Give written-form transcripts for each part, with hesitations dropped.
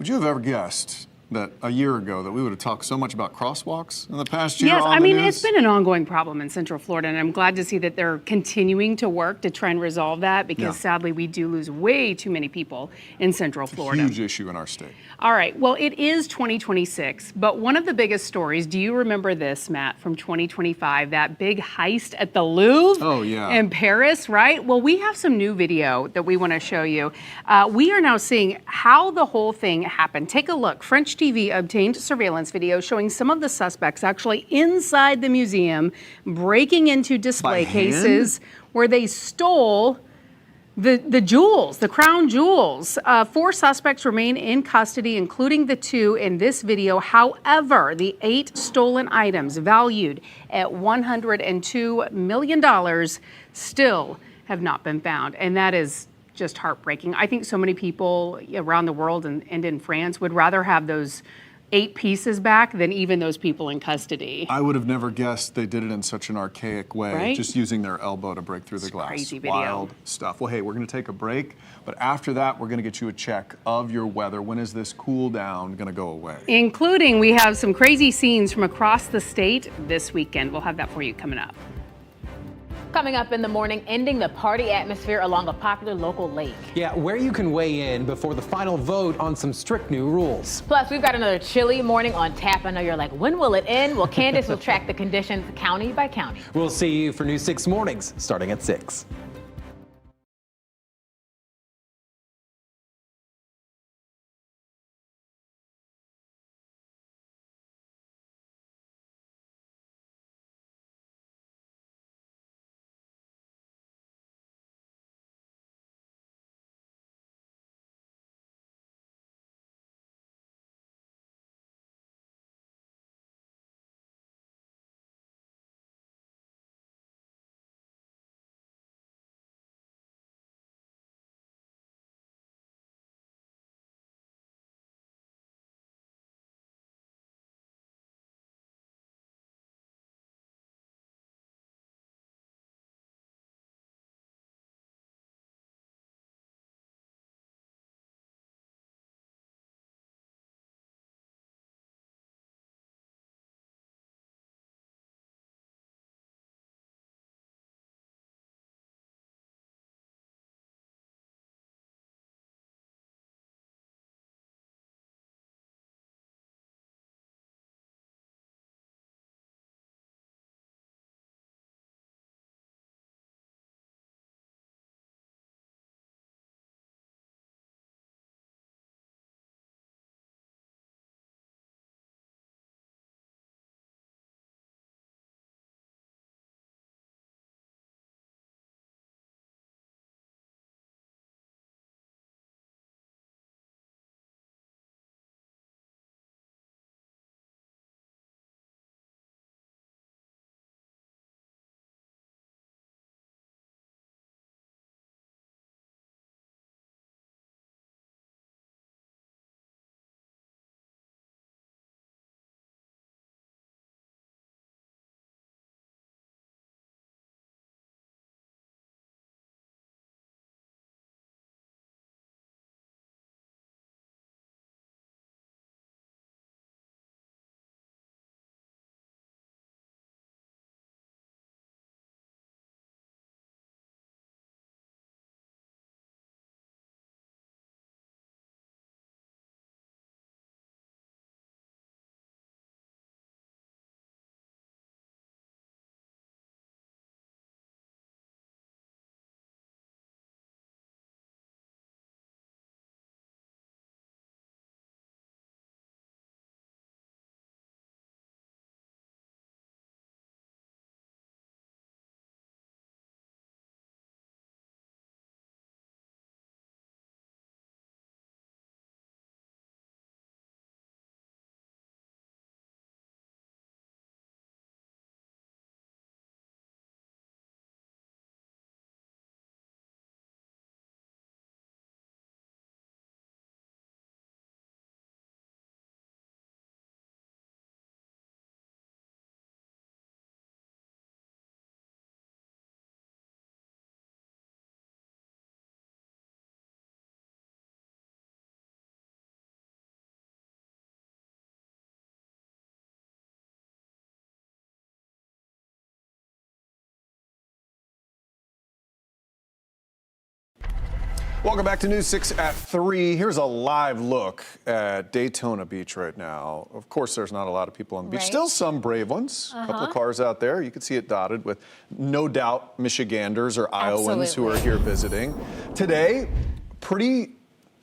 Would you have ever guessed that a year ago that we would have talked so much about crosswalks in the past year? Yes, on I the mean, news? it's been an ongoing problem in Central Florida, and I'm glad to see that they're continuing to work to try and resolve that because sadly we do lose way too many people in Central Florida. Huge issue in our state. All right, well, it is 2026, but one of the biggest stories, do you remember this, Matt, from 2025, that big heist at the Louvre in Paris, right? Well, we have some new video that we want to show you. We are now seeing how the whole thing happened. Take a look. French TV obtained surveillance video showing some of the suspects actually inside the museum breaking into display cases where they stole the jewels, the crown jewels. 4 suspects remain in custody, including the 2 in this video. However, the 8 stolen items valued at $102 million still have not been found. And that is just heartbreaking. I think so many people around the world and in France would rather have those 8 pieces back than even those people in custody. I would have never guessed they did it in such an archaic way, right? Just using their elbow to break through the glass. Crazy video. Wild stuff. Well, hey, we're going to take a break, but after that, we're going to get you a check of your weather. When is this cool down going to go away? Including, we have some crazy scenes from across the state this weekend. We'll have that for you coming up. Coming up in the morning, ending the party atmosphere along a popular local lake. Yeah, where you can weigh in before the final vote on some strict new rules. Plus, we've got another chilly morning on tap. I know you're like, when will it end? Well, Candace will track the conditions county by county. We'll see you for News 6 Mornings starting at 6. Welcome back to News 6 at 3. Here's a live look at Daytona Beach right now. Of course, there's not a lot of people on the beach. Right. Still some brave ones. A couple of cars out there. You can see it dotted with no doubt Michiganders or Iowans who are here visiting. Today, pretty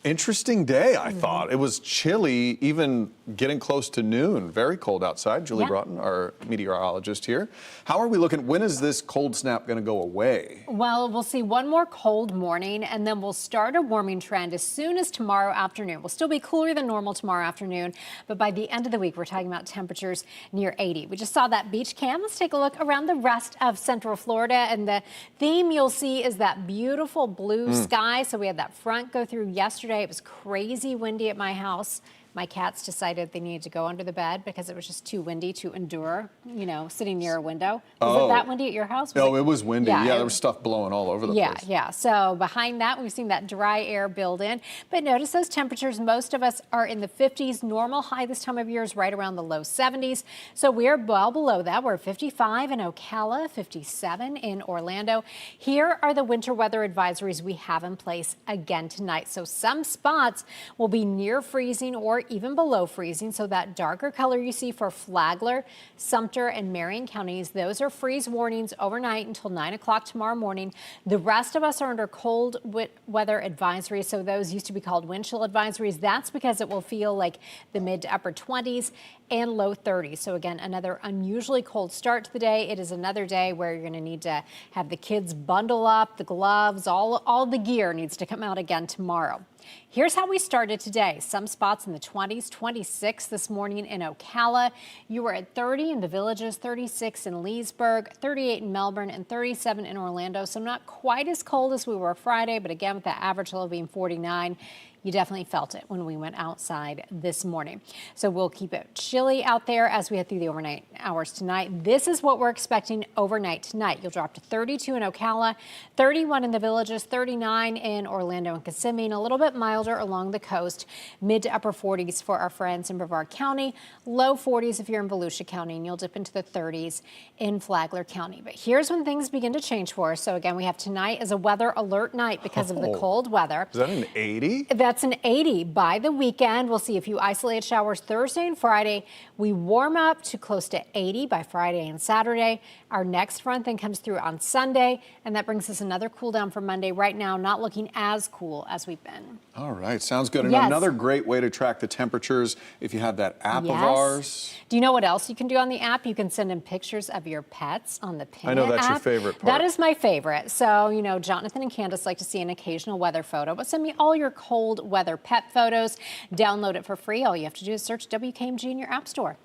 interesting day, I thought. It was chilly, even getting close to noon. Very cold outside. Julie Broughton, our meteorologist here. How are we looking? When is this cold snap going to go away? Well, we'll see one more cold morning, and then we'll start a warming trend as soon as tomorrow afternoon. We'll still be cooler than normal tomorrow afternoon, but by the end of the week, we're talking about temperatures near 80. We just saw that beach cam. Let's take a look around the rest of Central Florida, and the theme you'll see is that beautiful blue sky. So we had that front go through yesterday. It was crazy windy at my house. My cats decided they needed to go under the bed because it was just too windy to endure, you know, sitting near a window. Was it that windy at your house? No, it was windy. Yeah, there was stuff blowing all over the place. Yeah. So behind that, we've seen that dry air build in. But notice those temperatures. Most of us are in the 50s. Normal high this time of year is right around the low 70s. So we're well below that. We're 55 in Ocala, 57 in Orlando. Here are the winter weather advisories we have in place again tonight. So some spots will be near freezing or even below freezing. So that darker color you see for Flagler, Sumter, and Marion counties, those are freeze warnings overnight until 9 o'clock tomorrow morning. The rest of us are under cold weather advisories. So those used to be called wind chill advisories. That's because it will feel like the mid to upper 20s and low 30s. So again, another unusually cold start to the day. It is another day where you're going to need to have the kids bundle up, the gloves, all the gear needs to come out again tomorrow. Here's how we started today. Some spots in the 20s, 26 this morning in Ocala. You were at 30 in the Villages, 36 in Leesburg, 38 in Melbourne, and 37 in Orlando. So not quite as cold as we were Friday, but again, with that average low being 49. You definitely felt it when we went outside this morning. So we'll keep it chilly out there as we head through the overnight hours tonight. This is what we're expecting overnight tonight. You'll drop to 32 in Ocala, 31 in the Villages, 39 in Orlando and Kissimmee, and a little bit milder along the coast. Mid to upper 40s for our friends in Brevard County, low 40s if you're in Volusia County, and you'll dip into the 30s in Flagler County. But here's when things begin to change for us. So again, we have tonight as a weather alert night because of the cold weather. Is that an 80? That's an 80 by the weekend. We'll see a few isolated showers Thursday and Friday. We warm up to close to 80 by Friday and Saturday. Our next front then comes through on Sunday, and that brings us another cool down for Monday. Right now, not looking as cool as we've been. All right, sounds good. And Yes. another great way to track the temperatures, if you have that app of ours. Do you know what else you can do on the app? You can send in pictures of your pets on the Pin I know It that's your app. favorite part. That is my favorite. So, you know, Jonathan and Candace like to see an occasional weather photo, but send me all your cold weather pet photos. Download it for free. All you have to do is search WKMG in your app store.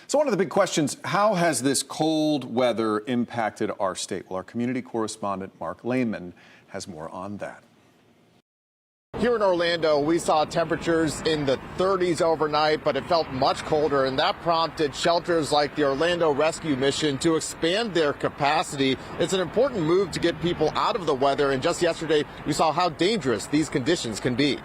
So one of the big questions, how has this cold weather impacted our state? Well, our community correspondent, Mark Lehman, has more on that. Here in Orlando, we saw temperatures in the 30s overnight, but it felt much colder, and that prompted shelters like the Orlando Rescue Mission to expand their capacity. It's an important move to get people out of the weather, and just yesterday, we saw how dangerous these conditions can be.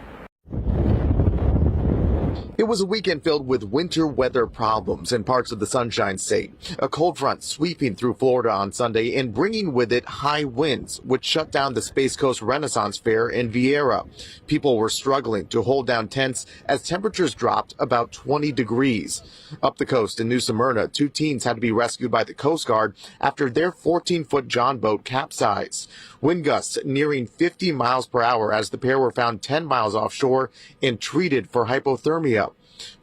It was a weekend filled with winter weather problems in parts of the Sunshine State. A cold front sweeping through Florida on Sunday and bringing with it high winds, which shut down the Space Coast Renaissance Fair in Vieira. People were struggling to hold down tents as temperatures dropped about 20 degrees. Up the coast in New Smyrna, 2 teens had to be rescued by the Coast Guard after their 14-foot John boat capsized. Wind gusts nearing 50 miles per hour as the pair were found 10 miles offshore and treated for hypothermia.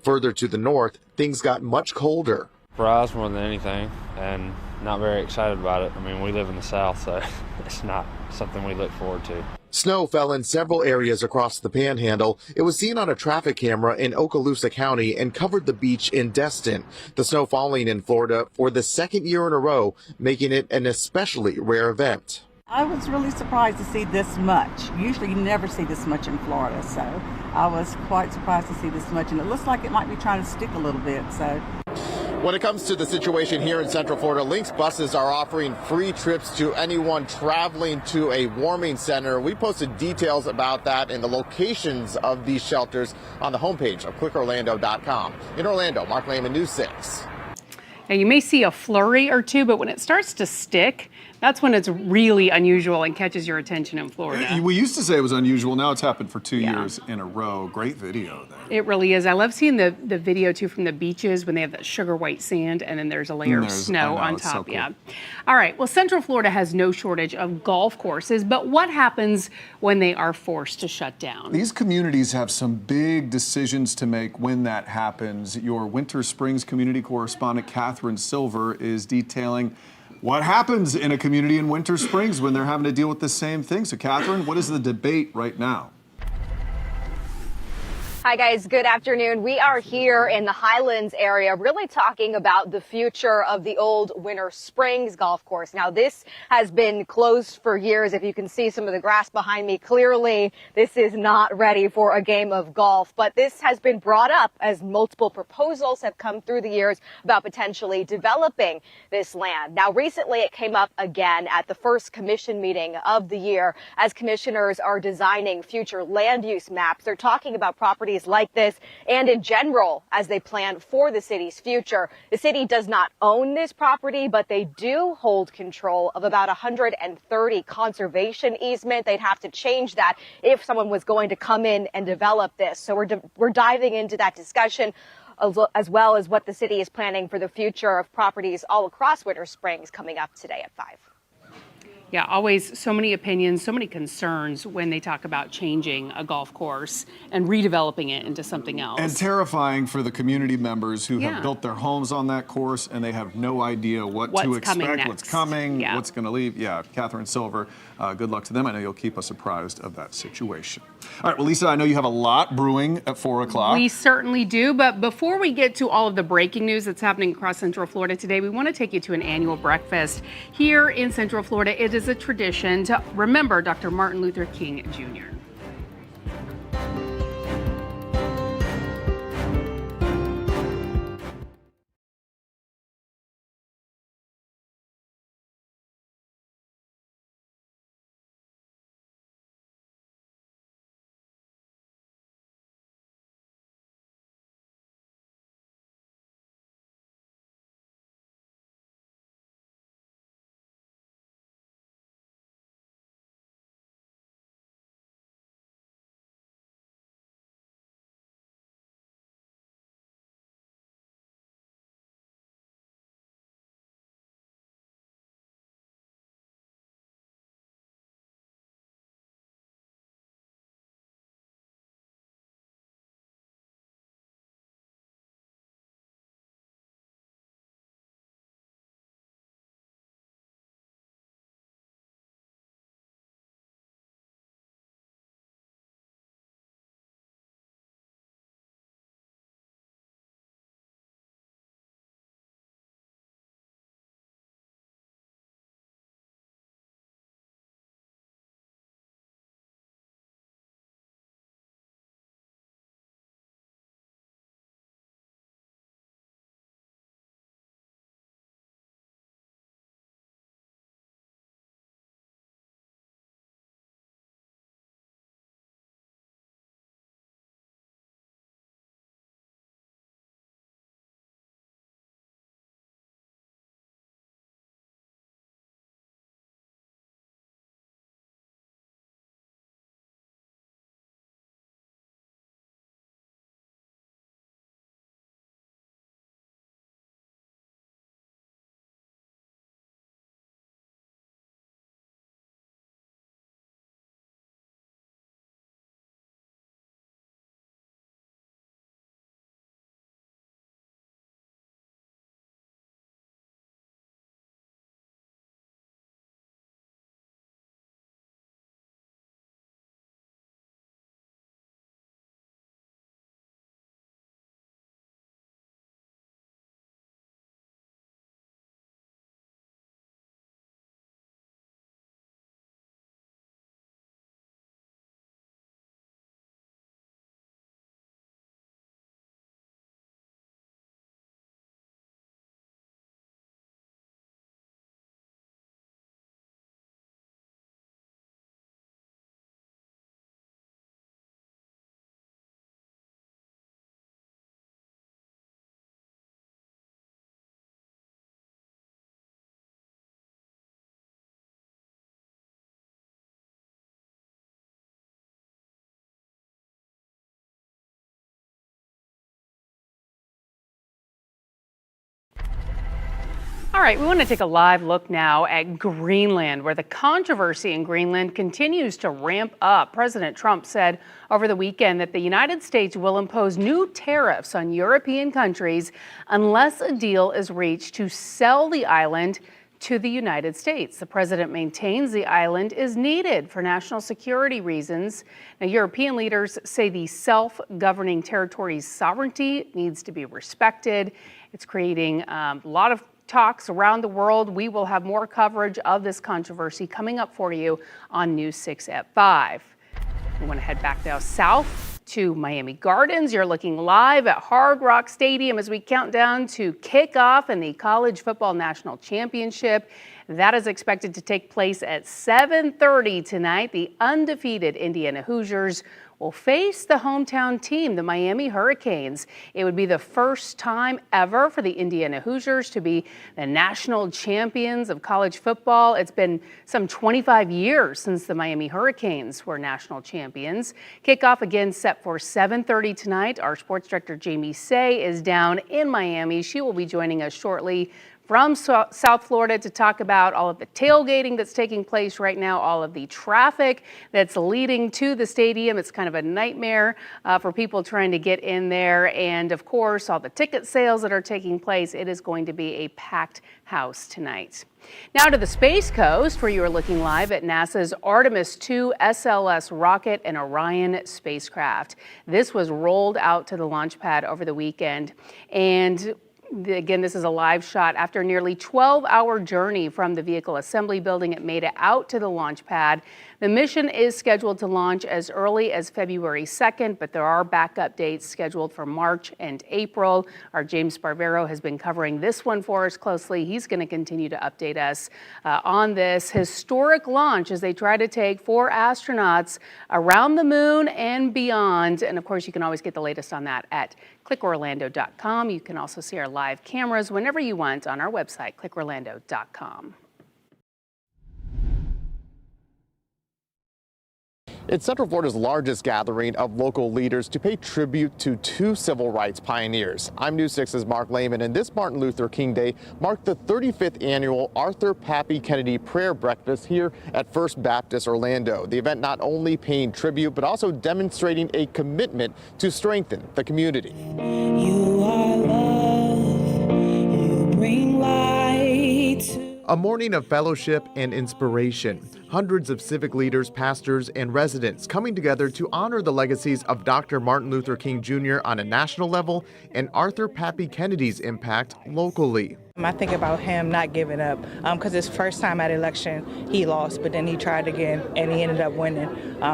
Further to the north, things got much colder. Surprised more than anything, and not very excited about it. I mean, we live in the South, so it's not something we look forward to. Snow fell in several areas across the Panhandle. It was seen on a traffic camera in Okaloosa County and covered the beach in Destin. The snow falling in Florida for the second year in a row, making it an especially rare event. I was really surprised to see this much. Usually you never see this much in Florida, so I was quite surprised to see this much, and it looks like it might be trying to stick a little bit. So, when it comes to the situation here in Central Florida, Lynx buses are offering free trips to anyone traveling to a warming center. We posted details about that and the locations of these shelters on the homepage of clickorlando.com. In Orlando, Mark Lehman, News 6. Now, you may see a flurry or two, but when it starts to stick, That's when it's really unusual and catches your attention in Florida. We used to say it was unusual. Now it's happened for 2 years in a row. Great video there. It really is. I love seeing the video too from the beaches when they have that sugar white sand and then there's a layer of snow on top. So cool. Yeah. All right. Well, Central Florida has no shortage of golf courses, but what happens when they are forced to shut down? These communities have some big decisions to make when that happens. Your Winter Springs community correspondent Catherine Silver is detailing what happens in a community in Winter Springs when they're having to deal with the same thing. So, Catherine, what is the debate right now? Hi guys, good afternoon. We are here in the Highlands area really talking about the future of the old Winter Springs golf course. Now this has been closed for years. If you can see some of the grass behind me, clearly this is not ready for a game of golf. But this has been brought up as multiple proposals have come through the years about potentially developing this land. Now recently it came up again at the first commission meeting of the year as commissioners are designing future land use maps. They're talking about properties like this and in general as they plan for the city's future. The city does not own this property, but they do hold control of about 130 conservation easement. They'd have to change that if someone was going to come in and develop this. So we're diving into that discussion as well as what the city is planning for the future of properties all across Winter Springs coming up today at 5. Yeah, always so many opinions, so many concerns when they talk about changing a golf course and redeveloping it into something else. And terrifying for the community members who have built their homes on that course and they have no idea what to expect, what's coming, what's going to leave. Yeah, Catherine Silver, good luck to them. I know you'll keep us apprised of that situation. All right, well, Lisa, I know you have a lot brewing at 4 o'clock. We certainly do, but before we get to all of the breaking news that's happening across Central Florida today, we want to take you to an annual breakfast here in Central Florida. It is a tradition to remember Dr. Martin Luther King Jr. All right, we want to take a live look now at Greenland, where the controversy in Greenland continues to ramp up. President Trump said over the weekend that the United States will impose new tariffs on European countries unless a deal is reached to sell the island to the United States. The president maintains the island is needed for national security reasons. Now, European leaders say the self-governing territory's sovereignty needs to be respected. It's creating a lot of talks around the world. We will have more coverage of this controversy coming up for you on News 6 at 5. We want to head back now south to Miami Gardens. You're looking live at Hard Rock Stadium as we count down to kickoff in the College Football National Championship. That is expected to take place at 7:30 tonight. The undefeated Indiana Hoosiers will face the hometown team, the Miami Hurricanes. It would be the first time ever for the Indiana Hoosiers to be the national champions of college football. It's been some 25 years since the Miami Hurricanes were national champions. Kickoff again set for 7:30 tonight. Our sports director Jamie Say is down in Miami. She will be joining us shortly from South Florida to talk about all of the tailgating that's taking place right now, all of the traffic that's leading to the stadium. It's kind of a nightmare for people trying to get in there. And of course, all the ticket sales that are taking place. It is going to be a packed house tonight. Now to the Space Coast, where you are looking live at NASA's Artemis II SLS rocket and Orion spacecraft. This was rolled out to the launch pad over the weekend. And again, this is a live shot. After a nearly 12-hour journey from the vehicle assembly building, it made it out to the launch pad. The mission is scheduled to launch as early as February 2nd, but there are backup dates scheduled for March and April. Our James Barbero has been covering this one for us closely. He's going to continue to update us on this historic launch as they try to take 4 astronauts around the moon and beyond. And of course, you can always get the latest on that at clickorlando.com. You can also see our live cameras whenever you want on our website, clickorlando.com. It's Central Florida's largest gathering of local leaders to pay tribute to 2 civil rights pioneers. I'm News 6's Mark Lehman, and this Martin Luther King Day marked the 35th annual Arthur Pappy Kennedy Prayer Breakfast here at First Baptist Orlando. The event not only paying tribute, but also demonstrating a commitment to strengthen the community. You are love, you bring light. A morning of fellowship and inspiration. Hundreds of civic leaders, pastors, and residents coming together to honor the legacies of Dr. Martin Luther King Jr. on a national level and Arthur Pappy Kennedy's impact locally. I think about him not giving up because his first time at election, he lost, but then he tried again and he ended up winning.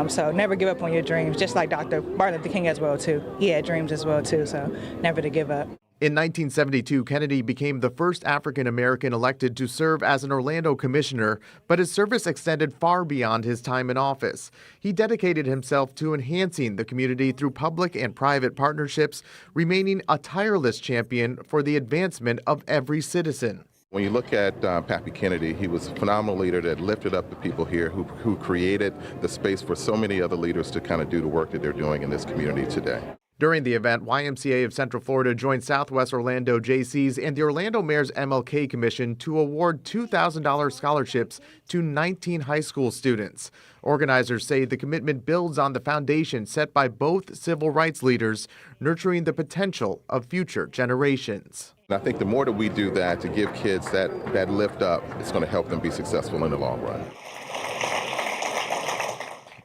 So never give up on your dreams, just like Dr. Martin Luther King as well, too. He had dreams as well, too, so never to give up. In 1972, Kennedy became the first African-American elected to serve as an Orlando commissioner, but his service extended far beyond his time in office. He dedicated himself to enhancing the community through public and private partnerships, remaining a tireless champion for the advancement of every citizen. When you look at Pappy Kennedy, he was a phenomenal leader that lifted up the people here who created the space for so many other leaders to kind of do the work that they're doing in this community today. During the event, YMCA of Central Florida joined Southwest Orlando JCs and the Orlando Mayor's MLK Commission to award $2,000 scholarships to 19 high school students. Organizers say the commitment builds on the foundation set by both civil rights leaders, nurturing the potential of future generations. And I think the more that we do that to give kids that lift up, it's going to help them be successful in the long run.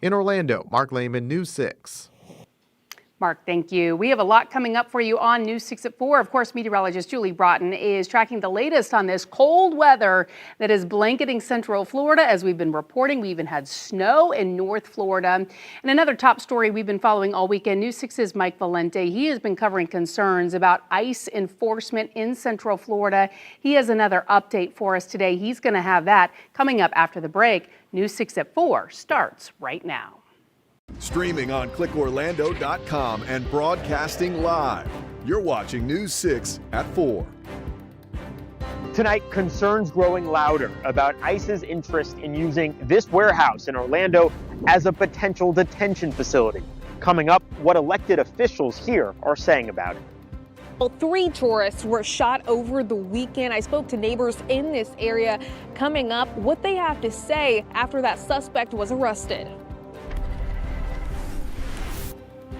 In Orlando, Mark Lehman, News 6. Mark, thank you. We have a lot coming up for you on News 6 at 4. Of course, meteorologist Julie Broughton is tracking the latest on this cold weather that is blanketing Central Florida. As we've been reporting, we even had snow in North Florida. And another top story we've been following all weekend, News 6's Mike Valente. He has been covering concerns about ICE enforcement in Central Florida. He has another update for us today. He's going to have that coming up after the break. News 6 at 4 starts right now. Streaming on clickorlando.com and broadcasting live. You're watching News 6 at 4. Tonight, concerns growing louder about ICE's interest in using this warehouse in Orlando as a potential detention facility. Coming up, what elected officials here are saying about it. Well, 3 tourists were shot over the weekend. I spoke to neighbors in this area. Coming up, what they have to say after that suspect was arrested.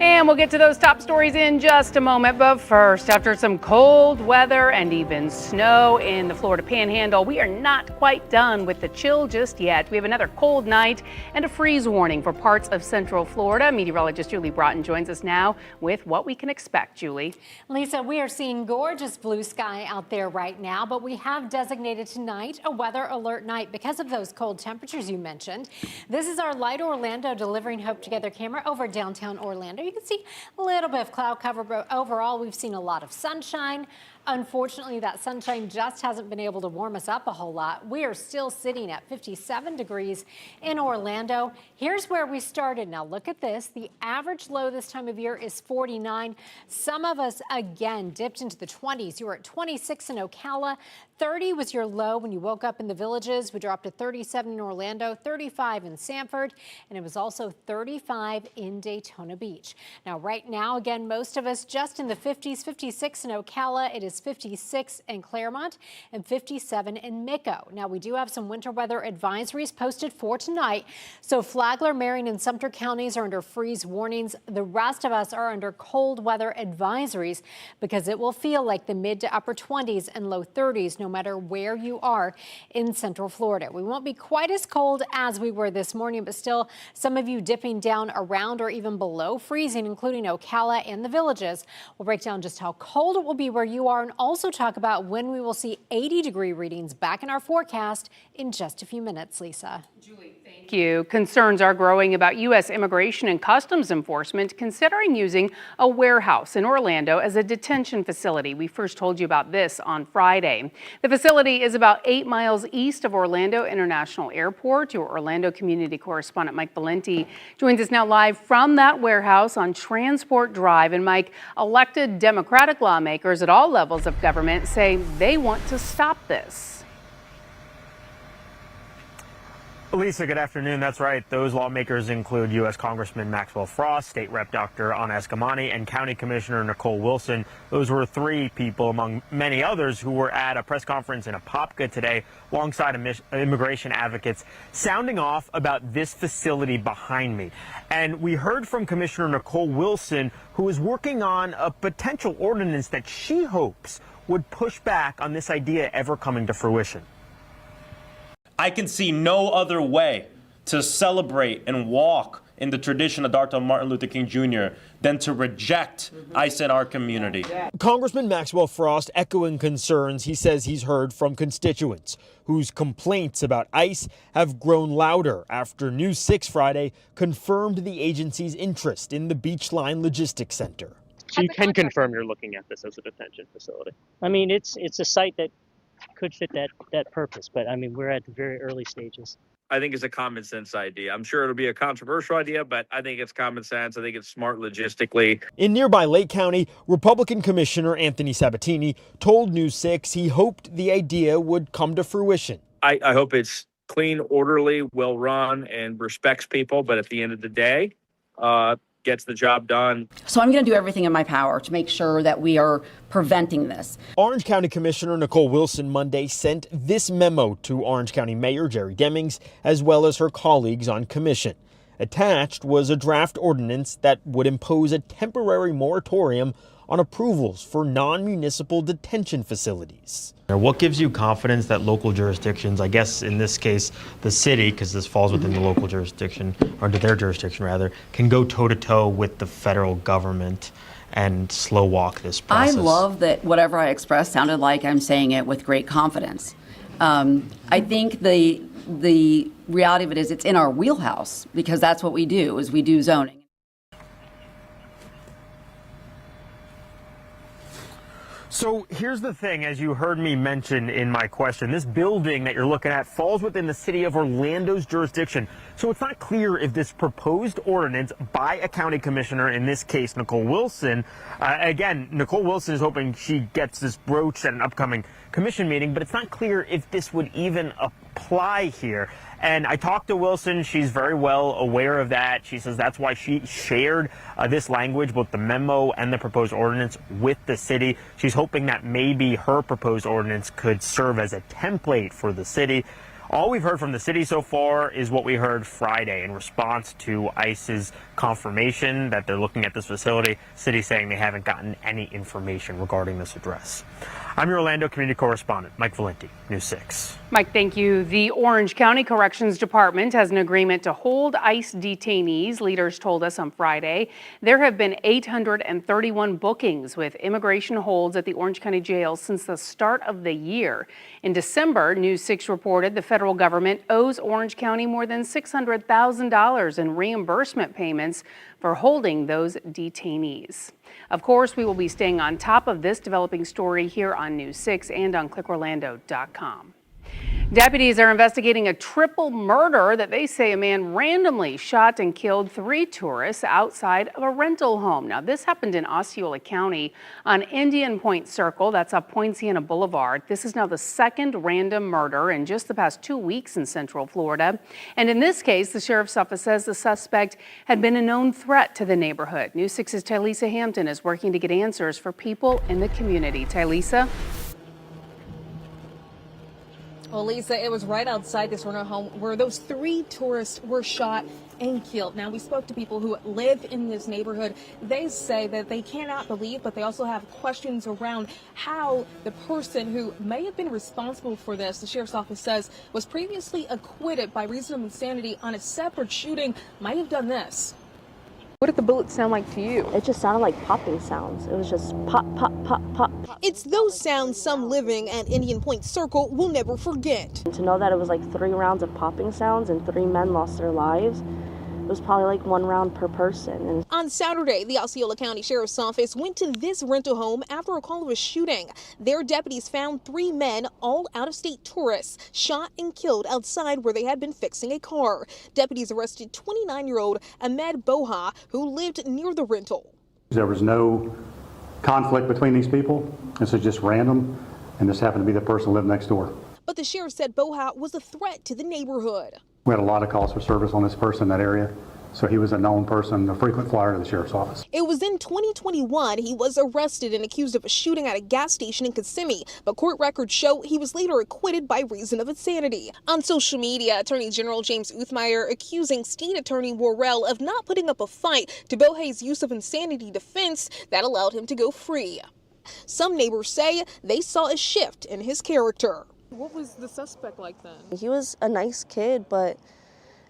And we'll get to those top stories in just a moment. But first, after some cold weather and even snow in the Florida Panhandle, we are not quite done with the chill just yet. We have another cold night and a freeze warning for parts of Central Florida. Meteorologist Julie Broughton joins us now with what we can expect. Julie. Lisa, we are seeing gorgeous blue sky out there right now, but we have designated tonight a weather alert night because of those cold temperatures you mentioned. This is our Light Orlando Delivering Hope Together camera over downtown Orlando. You can see a little bit of cloud cover, but overall we've seen a lot of sunshine. Unfortunately, that sunshine just hasn't been able to warm us up a whole lot. We are still sitting at 57 degrees in Orlando. Here's where we started. Now look at this. The average low this time of year is 49. Some of us, again, dipped into the 20s. You were at 26 in Ocala. 30 was your low when you woke up in the Villages. We dropped to 37 in Orlando, 35 in Sanford, and it was also 35 in Daytona Beach. Now, right now, again, most of us just in the 50s, 56 in Ocala. It is 56 in Claremont and 57 in Mico. Now, we do have some winter weather advisories posted for tonight. So Flagler, Marion, and Sumter counties are under freeze warnings. The rest of us are under cold weather advisories because it will feel like the mid to upper 20s and low 30s no matter where you are in Central Florida. We won't be quite as cold as we were this morning, but still some of you dipping down around or even below freezing, including Ocala and the Villages. We'll break down just how cold it will be where you are and also talk about when we will see 80-degree readings back in our forecast in just a few minutes. Lisa. Julie, thank you. Concerns are growing about U.S. Immigration and Customs Enforcement considering using a warehouse in Orlando as a detention facility. We first told you about this on Friday. The facility is about 8 miles east of Orlando International Airport. Your Orlando community correspondent Mike Valenti joins us now live from that warehouse on Transport Drive. And Mike, elected Democratic lawmakers at all levels of government say they want to stop this. Lisa, good afternoon. That's right. Those lawmakers include U.S. Congressman Maxwell Frost, State Rep Dr. Anna Escamani, and County Commissioner Nicole Wilson. Those were 3 people among many others who were at a press conference in Apopka today alongside immigration advocates sounding off about this facility behind me. And we heard from Commissioner Nicole Wilson, who is working on a potential ordinance that she hopes would push back on this idea ever coming to fruition. I can see no other way to celebrate and walk in the tradition of Dr. Martin Luther King Jr. than to reject ICE in our community. Congressman Maxwell Frost echoing concerns he says he's heard from constituents whose complaints about ICE have grown louder after News 6 Friday confirmed the agency's interest in the Beachline Logistics Center. So you can confirm you're looking at this as a detention facility? I mean, it's a site that could fit that purpose, but I mean, we're at the very early stages. I think it's a common sense idea. I'm sure it'll be a controversial idea, but I think it's common sense. I think it's smart logistically. In nearby Lake County, Republican Commissioner Anthony Sabatini told News 6 he hoped the idea would come to fruition. I hope it's clean, orderly, well run, and respects people, but at the end of the day, gets the job done. So I'm going to do everything in my power to make sure that we are preventing this. Orange County Commissioner Nicole Wilson Monday sent this memo to Orange County Mayor Jerry Demings, as well as her colleagues on commission. Attached was a draft ordinance that would impose a temporary moratorium on approvals for non-municipal detention facilities. What gives you confidence that local jurisdictions, I guess in this case the city, because this falls within the local jurisdiction, or under their jurisdiction rather, can go toe-to-toe with the federal government and slow walk this process? I love that whatever I expressed sounded like I'm saying it with great confidence. I think the reality of it is it's in our wheelhouse, because that's what we do, is we do zoning. So here's the thing, as you heard me mention in my question, this building that you're looking at falls within the city of Orlando's jurisdiction. So it's not clear if this proposed ordinance by a county commissioner, in this case Nicole Wilson, again, Nicole Wilson is hoping she gets this broached at an upcoming commission meeting, but it's not clear if this would even apply here. And I talked to Wilson. She's very well aware of that. She says that's why she shared this language, both the memo and the proposed ordinance, with the city. She's hoping that maybe her proposed ordinance could serve as a template for the city. All we've heard from the city so far is what we heard Friday in response to ICE's confirmation that they're looking at this facility. City saying they haven't gotten any information regarding this address. I'm your Orlando community correspondent, Mike Valenti, News 6. Mike, thank you. The Orange County Corrections Department has an agreement to hold ICE detainees, leaders told us on Friday. There have been 831 bookings with immigration holds at the Orange County Jail since the start of the year. In December, News 6 reported the federal government owes Orange County more than $600,000 in reimbursement payments for holding those detainees. Of course, we will be staying on top of this developing story here on News 6 and on clickorlando.com. Deputies are investigating a triple murder that they say a man randomly shot and killed 3 tourists outside of a rental home. Now, this happened in Osceola County on Indian Point Circle. That's up Poinciana Boulevard. This is now the second random murder in just the past 2 weeks in Central Florida. And in this case, the sheriff's office says the suspect had been a known threat to the neighborhood. News 6's Tylisa Hampton is working to get answers for people in the community. Tylisa? Well, Lisa, it was right outside this rental home where those 3 tourists were shot and killed. Now, we spoke to people who live in this neighborhood. They say that they cannot believe, but they also have questions around how the person who may have been responsible for this, the sheriff's office says, was previously acquitted by reason of insanity on a separate shooting, might have done this. What did the bullets sound like to you? It just sounded like popping sounds. It was just pop, pop, pop, pop. It's those sounds some living at Indian Point Circle will never forget. And to know that it was like 3 rounds of popping sounds and 3 men lost their lives, it was probably like 1 round per person. And on Saturday, the Osceola County Sheriff's Office went to this rental home after a call of a shooting. Their deputies found 3 men, all out-of-state tourists, shot and killed outside where they had been fixing a car. Deputies arrested 29-year-old Ahmed Boha, who lived near the rental. There was no conflict between these people. This is just random, and this happened to be the person who lived next door. But the sheriff said Boha was a threat to the neighborhood. We had a lot of calls for service on this person in that area, so he was a known person, a frequent flyer to the sheriff's office. It was in 2021 he was arrested and accused of a shooting at a gas station in Kissimmee, but court records show he was later acquitted by reason of insanity. On social media, Attorney General James Uthmeyer accusing State Attorney Worrell of not putting up a fight to Boha's use of insanity defense that allowed him to go free. Some neighbors say they saw a shift in his character. What was the suspect like then? he was a nice kid, but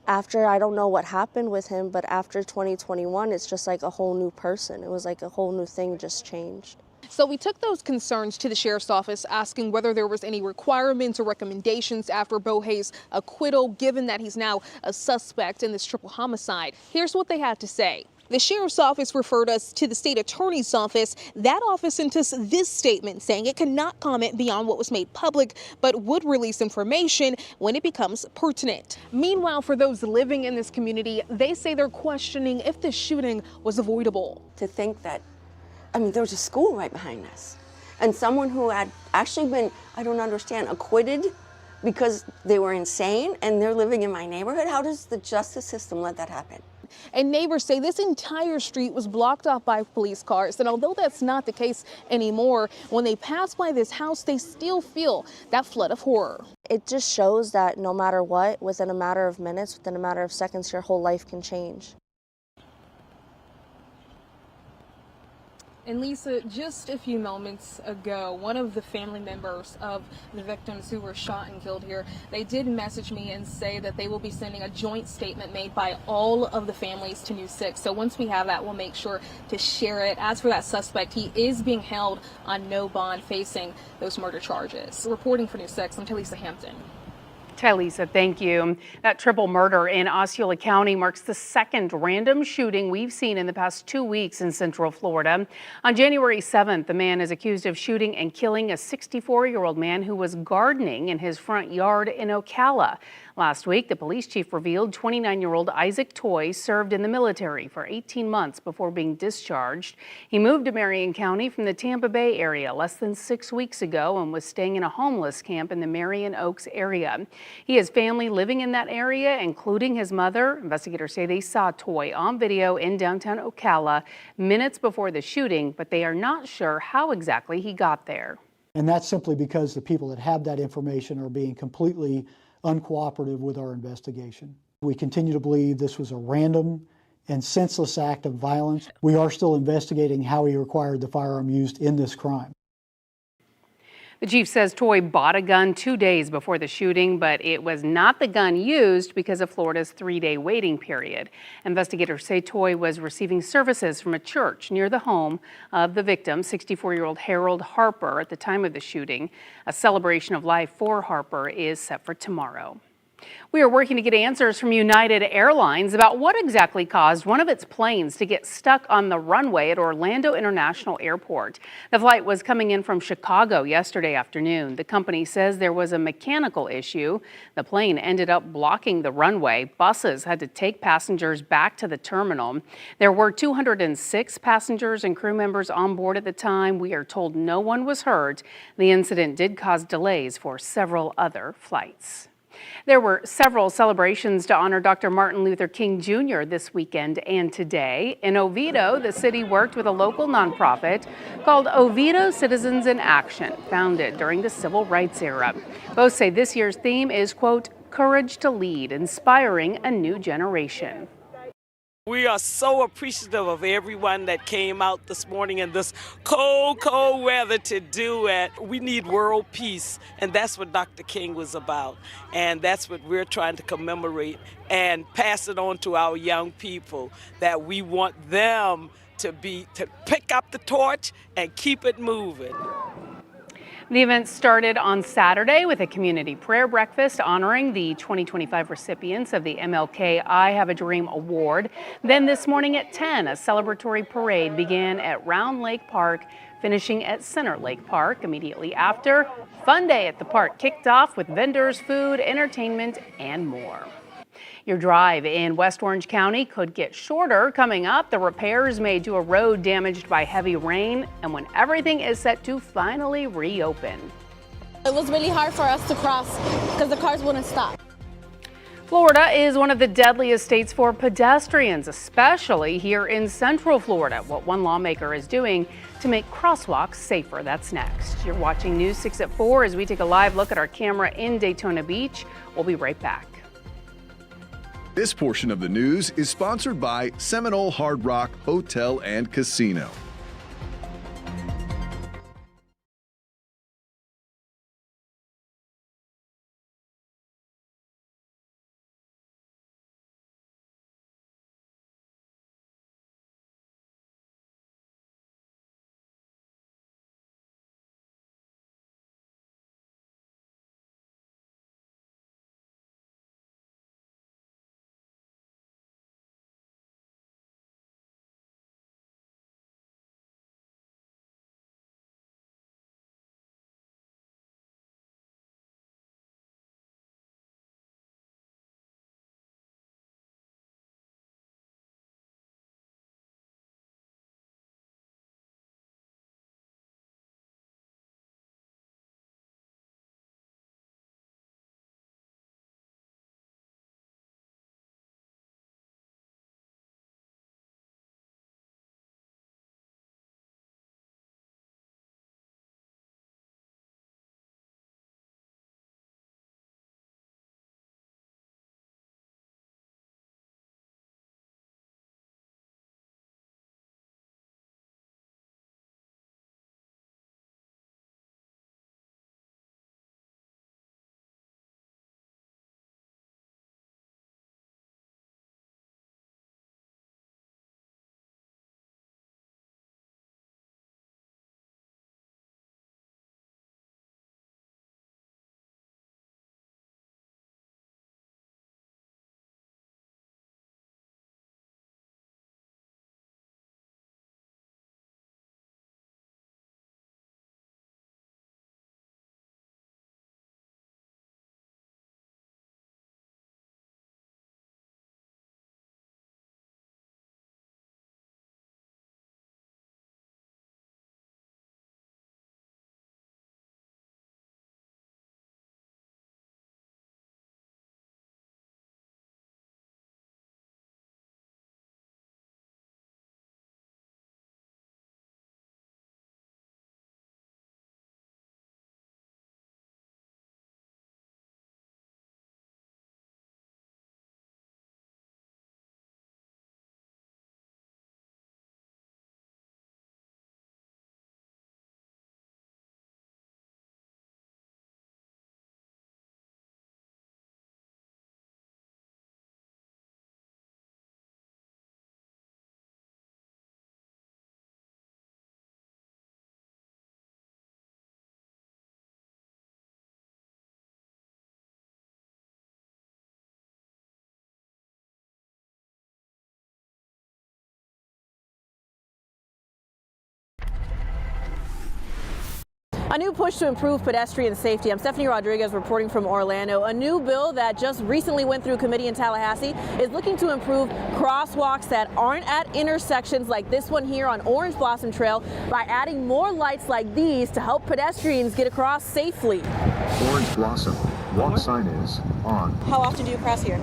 after, I don't know what happened with him, but after 2021, it's just like a whole new person. It was like a whole new thing just changed. So we took those concerns to the sheriff's office, asking whether there was any requirements or recommendations after Boha's acquittal, given that he's now a suspect in this triple homicide. Here's what they had to say. The sheriff's office referred us to the state attorney's office. That office sent us this statement saying it cannot comment beyond what was made public, but would release information when it becomes pertinent. Meanwhile, for those living in this community, they say they're questioning if the shooting was avoidable. To think that, I mean, there was a school right behind us, and someone who had actually been, I don't understand, acquitted because they were insane and they're living in my neighborhood. How does the justice system let that happen? And neighbors say this entire street was blocked off by police cars. And although that's not the case anymore, when they pass by this house, they still feel that flood of horror. It just shows that no matter what, within a matter of minutes, within a matter of seconds, your whole life can change. And Lisa, just a few moments ago, one of the family members of the victims who were shot and killed here, they did message me and say that they will be sending a joint statement made by all of the families to News 6. So once we have that, we'll make sure to share it. As for that suspect, he is being held on no bond, facing those murder charges. Reporting for News 6, I'm Tylisa Hampton. Tylisa, thank you. That triple murder in Osceola County marks the second random shooting we've seen in the past 2 weeks in Central Florida. On January 7th, the man is accused of shooting and killing a 64-year-old man who was gardening in his front yard in Ocala. Last week, the police chief revealed 29-year-old Isaac Toy served in the military for 18 months before being discharged. He moved to Marion County from the Tampa Bay area less than 6 weeks ago and was staying in a homeless camp in the Marion Oaks area. He has family living in that area, including his mother. Investigators say they saw Toy on video in downtown Ocala minutes before the shooting, but they are not sure how exactly he got there. And that's simply because the people that have that information are being completely uncooperative with our investigation. We continue to believe this was a random and senseless act of violence. We are still investigating how he acquired the firearm used in this crime. The chief says Toy bought a gun 2 days before the shooting, but it was not the gun used because of Florida's 3-day waiting period. Investigators say Toy was receiving services from a church near the home of the victim, 64-year-old Harold Harper, at the time of the shooting. A celebration of life for Harper is set for tomorrow. We are working to get answers from United Airlines about what exactly caused one of its planes to get stuck on the runway at Orlando International Airport. The flight was coming in from Chicago yesterday afternoon. The company says there was a mechanical issue. The plane ended up blocking the runway. Buses had to take passengers back to the terminal. There were 206 passengers and crew members on board at the time. We are told no one was hurt. The incident did cause delays for several other flights. There were several celebrations to honor Dr. Martin Luther King Jr. this weekend and today. In Oviedo, the city worked with a local nonprofit called Oviedo Citizens in Action, founded during the civil rights era. Both say this year's theme is, quote, courage to lead, inspiring a new generation. We are so appreciative of everyone that came out this morning in this cold, cold weather to do it. We need world peace, and that's what Dr. King was about. And that's what we're trying to commemorate and pass it on to our young people, that we want them to pick up the torch and keep it moving. The event started on Saturday with a community prayer breakfast honoring the 2025 recipients of the MLK I Have a Dream Award. Then this morning at 10, a celebratory parade began at Round Lake Park, finishing at Center Lake Park. Immediately after, Fun Day at the park kicked off with vendors, food, entertainment, and more. Your drive in West Orange County could get shorter coming up. The repairs made to a road damaged by heavy rain, and when everything is set to finally reopen. It was really hard for us to cross because the cars wouldn't stop. Florida is one of the deadliest states for pedestrians, especially here in Central Florida. What one lawmaker is doing to make crosswalks safer. That's next. You're watching News 6 at 4 as we take a live look at our camera in Daytona Beach. We'll be right back. This portion of the news is sponsored by Seminole Hard Rock Hotel and Casino. A new push to improve pedestrian safety. I'm Stephanie Rodriguez reporting from Orlando. A new bill that just recently went through committee in Tallahassee is looking to improve crosswalks that aren't at intersections like this one here on Orange Blossom Trail by adding more lights like these to help pedestrians get across safely. Orange Blossom. Walk sign is on. How often do you cross here?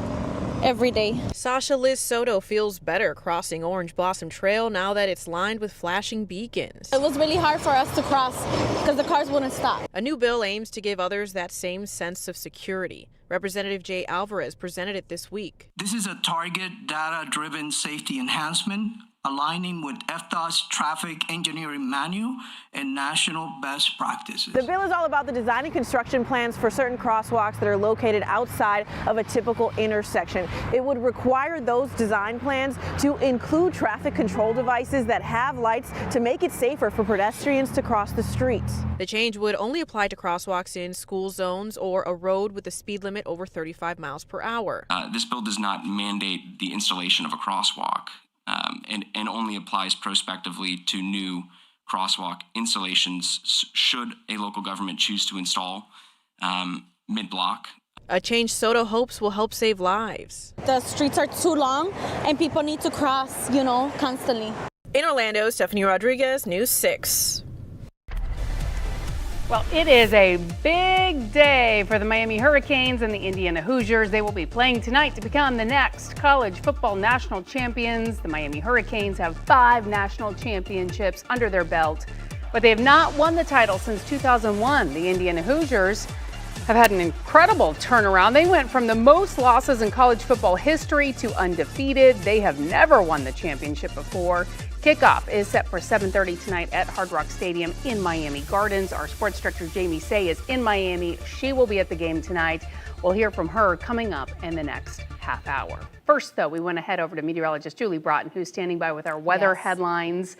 Every day. Sasha Liz Soto feels better crossing Orange Blossom Trail now that it's lined with flashing beacons. It was really hard for us to cross because the cars wouldn't stop. A new bill aims to give others that same sense of security. Representative Jay Alvarez presented it this week. This is a target data-driven safety enhancement, aligning with FDOT's traffic engineering manual and national best practices. The bill is all about the design and construction plans for certain crosswalks that are located outside of a typical intersection. It would require those design plans to include traffic control devices that have lights to make it safer for pedestrians to cross the streets. The change would only apply to crosswalks in school zones or a road with a speed limit over 35 miles per hour. This bill does not mandate the installation of a crosswalk. And only applies prospectively to new crosswalk installations should a local government choose to install mid-block. A change Soto hopes will help save lives. The streets are too long and people need to cross, constantly. In Orlando, Stephanie Rodriguez, News 6. Well, it is a big day for the Miami Hurricanes and the Indiana Hoosiers. They will be playing tonight to become the next college football national champions. The Miami Hurricanes have 5 national championships under their belt, but they have not won the title since 2001. The Indiana Hoosiers have had an incredible turnaround. They went from the most losses in college football history to undefeated. They have never won the championship before. Kickoff is set for 7:30 tonight at Hard Rock Stadium in Miami Gardens. Our sports director Jamie Say is in Miami. She will be at the game tonight. We'll hear from her coming up in the next half hour. First, though, we want to head over to meteorologist Julie Broughton, who's standing by with our weather headlines.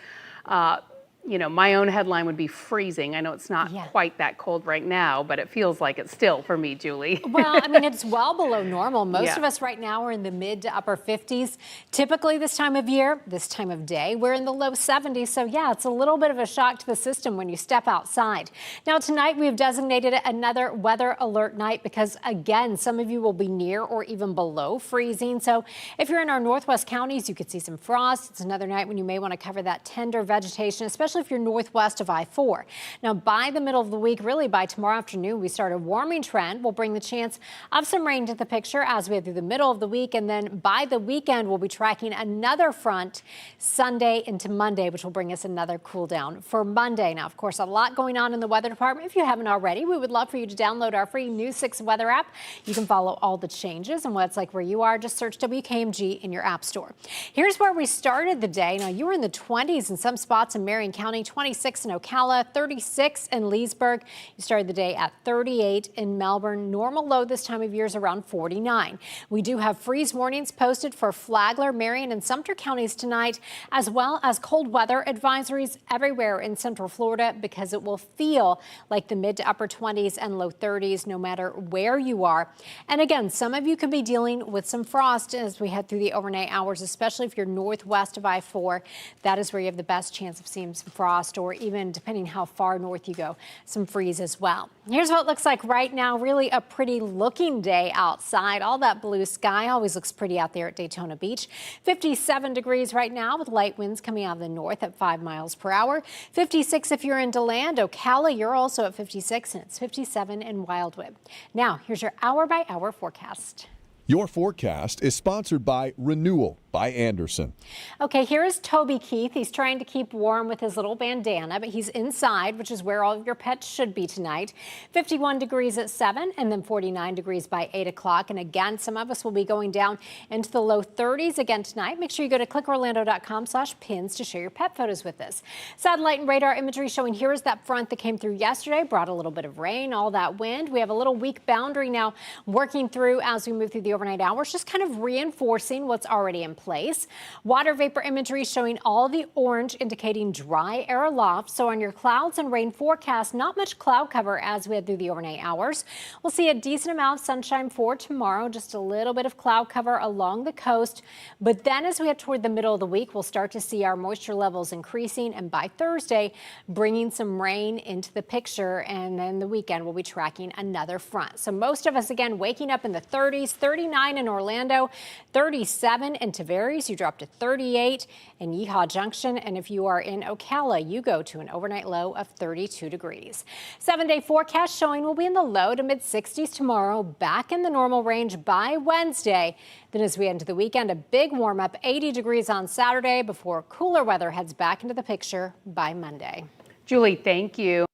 My own headline would be freezing. I know it's not quite that cold right now, but it feels like it's still for me, Julie. Well, it's well below normal. Most of us right now are in the mid to upper 50s. Typically this time of year, this time of day, we're in the low 70s. So it's a little bit of a shock to the system when you step outside. Now tonight we have designated another weather alert night because again, some of you will be near or even below freezing. So if you're in our northwest counties, you could see some frost. It's another night when you may want to cover that tender vegetation, especially if you're northwest of I-4. Now, by the middle of the week, really by tomorrow afternoon, we start a warming trend. We'll bring the chance of some rain to the picture as we head through the middle of the week. And then by the weekend, we'll be tracking another front Sunday into Monday, which will bring us another cool down for Monday. Now, of course, a lot going on in the weather department. If you haven't already, we would love for you to download our free News 6 weather app. You can follow all the changes and what it's like where you are. Just search WKMG in your app store. Here's where we started the day. Now, you were in the 20s in some spots in Marion County, 26 in Ocala, 36 in Leesburg. You started the day at 38 in Melbourne. Normal low this time of year is around 49. We do have freeze warnings posted for Flagler, Marion, and Sumter counties tonight, as well as cold weather advisories everywhere in Central Florida because it will feel like the mid to upper 20s and low 30s no matter where you are. And again, some of you could be dealing with some frost as we head through the overnight hours, especially if you're northwest of I-4. That is where you have the best chance of seeing some frost, or even depending how far north you go, some freeze as well. Here's what it looks like right now. Really a pretty looking day outside. All that blue sky always looks pretty out there at Daytona Beach. 57 degrees right now with light winds coming out of the north at 5 miles per hour. 56 if you're in DeLand. Ocala, you're also at 56, and it's 57 in Wildwood. Now, here's your hour-by-hour forecast. Your forecast is sponsored by Renewal by Anderson. Okay, here is Toby Keith. He's trying to keep warm with his little bandana, but he's inside, which is where all of your pets should be tonight. 51 degrees at 7 and then 49 degrees by 8 o'clock. And again, some of us will be going down into the low 30s again tonight. Make sure you go to clickorlando.com/pins to share your pet photos with us. Satellite and radar imagery showing here is that front that came through yesterday, brought a little bit of rain, all that wind. We have a little weak boundary now working through as we move through the overnight hours, just kind of reinforcing what's already in place. place. Water vapor imagery showing all the orange indicating dry air aloft. So on your clouds and rain forecast, not much cloud cover as we head through the overnight hours. We'll see a decent amount of sunshine for tomorrow, just a little bit of cloud cover along the coast. But then as we head toward the middle of the week, we'll start to see our moisture levels increasing, and by Thursday, bringing some rain into the picture. And then the weekend, we'll be tracking another front. So most of us, again, waking up in the 30s, 39 in Orlando, 37 in Tavares. You drop to 38 in Yeehaw Junction. And if you are in Ocala, you go to an overnight low of 32 degrees. 7-day forecast showing we'll be in the low to mid 60s tomorrow, back in the normal range by Wednesday. Then as we head into the weekend, a big warm up, 80 degrees on Saturday before cooler weather heads back into the picture by Monday. Julie, thank you.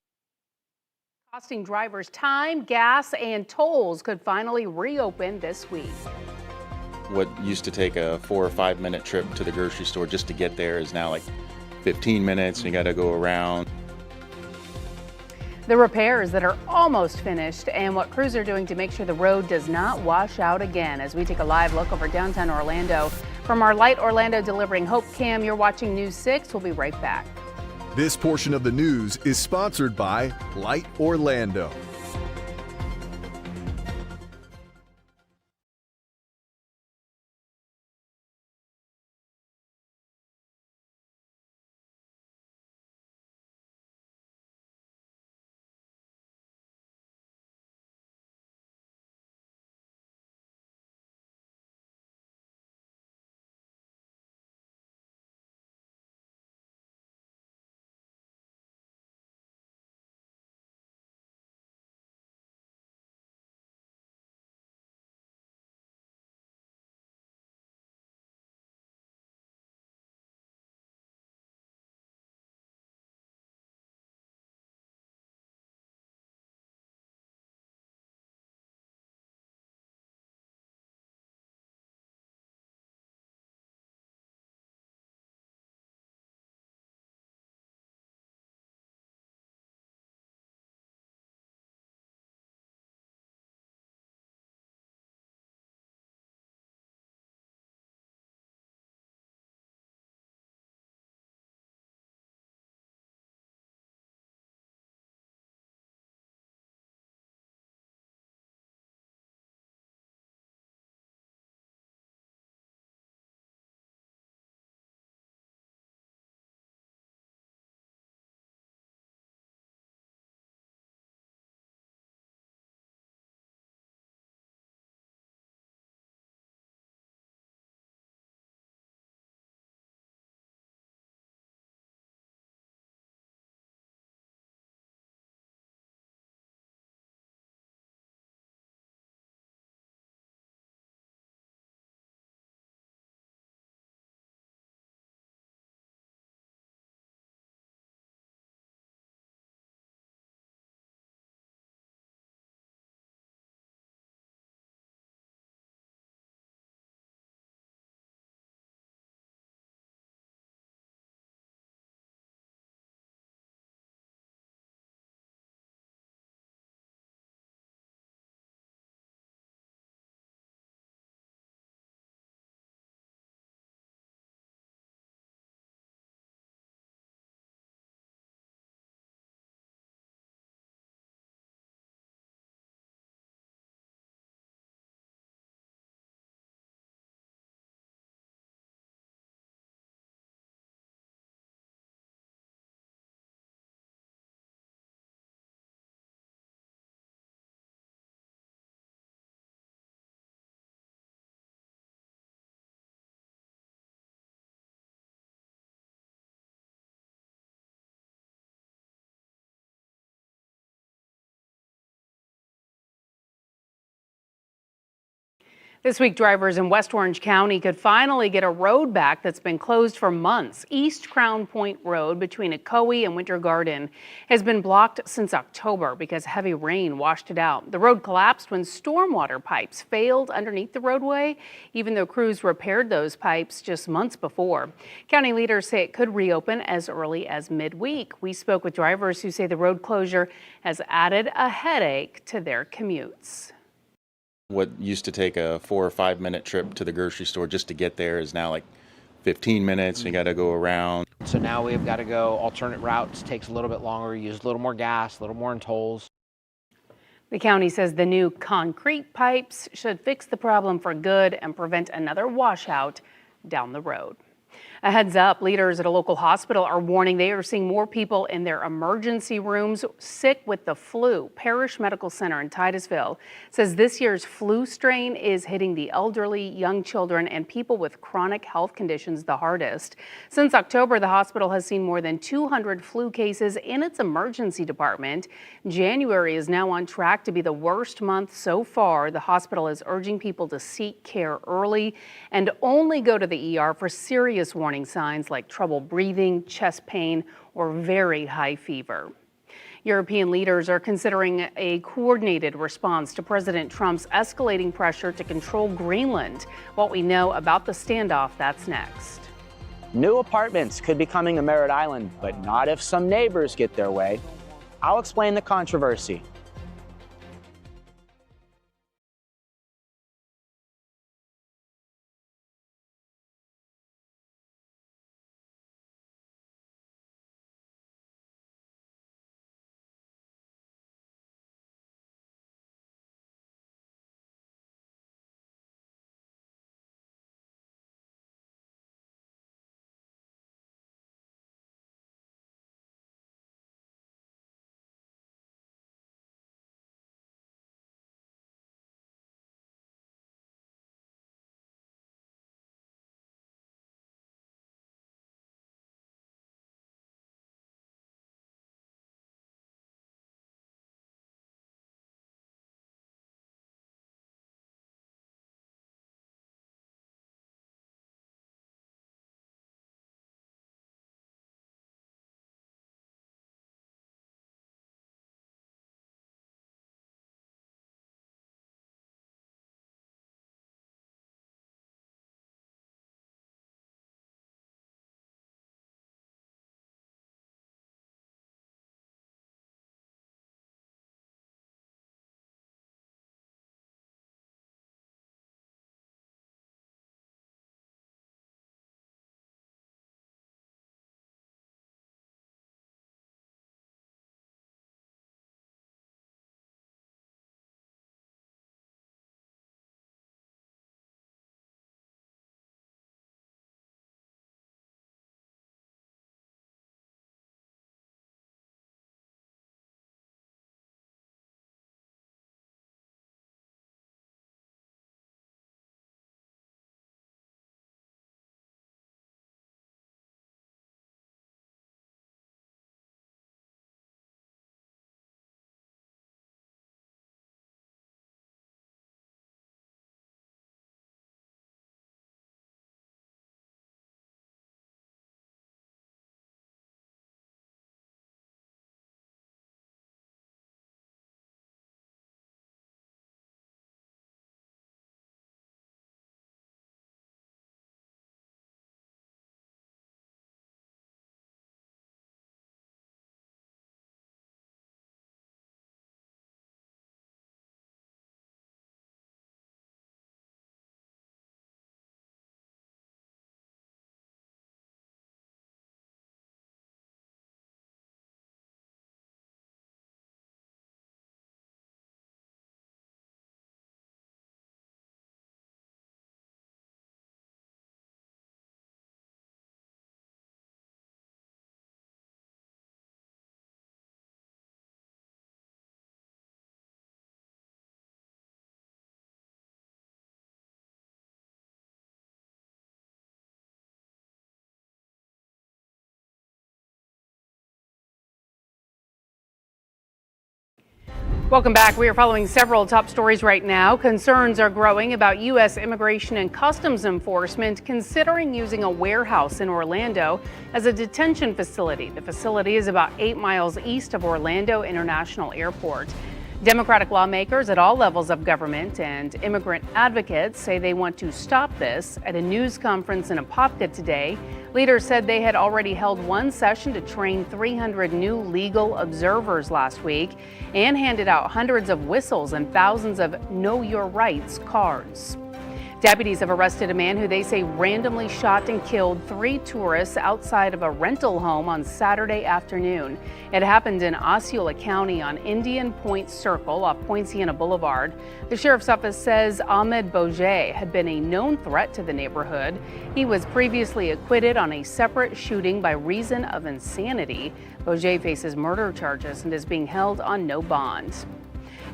Costing drivers time, gas, and tolls could finally reopen this week. What used to take a 4 or 5 minute trip to the grocery store just to get there is now like 15 minutes, and you got to go around. The repairs that are almost finished and what crews are doing to make sure the road does not wash out again. As we take a live look over downtown Orlando from our Light Orlando Delivering Hope cam, you're watching News 6. We'll be right back. This portion of the news is sponsored by Light Orlando. This week, drivers in West Orange County could finally get a road back that's been closed for months. East Crown Point Road between Ocoee and Winter Garden has been blocked since October because heavy rain washed it out. The road collapsed when stormwater pipes failed underneath the roadway, even though crews repaired those pipes just months before. County leaders say it could reopen as early as midweek. We spoke with drivers who say the road closure has added a headache to their commutes. What used to take a 4 or 5 minute trip to the grocery store just to get there is now like 15 minutes. You got to go around. So now we've got to go alternate routes. Takes a little bit longer, use a little more gas, a little more in tolls. The county says the new concrete pipes should fix the problem for good and prevent another washout down the road. A heads up, leaders at a local hospital are warning they are seeing more people in their emergency rooms sick with the flu. Parish Medical Center in Titusville says this year's flu strain is hitting the elderly, young children, and people with chronic health conditions the hardest. Since October, the hospital has seen more than 200 flu cases in its emergency department. January is now on track to be the worst month so far. The hospital is urging people to seek care early and only go to the ER for serious warning signs like trouble breathing, chest pain, or very high fever. European leaders are considering a coordinated response to President Trump's escalating pressure to control Greenland. What we know about the standoff, that's next. New apartments could be coming to Merritt Island, but not if some neighbors get their way. I'll explain the controversy. Welcome back. We are following several top stories right now. Concerns are growing about U.S. Immigration and Customs Enforcement considering using a warehouse in Orlando as a detention facility. The facility is about 8 miles east of Orlando International Airport. Democratic lawmakers at all levels of government and immigrant advocates say they want to stop this. At a news conference in Apopka today, leaders said they had already held one session to train 300 new legal observers last week and handed out hundreds of whistles and thousands of Know Your Rights cards. Deputies have arrested a man who they say randomly shot and killed 3 tourists outside of a rental home on Saturday afternoon. It happened in Osceola County on Indian Point Circle off Poinciana Boulevard. The sheriff's office says Ahmed Bourget had been a known threat to the neighborhood. He was previously acquitted on a separate shooting by reason of insanity. Bourget faces murder charges and is being held on no bond.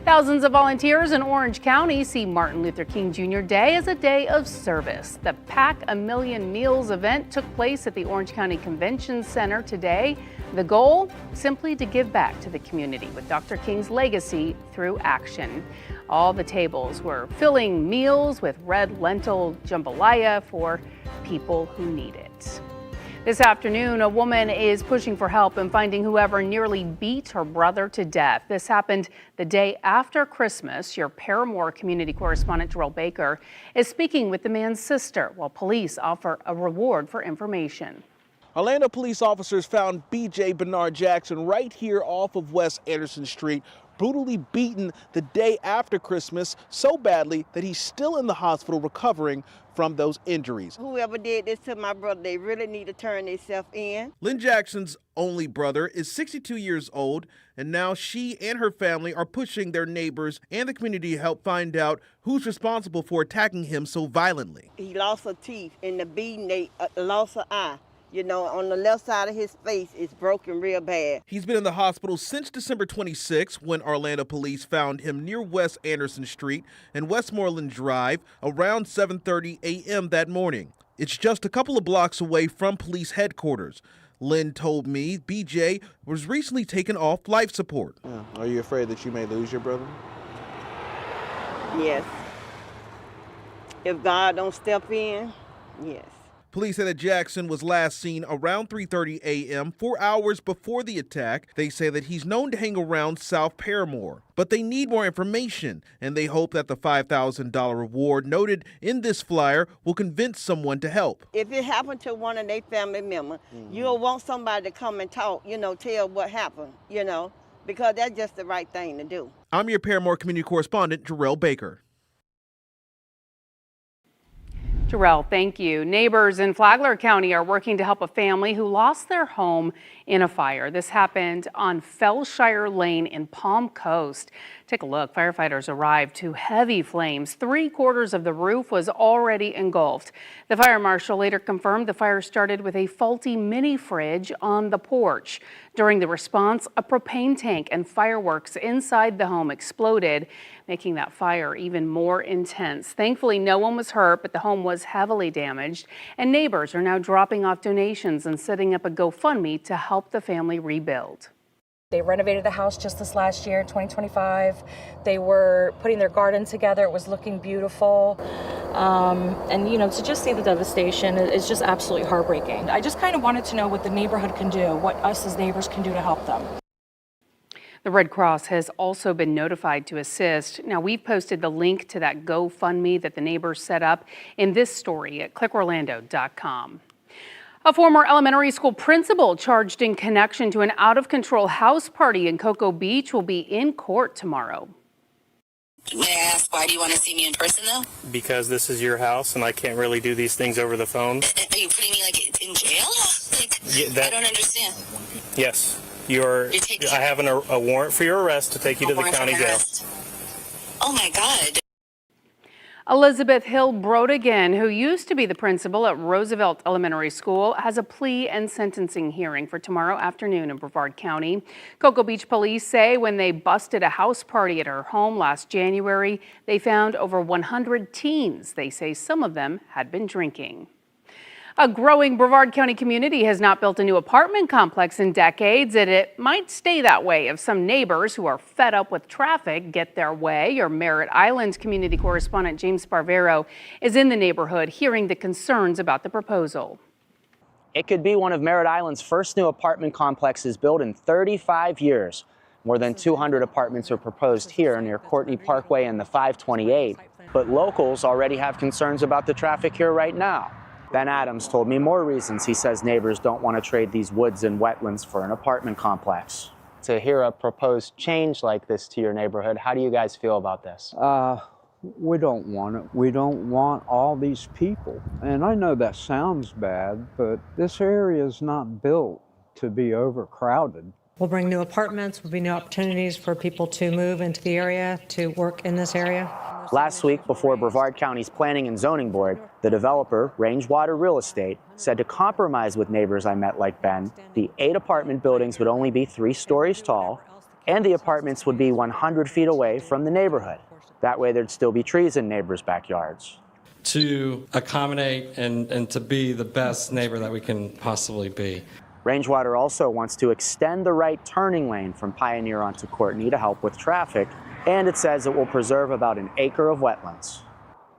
Thousands of volunteers in Orange County see Martin Luther King Jr. Day as a day of service. The Pack a Million Meals event took place at the Orange County Convention Center today. The goal? Simply to give back to the community with Dr. King's legacy through action. All the tables were filling meals with red lentil jambalaya for people who need it. This afternoon, a woman is pushing for help and finding whoever nearly beat her brother to death. This happened the day after Christmas. Your Paramore community correspondent, Jarrell Baker, is speaking with the man's sister while police offer a reward for information. Orlando police officers found B.J. Bernard Jackson right here off of West Anderson Street, brutally beaten the day after Christmas so badly that he's still in the hospital recovering from those injuries. Whoever did this to my brother, they really need to turn themselves in. Lynn Jackson's only brother is 62 years old, and now she and her family are pushing their neighbors and the community to help find out who's responsible for attacking him so violently. He lost a teeth in the beating, they lost an eye. You know, on the left side of his face is broken real bad. He's been in the hospital since December 26 when Orlando police found him near West Anderson Street and Westmoreland Drive around 7:30 a.m. that morning. It's just a couple of blocks away from police headquarters. Lynn told me BJ was recently taken off life support. Are you afraid that you may lose your brother? Yes. If God don't step in, yes. Police say that Jackson was last seen around 3:30 a.m., 4 hours before the attack. They say that he's known to hang around South Paramore, but they need more information, and they hope that the $5,000 reward noted in this flyer will convince someone to help. If it happened to one of their family members, you'll want somebody to come and talk, tell what happened, because that's just the right thing to do. I'm your Paramore community correspondent, Jarrell Baker. Jarrell, thank you. Neighbors in Flagler County are working to help a family who lost their home in a fire. This happened on Fellshire Lane in Palm Coast. Take a look. Firefighters arrived to heavy flames. 3/4 of the roof was already engulfed. The fire marshal later confirmed the fire started with a faulty mini fridge on the porch. During the response, a propane tank and fireworks inside the home exploded, making that fire even more intense. Thankfully, no one was hurt, but the home was heavily damaged, and neighbors are now dropping off donations and setting up a GoFundMe to help the family rebuild. They renovated the house just this last year, 2025. They were putting their garden together. It was looking beautiful. To just see the devastation is just absolutely heartbreaking. I just kind of wanted to know what the neighborhood can do, what us as neighbors can do to help them. The Red Cross has also been notified to assist. Now, we've posted the link to that GoFundMe that the neighbors set up in this story at clickorlando.com. A former elementary school principal charged in connection to an out-of-control house party in Cocoa Beach will be in court tomorrow. May I ask, why do you want to see me in person, though? Because this is your house, and I can't really do these things over the phone. Are you putting me, in jail? I don't understand. Yes. I have a warrant for your arrest to take you to the county jail. Oh, my God. Elizabeth Hill Brodigan, who used to be the principal at Roosevelt Elementary School, has a plea and sentencing hearing for tomorrow afternoon in Brevard County. Cocoa Beach police say when they busted a house party at her home last January, they found over 100 teens. They say some of them had been drinking. A growing Brevard County community has not built a new apartment complex in decades, and it might stay that way if some neighbors who are fed up with traffic get their way. Your Merritt Island community correspondent James Sparvero is in the neighborhood hearing the concerns about the proposal. It could be one of Merritt Island's first new apartment complexes built in 35 years. More than 200 apartments are proposed here near Courtney Parkway and the 528, but locals already have concerns about the traffic here right now. Ben Adams told me more reasons he says neighbors don't want to trade these woods and wetlands for an apartment complex. To hear a proposed change like this to your neighborhood, how do you guys feel about this? We don't want it. We don't want all these people. And I know that sounds bad, but this area is not built to be overcrowded. We'll bring new apartments, will be new opportunities for people to move into the area, to work in this area. Last week, before Brevard County's Planning and Zoning Board, the developer, Rangewater Real Estate, said to compromise with neighbors I met like Ben, the 8 apartment buildings would only be 3 stories tall, and the apartments would be 100 feet away from the neighborhood. That way there'd still be trees in neighbors' backyards. To accommodate and to be the best neighbor that we can possibly be. Rangewater also wants to extend the right turning lane from Pioneer onto Courtney to help with traffic, and it says it will preserve about an acre of wetlands.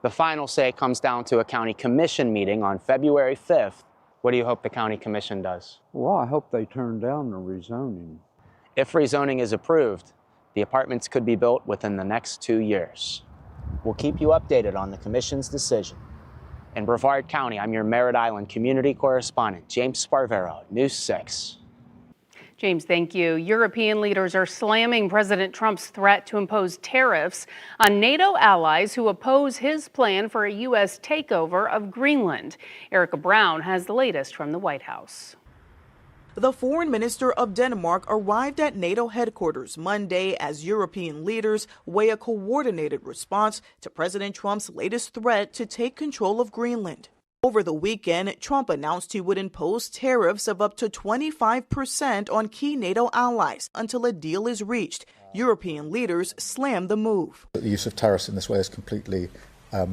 The final say comes down to a county commission meeting on February 5th. What do you hope the county commission does? Well, I hope they turn down the rezoning. If rezoning is approved, the apartments could be built within the next 2 years. We'll keep you updated on the commission's decision. In Brevard County, I'm your Merritt Island community correspondent, James Sparvero, News 6. James, thank you. European leaders are slamming President Trump's threat to impose tariffs on NATO allies who oppose his plan for a U.S. takeover of Greenland. Erica Brown has the latest from the White House. The foreign minister of Denmark arrived at NATO headquarters Monday as European leaders weigh a coordinated response to President Trump's latest threat to take control of Greenland. Over the weekend, Trump announced he would impose tariffs of up to 25% on key NATO allies until a deal is reached. European leaders slammed the move. The use of tariffs in this way is completely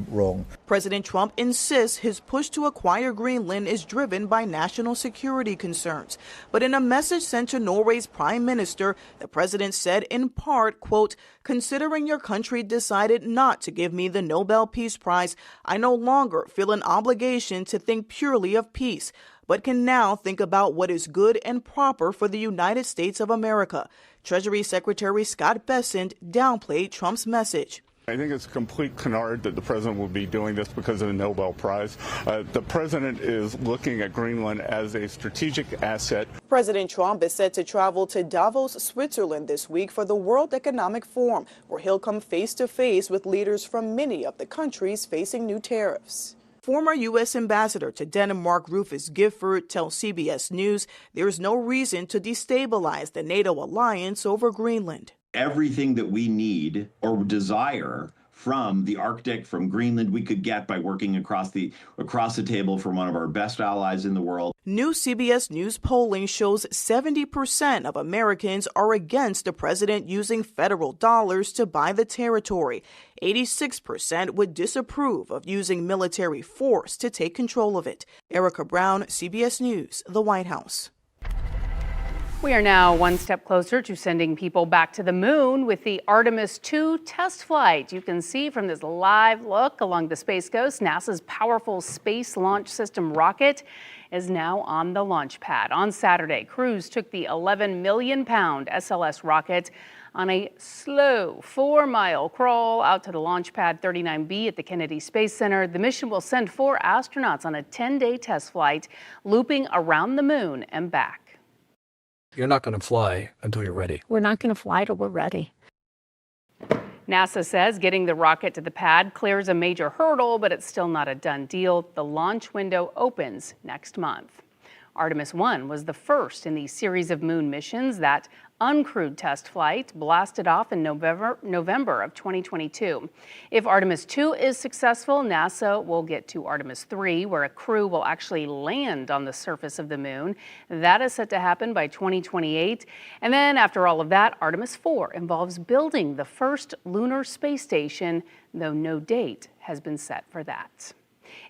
wrong. President Trump insists his push to acquire Greenland is driven by national security concerns. But in a message sent to Norway's prime minister, the president said in part, quote, "Considering your country decided not to give me the Nobel Peace Prize, I no longer feel an obligation to think purely of peace, but can now think about what is good and proper for the United States of America." Treasury Secretary Scott Bessent downplayed Trump's message. I think it's a complete canard that the president will be doing this because of the Nobel Prize. The president is looking at Greenland as a strategic asset. President Trump is set to travel to Davos, Switzerland this week for the World Economic Forum, where he'll come face to face with leaders from many of the countries facing new tariffs. Former U.S. Ambassador to Denmark Rufus Gifford tells CBS News there is no reason to destabilize the NATO alliance over Greenland. Everything that we need or desire from the Arctic, from Greenland, we could get by working across the table from one of our best allies in the world. New CBS News polling shows 70% of Americans are against the president using federal dollars to buy the territory. 86% would disapprove of using military force to take control of it. Erica Brown, CBS News, the White House. We are now one step closer to sending people back to the moon with the Artemis 2 test flight. You can see from this live look along the Space Coast, NASA's powerful Space Launch System rocket is now on the launch pad. On Saturday, crews took the 11 million pound SLS rocket on a slow 4-mile crawl out to the launch pad 39B at the Kennedy Space Center. The mission will send 4 astronauts on a 10-day test flight, looping around the moon and back. You're not going to fly until you're ready. We're not going to fly till we're ready. NASA says getting the rocket to the pad clears a major hurdle, but it's still not a done deal. The launch window opens next month. Artemis 1 was the first in the series of moon missions. That uncrewed test flight blasted off in November of 2022. If Artemis 2 is successful, NASA will get to Artemis 3, where a crew will actually land on the surface of the moon. That is set to happen by 2028. And then after all of that, Artemis 4 involves building the first lunar space station, though no date has been set for that.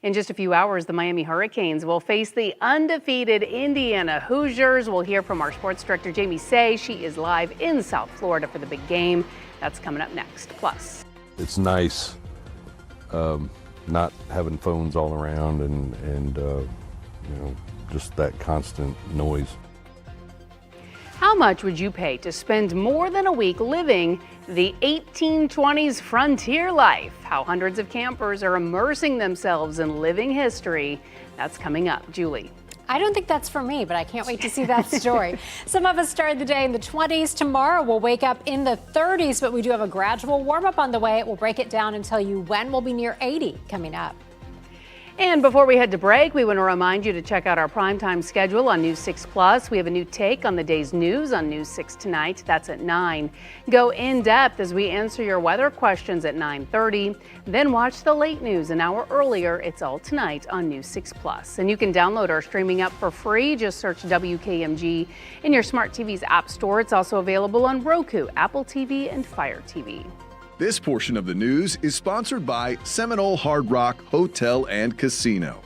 In just a few hours, the Miami Hurricanes will face the undefeated Indiana Hoosiers. We'll hear from our sports director, Jamie Say. She is live in South Florida for the big game. That's coming up next. Plus, it's nice not having phones all around and just that constant noise. How much would you pay to spend more than a week living the 1820s frontier life? How hundreds of campers are immersing themselves in living history. That's coming up. Julie. I don't think that's for me, but I can't wait to see that story. Some of us started the day in the 20s. Tomorrow we'll wake up in the 30s, but we do have a gradual warm up on the way. We'll break it down and tell you when we'll be near 80 coming up. And before we head to break, we want to remind you to check out our primetime schedule on News 6 Plus. We have a new take on the day's news on News 6 tonight. That's at 9. Go in depth as we answer your weather questions at 9:30. Then watch the late news an hour earlier. It's all tonight on News 6 Plus. And you can download our streaming app for free. Just search WKMG in your smart TV's app store. It's also available on Roku, Apple TV, and Fire TV. This portion of the news is sponsored by Seminole Hard Rock Hotel and Casino.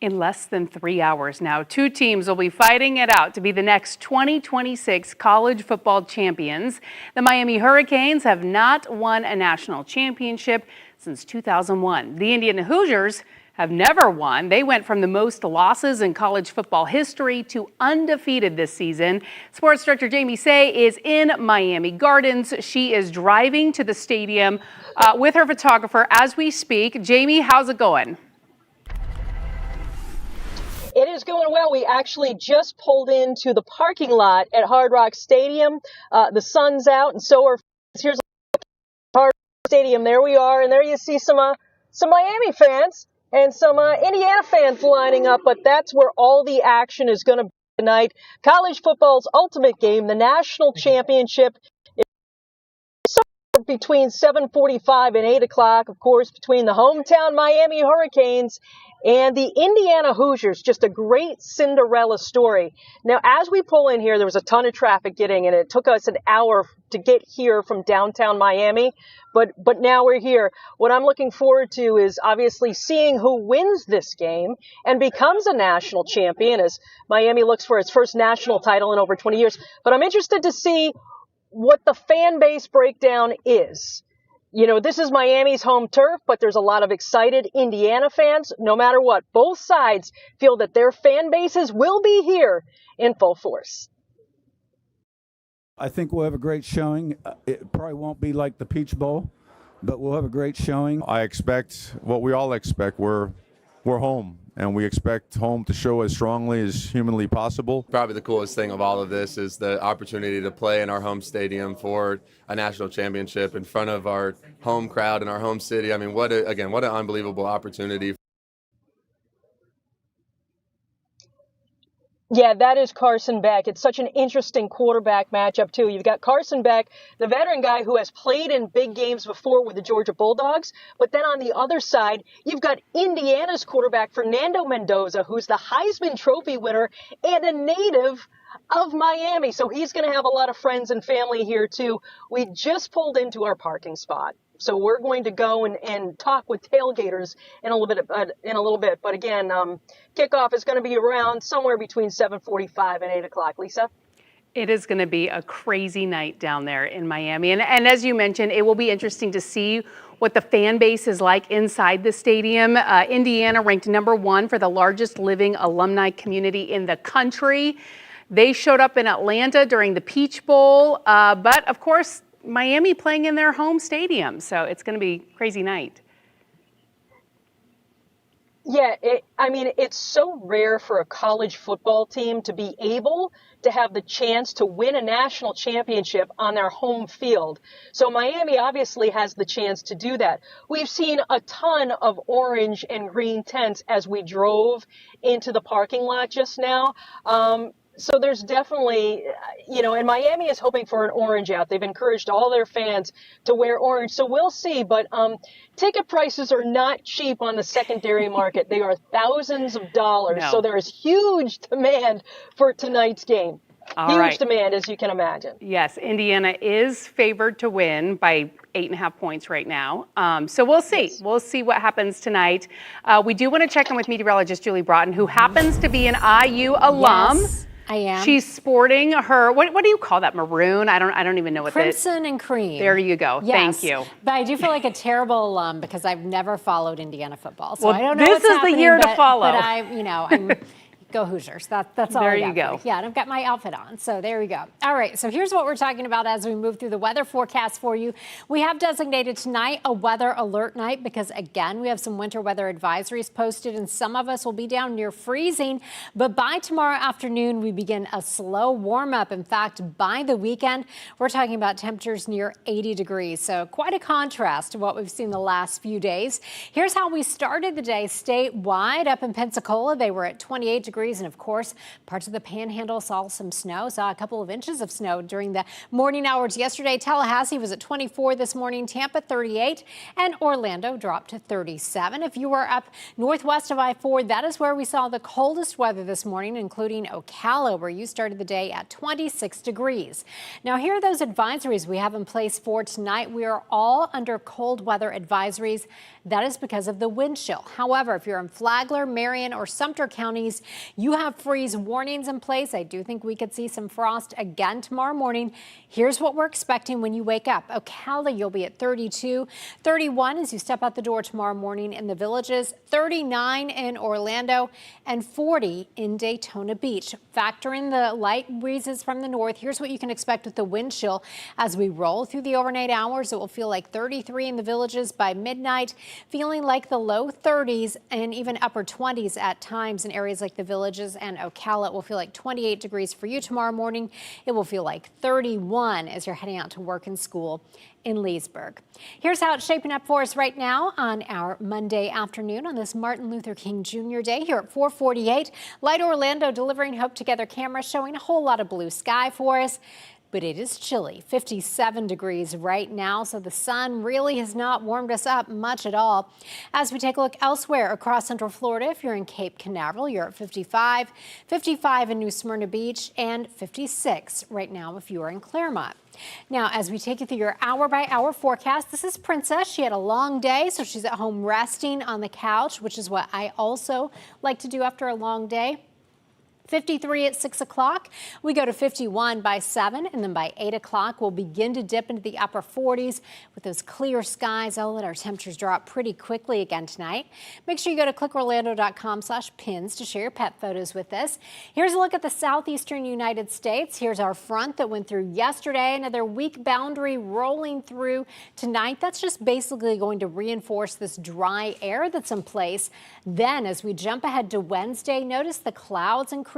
In less than 3 hours now, 2 teams will be fighting it out to be the next 2026 college football champions. The Miami Hurricanes have not won a national championship since 2001. The Indiana Hoosiers have never won. They went from the most losses in college football history to undefeated this season. Sports director Jamie Say is in Miami Gardens. She is driving to the stadium with her photographer as we speak. Jamie, how's it going? It is going well. We actually just pulled into the parking lot at Hard Rock Stadium. The sun's out, and so are here's Hard Rock Stadium. There we are, and there you see some Miami fans and some Indiana fans lining up. But that's where all the action is going to be tonight. College football's ultimate game, the national championship. between 7:45 and 8 o'clock, of course, between the hometown Miami Hurricanes and the Indiana Hoosiers. Just a great Cinderella story. Now, as we pull in here, there was a ton of traffic getting in. It took us an hour to get here from downtown Miami, but now we're here. What I'm looking forward to is obviously seeing who wins this game and becomes a national champion as Miami looks for its first national title in over 20 years. But I'm interested to see what the fan base breakdown is. You know, this is Miami's home turf, but there's a lot of excited Indiana fans. No matter what, both sides feel that their fan bases will be here in full force. I think we'll have a great showing. It probably won't be like the Peach Bowl, but we'll have a great showing. I expect what we all expect. We're home, and we expect home to show as strongly as humanly possible. Probably the coolest thing of all of this is the opportunity to play in our home stadium for a national championship in front of our home crowd in our home city. I mean, what an unbelievable opportunity. Yeah, that is Carson Beck. It's such an interesting quarterback matchup, too. You've got Carson Beck, the veteran guy who has played in big games before with the Georgia Bulldogs. But then on the other side, you've got Indiana's quarterback, Fernando Mendoza, who's the Heisman Trophy winner and a native of Miami. So he's going to have a lot of friends and family here, too. We just pulled into our parking spot. So we're going to go and talk with tailgaters in a little bit. But again, kickoff is going to be around somewhere between 7:45 and 8 o'clock. Lisa? It is going to be a crazy night down there in Miami. And as you mentioned, it will be interesting to see what the fan base is like inside the stadium. Indiana ranked #1 for the largest living alumni community in the country. They showed up in Atlanta during the Peach Bowl. But of course, Miami playing in their home stadium. So it's going to be a crazy night. Yeah, it's so rare for a college football team to be able to have the chance to win a national championship on their home field. So Miami obviously has the chance to do that. We've seen a ton of orange and green tents as we drove into the parking lot just now. So there's definitely, and Miami is hoping for an orange out. They've encouraged all their fans to wear orange. So we'll see. But ticket prices are not cheap on the secondary market. They are thousands of dollars. No. So there is huge demand for tonight's game. Huge demand, as you can imagine. Yes, Indiana is favored to win by 8.5 points right now. So we'll see. Yes. We'll see what happens tonight. We do want to check in with meteorologist Julie Broughton, who happens to be an IU alum. Yes. I am. She's sporting her, what do you call that, maroon? I don't even know what Crimson and cream. There you go. Yes. Thank you. But I do feel like a terrible alum because I've never followed Indiana football. So well, I don't know this what's is happening, the year to follow. But I'm go Hoosiers. That's all there I got. You go. Yeah, and I've got my outfit on. So there we go. All right. So here's what we're talking about as we move through the weather forecast for you. We have designated tonight a weather alert night because, again, we have some winter weather advisories posted, and some of us will be down near freezing. But by tomorrow afternoon, we begin a slow warm up. In fact, by the weekend, we're talking about temperatures near 80 degrees. So quite a contrast to what we've seen the last few days. Here's how we started the day statewide. Up in Pensacola, they were at 28 degrees. And of course, parts of the Panhandle saw some snow, saw a couple of inches of snow during the morning hours yesterday. Tallahassee was at 24 this morning, Tampa 38, and Orlando dropped to 37. If you were up northwest of I-4, that is where we saw the coldest weather this morning, including Ocala, where you started the day at 26 degrees. Now, here are those advisories we have in place for tonight. We are all under cold weather advisories. That is because of the wind chill. However, if you're in Flagler, Marion, or Sumter counties, you have freeze warnings in place. I do think we could see some frost again tomorrow morning. Here's what we're expecting when you wake up. Ocala, you'll be at 32, 31 as you step out the door tomorrow morning in the Villages, 39 in Orlando, and 40 in Daytona Beach. Factor in the light breezes from the north. Here's what you can expect with the wind chill. As we roll through the overnight hours, it will feel like 33 in the Villages by midnight, feeling like the low 30s and even upper 20s at times in areas like the Villages and Ocala. It will feel like 28 degrees for you tomorrow morning. It will feel like 31 as you're heading out to work and school in Leesburg. Here's how it's shaping up for us right now on our Monday afternoon on this Martin Luther King Jr. Day here at 4:48. Light Orlando delivering Hope Together cameras showing a whole lot of blue sky for us. but it is chilly. 57 degrees right now, so the sun really has not warmed us up much at all. As we take a look elsewhere across Central Florida, if you're in Cape Canaveral, you're at 55, 55 in New Smyrna Beach, and 56 right now if you are in Claremont. Now, as we take you through your hour-by-hour forecast, this is Princess. She had a long day, so she's at home resting on the couch, which is what I also like to do after a long day. 53 at 6 o'clock. We go to 51 by 7, and then by 8 o'clock, we'll begin to dip into the upper 40s with those clear skies. I'll let our temperatures drop pretty quickly again tonight. Make sure you go to clickorlando.com/pins to share your pet photos with us. Here's a look at the southeastern United States. Here's our front that went through yesterday. Another weak boundary rolling through tonight. That's just basically going to reinforce this dry air that's in place. Then, as we jump ahead to Wednesday, notice the clouds increasing.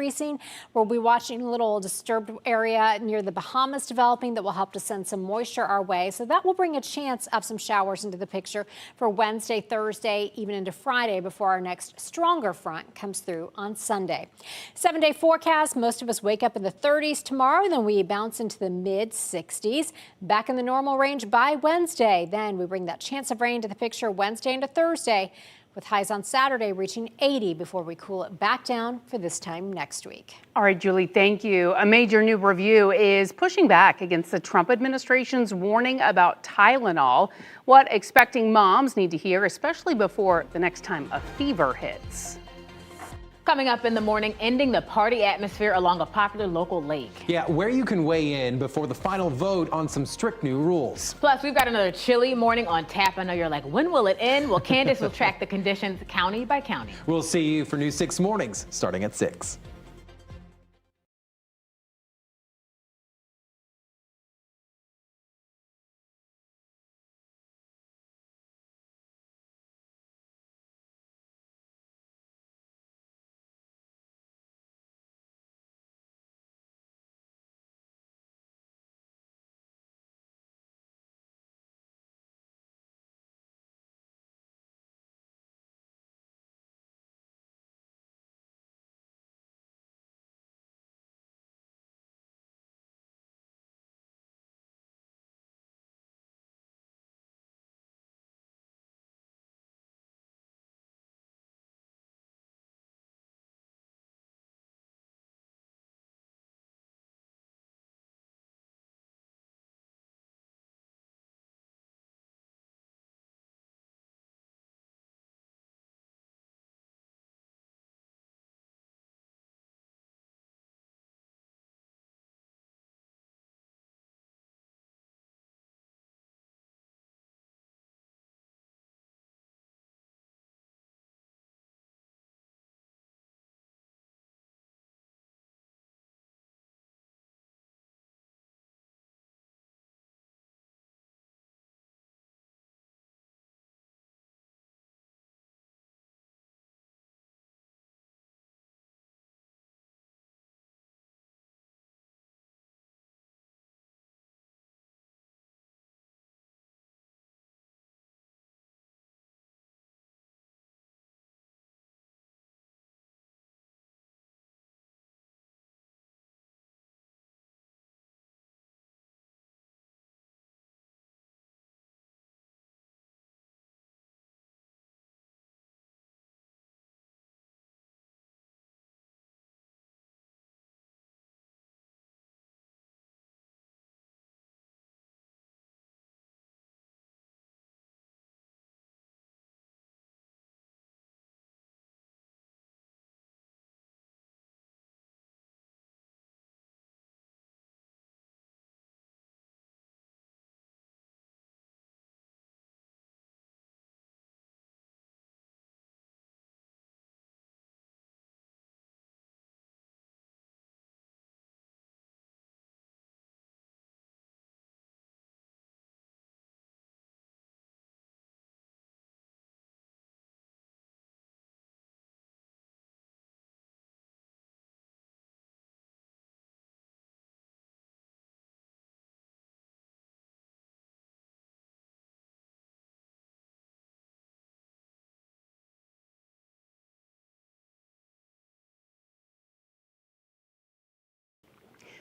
We'll be watching a little disturbed area near the Bahamas developing that will help to send some moisture our way. So that will bring a chance of some showers into the picture for Wednesday, Thursday, even into Friday before our next stronger front comes through on Sunday. 7-day forecast. Most of us wake up in the 30s tomorrow. Then we bounce into the mid 60s. Back in the normal range by Wednesday. Then we bring that chance of rain to the picture Wednesday into Thursday, with highs on Saturday reaching 80 before we cool it back down for this time next week. All right, Julie, thank you. A major new review is pushing back against the Trump administration's warning about Tylenol. What expecting moms need to hear, especially before the next time a fever hits. Coming up in the morning, ending the party atmosphere along a popular local lake. Yeah, where you can weigh in before the final vote on some strict new rules. Plus, we've got another chilly morning on tap. I know you're like, when will it end? Well, Candace will track the conditions county by county. We'll see you for News 6 mornings starting at 6.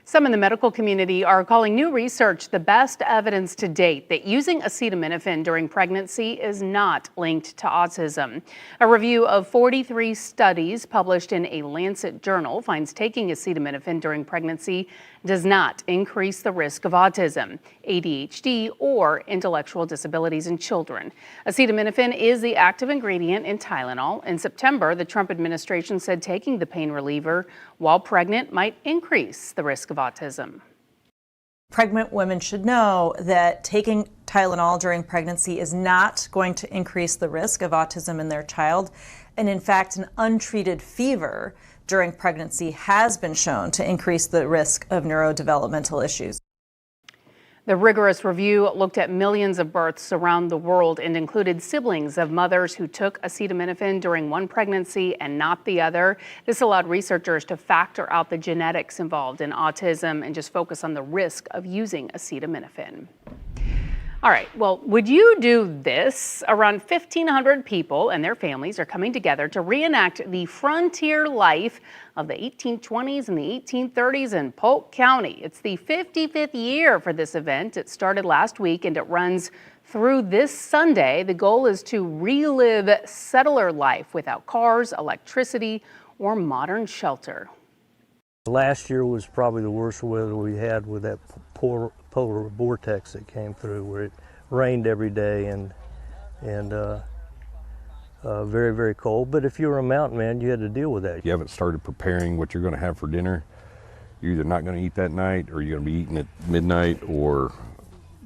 Some in the medical community are calling new research the best evidence to date that using acetaminophen during pregnancy is not linked to autism. A review of 43 studies published in a Lancet journal finds taking acetaminophen during pregnancy does not increase the risk of autism, ADHD, or intellectual disabilities in children. Acetaminophen is the active ingredient in Tylenol. In September, the Trump administration said taking the pain reliever while pregnant might increase the risk of autism. Pregnant women should know that taking Tylenol during pregnancy is not going to increase the risk of autism in their child. And in fact, an untreated fever during pregnancy has been shown to increase the risk of neurodevelopmental issues. The rigorous review looked at millions of births around the world and included siblings of mothers who took acetaminophen during one pregnancy and not the other. This allowed researchers to factor out the genetics involved in autism and just focus on the risk of using acetaminophen. All right, well, would you do this? Around 1,500 people and their families are coming together to reenact the frontier life of the 1820s and the 1830s in Polk County. It's the 55th year for this event. It started last week and it runs through this Sunday. The goal is to relive settler life without cars, electricity, or modern shelter. Last year was probably the worst weather we had with that polar vortex that came through, where it rained every day and very, very cold. But if you were a mountain man, you had to deal with that. You haven't started preparing what you're going to have for dinner. You're either not going to eat that night, or you're going to be eating at midnight, or,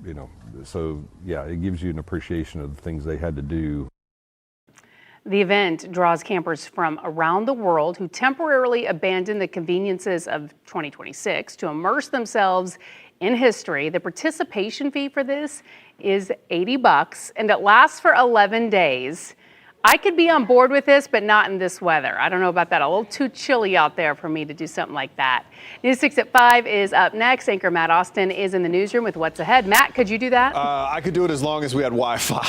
you know, so yeah, it gives you an appreciation of the things they had to do. The event draws campers from around the world who temporarily abandon the conveniences of 2026 to immerse themselves in history. The participation fee for this is $80 and it lasts for 11 days. I could be on board with this, but not in this weather. I don't know about that. A little too chilly out there for me to do something like that. News 6 at 5 is up next. Anchor Matt Austin is in the newsroom with what's ahead. Matt, could you do that? I could do it as long as we had Wi-Fi.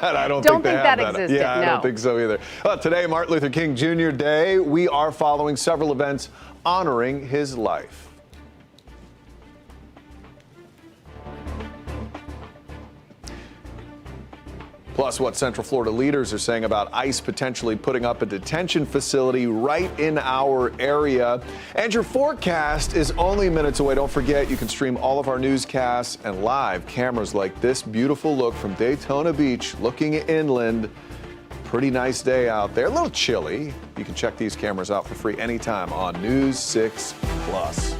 I don't think they that have existed, Yeah, I no. don't think so either. Today, Martin Luther King Jr. Day. We are following several events honoring his life. Plus, what Central Florida leaders are saying about ICE potentially putting up a detention facility right in our area. And your forecast is only minutes away. Don't forget, you can stream all of our newscasts and live cameras like this beautiful look from Daytona Beach looking inland. Pretty nice day out there. A little chilly. You can check these cameras out for free anytime on News 6 Plus.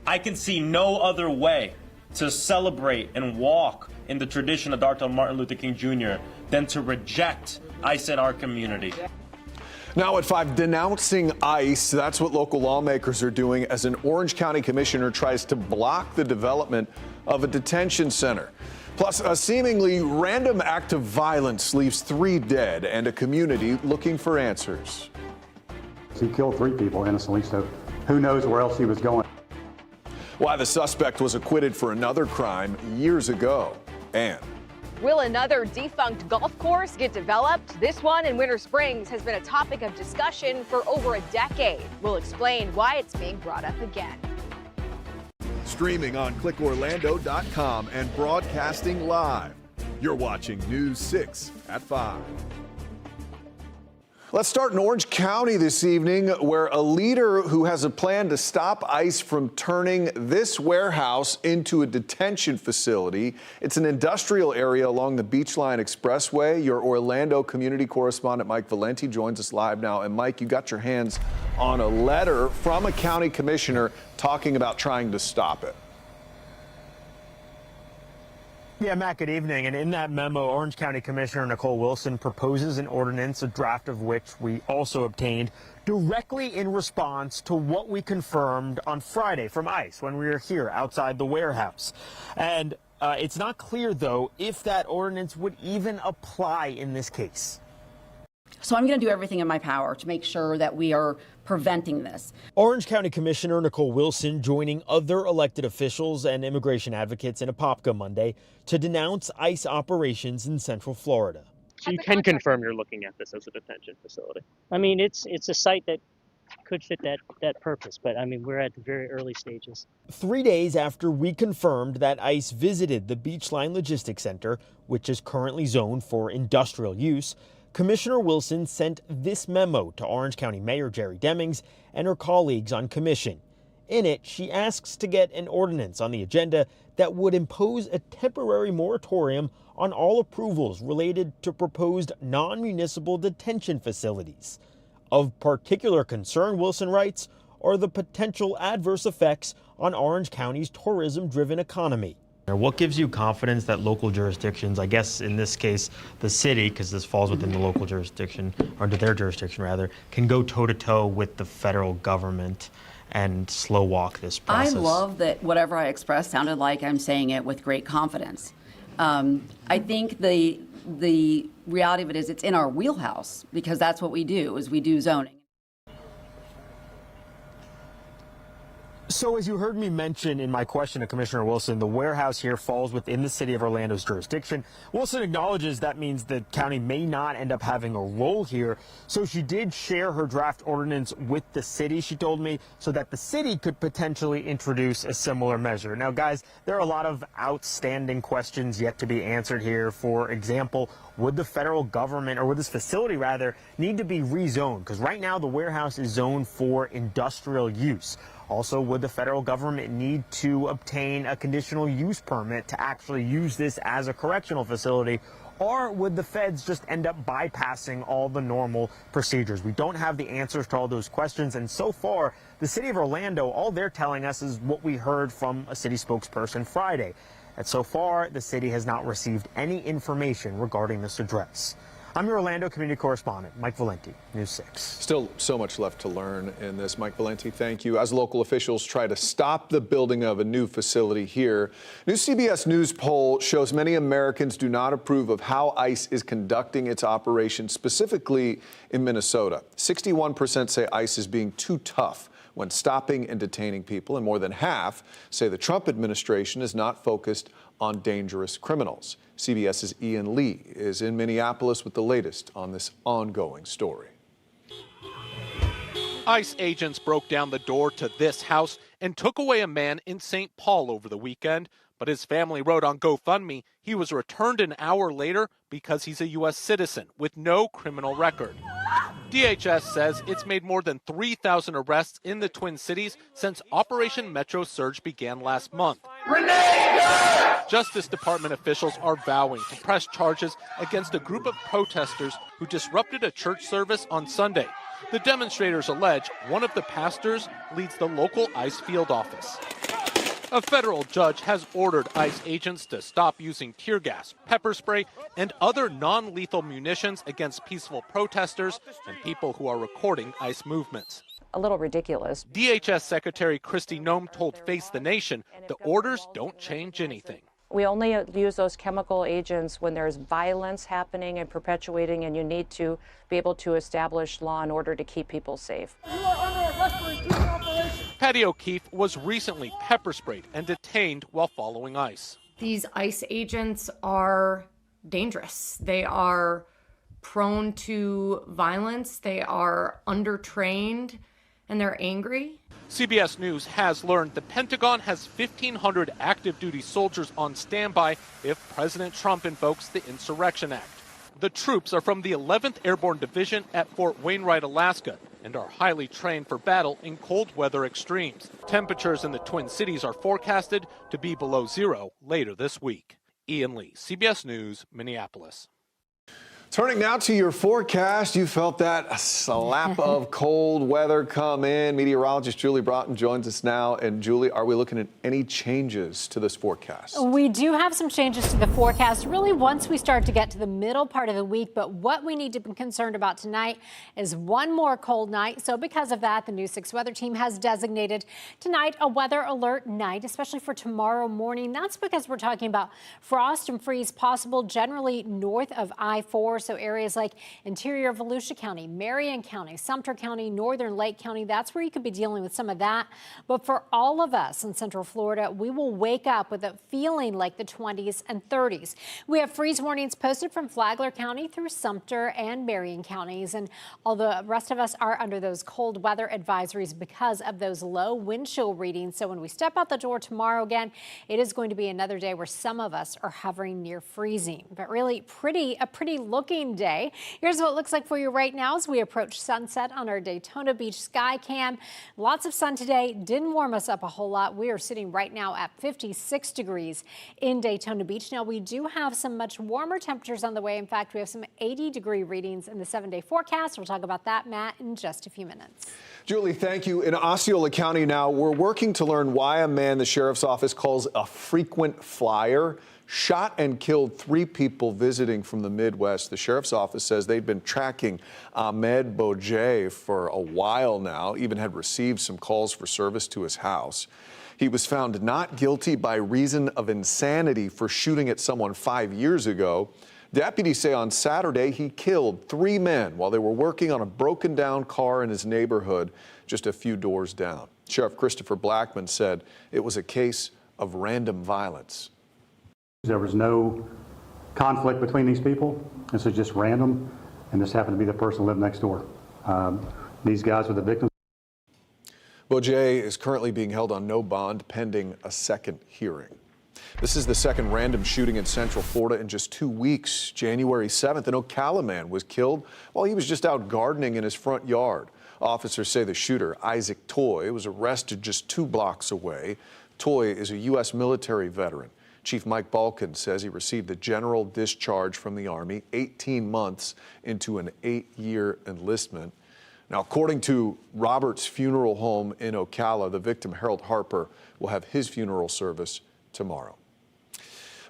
I can see no other way to celebrate and walk in the tradition of Dr. Martin Luther King Jr. than to reject ICE in our community. Now at 5, denouncing ICE. That's what local lawmakers are doing as an Orange County commissioner tries to block the development of a detention center. Plus, a seemingly random act of violence leaves 3 dead and a community looking for answers. He killed 3 people innocently, so who knows where else he was going. Why the suspect was acquitted for another crime years ago. And will another defunct golf course get developed? This one in Winter Springs has been a topic of discussion for over a decade. We'll explain why it's being brought up again. Streaming on clickorlando.com and broadcasting live. You're watching News 6 at 5. Let's start in Orange County this evening, where a leader who has a plan to stop ICE from turning this warehouse into a detention facility. It's an industrial area along the Beachline Expressway. Your Orlando community correspondent Mike Valenti joins us live now. And Mike, you got your hands on a letter from a county commissioner talking about trying to stop it. Yeah, Matt, good evening. And in that memo, Orange County Commissioner Nicole Wilson proposes an ordinance, a draft of which we also obtained, directly in response to what we confirmed on Friday from ICE when we were here outside the warehouse. And it's not clear, though, if that ordinance would even apply in this case. So I'm going to do everything in my power to make sure that we are preventing this. Orange County Commissioner Nicole Wilson joining other elected officials and immigration advocates in Apopka Monday to denounce ICE operations in Central Florida. So you can confirm you're looking at this as a detention facility? I mean, it's a site that could fit that purpose, but I mean, we're at the very early stages. 3 days after we confirmed that ICE visited the Beachline Logistics Center, which is currently zoned for industrial use, Commissioner Wilson sent this memo to Orange County Mayor Jerry Demings and her colleagues on commission. In it, she asks to get an ordinance on the agenda that would impose a temporary moratorium on all approvals related to proposed non-municipal detention facilities. Of particular concern, Wilson writes, are the potential adverse effects on Orange County's tourism-driven economy. What gives you confidence that local jurisdictions, I guess in this case the city, because this falls within the local jurisdiction, or under their jurisdiction rather, can go toe-to-toe with the federal government and slow walk this process? I love that whatever I expressed sounded like I'm saying it with great confidence. I think the reality of it is it's in our wheelhouse, because that's what we do, is we do zoning. So as you heard me mention in my question to Commissioner Wilson, the warehouse here falls within the city of Orlando's jurisdiction. Wilson acknowledges that means the county may not end up having a role here. So she did share her draft ordinance with the city, she told me, so that the city could potentially introduce a similar measure. Now, guys, there are a lot of outstanding questions yet to be answered here. For example, would the federal government, or would this facility rather, need to be rezoned? Because right now the warehouse is zoned for industrial use. Also, would the federal government need to obtain a conditional use permit to actually use this as a correctional facility? Or would the feds just end up bypassing all the normal procedures? We don't have the answers to all those questions. And so far, the city of Orlando, all they're telling us is what we heard from a city spokesperson Friday. And so far, the city has not received any information regarding this address. I'm your Orlando community correspondent, Mike Valenti, News 6. Still so much left to learn in this. Mike Valenti, thank you. As local officials try to stop the building of a new facility here, new CBS News poll shows many Americans do not approve of how ICE is conducting its operations, specifically in Minnesota. 61% say ICE is being too tough when stopping and detaining people, and more than half say the Trump administration is not focused on dangerous criminals. CBS's Ian Lee is in Minneapolis with the latest on this ongoing story. ICE agents broke down the door to this house and took away a man in St. Paul over the weekend, but his family wrote on GoFundMe he was returned an hour later because he's a U.S. citizen with no criminal record. DHS says it's made more than 3,000 arrests in the Twin Cities since Operation Metro Surge began last month. Justice Department officials are vowing to press charges against a group of protesters who disrupted a church service on Sunday. The demonstrators allege one of the pastors leads the local ICE field office. A federal judge has ordered ICE agents to stop using tear gas, pepper spray, and other non-lethal munitions against peaceful protesters and people who are recording ICE movements. A little ridiculous. DHS Secretary Kristi Noem told Face the Nation the orders don't change anything. We only use those chemical agents when there's violence happening and perpetuating, and you need to be able to establish law and order to keep people safe. Patty O'Keefe was recently pepper sprayed and detained while following ICE. These ICE agents are dangerous. They are prone to violence. They are undertrained, and they're angry. CBS News has learned the Pentagon has 1,500 active duty soldiers on standby if President Trump invokes the Insurrection Act. The troops are from the 11th Airborne Division at Fort Wainwright, Alaska, and are highly trained for battle in cold weather extremes. Temperatures in the Twin Cities are forecasted to be below zero later this week. Ian Lee, CBS News, Minneapolis. Turning now to your forecast, you felt that slap of cold weather come in. Meteorologist Julie Broughton joins us now. And Julie, are we looking at any changes to this forecast? We do have some changes to the forecast, really once we start to get to the middle part of the week. But what we need to be concerned about tonight is one more cold night. So because of that, the News 6 weather team has designated tonight a weather alert night, especially for tomorrow morning. That's because we're talking about frost and freeze possible generally north of I-4. So areas like interior Volusia County, Marion County, Sumter County, northern Lake County, that's where you could be dealing with some of that. But for all of us in Central Florida, we will wake up with it feeling like the 20s and 30s. We have freeze warnings posted from Flagler County through Sumter and Marion counties. And all the rest of us are under those cold weather advisories because of those low wind chill readings. So when we step out the door tomorrow again, it is going to be another day where some of us are hovering near freezing. But really a pretty looking day. Here's what it looks like for you right now as we approach sunset on our Daytona Beach sky cam. Lots of sun today. Didn't warm us up a whole lot. We are sitting right now at 56 degrees in Daytona Beach. Now we do have some much warmer temperatures on the way. In fact, we have some 80-degree readings in the 7-day forecast. We'll talk about that, Matt, in just a few minutes. Julie, thank you. In Osceola County now, we're working to learn why a man the sheriff's office calls a frequent flyer shot and killed 3 people visiting from the Midwest. The sheriff's office says they've been tracking Ahmed Bojay for a while now, even had received some calls for service to his house. He was found not guilty by reason of insanity for shooting at someone 5 years ago. Deputies say on Saturday he killed 3 men while they were working on a broken down car in his neighborhood just a few doors down. Sheriff Christopher Blackman said it was a case of random violence. There was no conflict between these people. This is just random, and this happened to be the person who lived next door. These guys were the victims. Bojay is currently being held on no bond pending a second hearing. This is the second random shooting in Central Florida in just 2 weeks. January 7th, an Ocala man was killed while he was just out gardening in his front yard. Officers say the shooter, Isaac Toy, was arrested just 2 blocks away. Toy is a U.S. military veteran. Chief Mike Balkin says he received a general discharge from the Army 18 months into an 8-year enlistment. Now, according to Robert's funeral home in Ocala, the victim, Harold Harper, will have his funeral service tomorrow.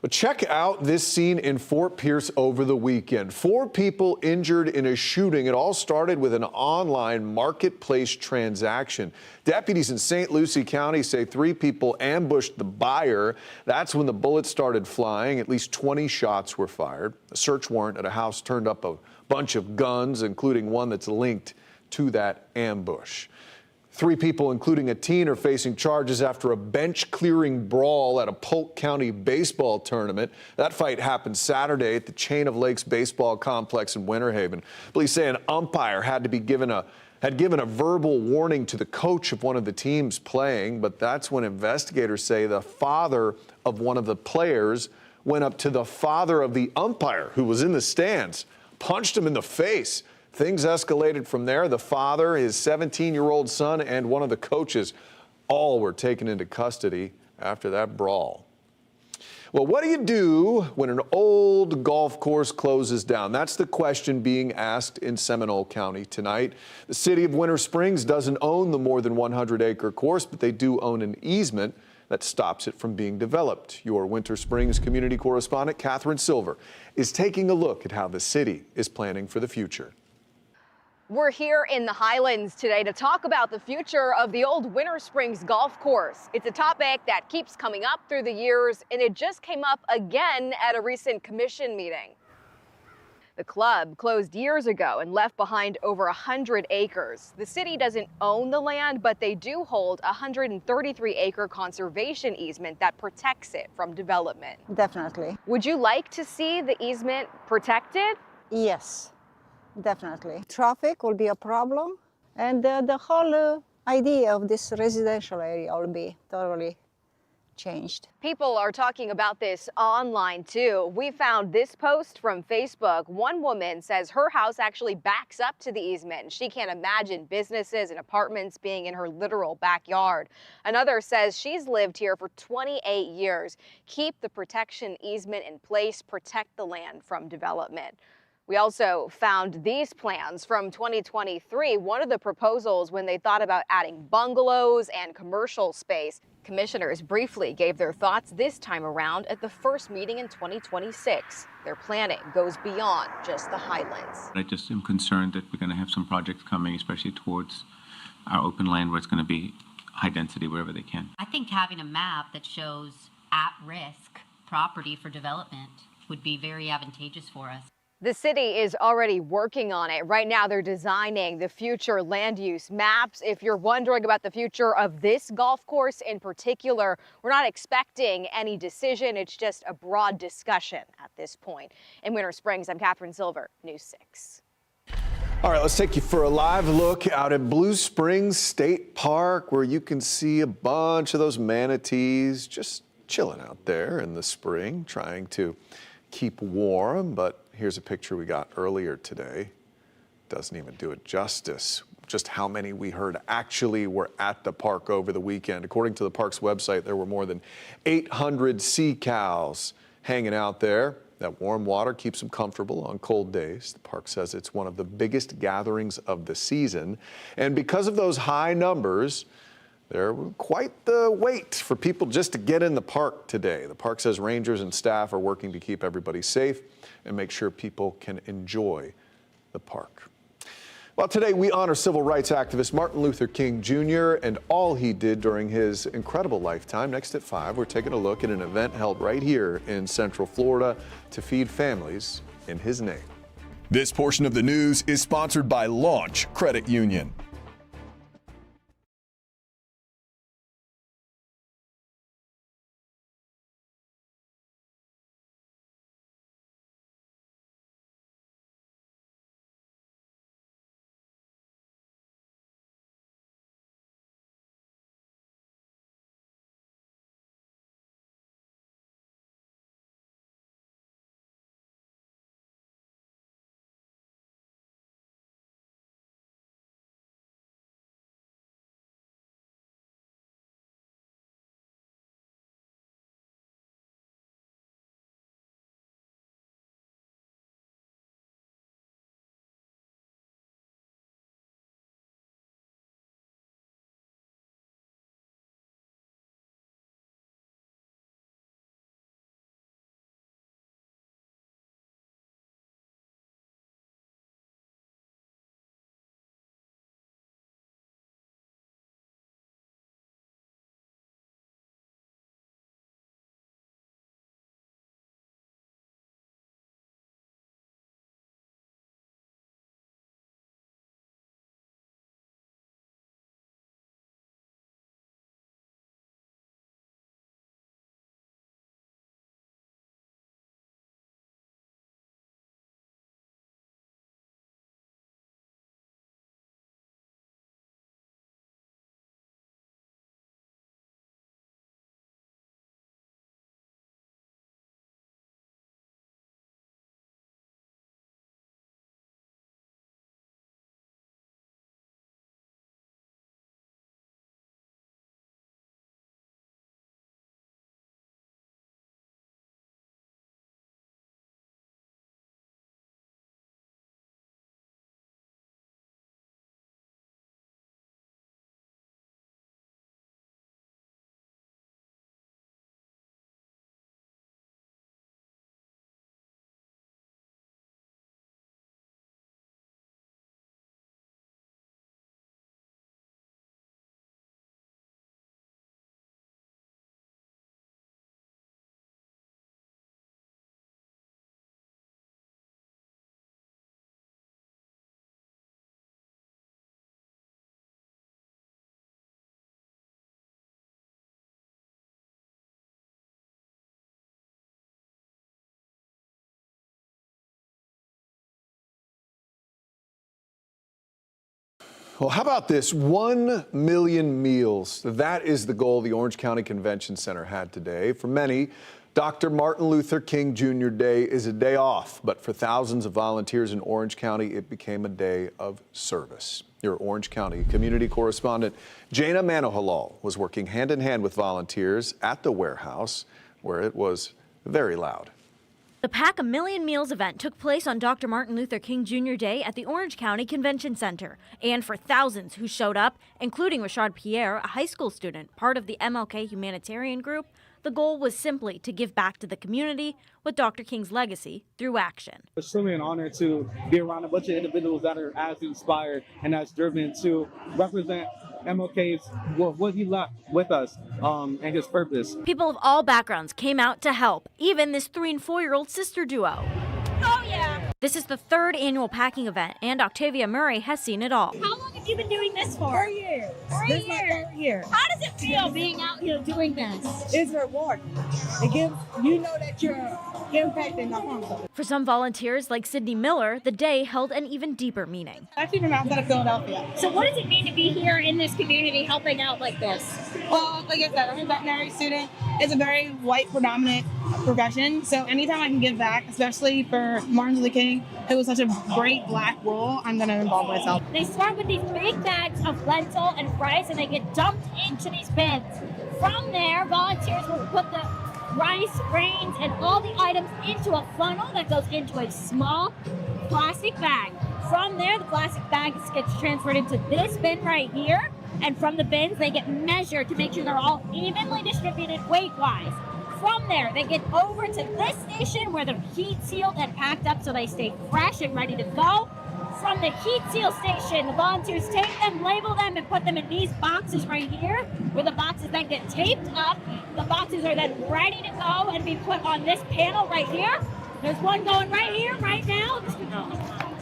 But check out this scene in Fort Pierce over the weekend. 4 people injured in a shooting. It all started with an online marketplace transaction. Deputies in St. Lucie County say 3 people ambushed the buyer. That's when the bullets started flying. At least 20 shots were fired. A search warrant at a house turned up a bunch of guns, including one that's linked to that ambush. 3 people, including a teen, are facing charges after a bench-clearing brawl at a Polk County baseball tournament. That fight happened Saturday at the Chain of Lakes Baseball Complex in Winter Haven. Police say an umpire had given a verbal warning to the coach of one of the teams playing, but that's when investigators say the father of one of the players went up to the father of the umpire, who was in the stands, punched him in the face. Things escalated from there. The father, his 17-year-old son, and one of the coaches all were taken into custody after that brawl. Well, what do you do when an old golf course closes down? That's the question being asked in Seminole County tonight. The city of Winter Springs doesn't own the more than 100-acre course, but they do own an easement that stops it from being developed. Your Winter Springs community correspondent, Catherine Silver, is taking a look at how the city is planning for the future. We're here in the Highlands today to talk about the future of the old Winter Springs golf course. It's a topic that keeps coming up through the years, and it just came up again at a recent commission meeting. The club closed years ago and left behind over 100 acres. The city doesn't own the land, but they do hold a 133-acre conservation easement that protects it from development. Definitely. Would you like to see the easement protected? Yes, definitely. Traffic will be a problem, and the whole idea of this residential area will be totally changed. People are talking about this online too. We found this post from Facebook. One woman says her house actually backs up to the easement. She can't imagine businesses and apartments being in her literal backyard. Another says she's lived here for 28 years. Keep the protection easement in place, protect the land from development. We also found these plans from 2023, one of the proposals when they thought about adding bungalows and commercial space. Commissioners briefly gave their thoughts this time around at the first meeting in 2026. Their planning goes beyond just the Highlands. I just am concerned that we're going to have some projects coming, especially towards our open land where it's going to be high density wherever they can. I think having a map that shows at-risk property for development would be very advantageous for us. The city is already working on it. Right now, they're designing the future land use maps. If you're wondering about the future of this golf course in particular, we're not expecting any decision. It's just a broad discussion at this point. In Winter Springs, I'm Catherine Silver, News 6. All right, let's take you for a live look out at Blue Springs State Park, where you can see a bunch of those manatees just chilling out there in the spring, trying to keep warm. But here's a picture we got earlier today. Doesn't even do it justice. Just how many we heard actually were at the park over the weekend. According to the park's website, there were more than 800 sea cows hanging out there. That warm water keeps them comfortable on cold days. The park says it's one of the biggest gatherings of the season. And because of those high numbers, there were quite the wait for people just to get in the park today. The park says rangers and staff are working to keep everybody safe and make sure people can enjoy the park. Well, today we honor civil rights activist Martin Luther King Jr. and all he did during his incredible lifetime. Next at 5, we're taking a look at an event held right here in Central Florida to feed families in his name. This portion of the news is sponsored by Launch Credit Union. Well, how about this? 1 million meals. That is the goal the Orange County Convention Center had today. For many, Dr. Martin Luther King Jr. Day is a day off, but for thousands of volunteers in Orange County, it became a day of service. Your Orange County community correspondent Jana Manohalal was working hand in hand with volunteers at the warehouse, where it was very loud. The Pack a Million Meals event took place on Dr. Martin Luther King Jr. Day at the Orange County Convention Center. And for thousands who showed up, including Rashad Pierre, a high school student, part of the MLK humanitarian group, the goal was simply to give back to the community with Dr. King's legacy through action. It's truly an honor to be around a bunch of individuals that are as inspired and as driven to represent MLK's, what he left with us, and his purpose. People of all backgrounds came out to help, even this 3- and 4-year-old sister duo. Oh yeah! This is the 3rd annual packing event, and Octavia Murray has seen it all. How long have you been doing this for? 4 years. 4 This is years. my 3rd year. How does it feel being out here doing this? It's rewarding. It gives, you know that you're impacting the home. For some volunteers, like Sydney Miller, the day held an even deeper meaning. Actually from outside of Philadelphia. So what does it mean to be here in this community helping out like this? Well, like I said, I'm a veterinary student. It's a very white predominant profession. So anytime I can give back, especially for Martin Luther King, who was such a great black role, I'm going to involve myself. They start with these big bags of lentil and rice and they get dumped into these bins. From there, volunteers will put the rice, grains, and all the items into a funnel that goes into a small plastic bag. From there, the plastic bag gets transferred into this bin right here. And from the bins, they get measured to make sure they're all evenly distributed weight-wise. From there, they get over to this station where they're heat sealed and packed up so they stay fresh and ready to go. From the heat seal station, the volunteers take them, label them, and put them in these boxes right here, where the boxes then get taped up. The boxes are then ready to go and be put on this panel right here. There's one going right here, right now.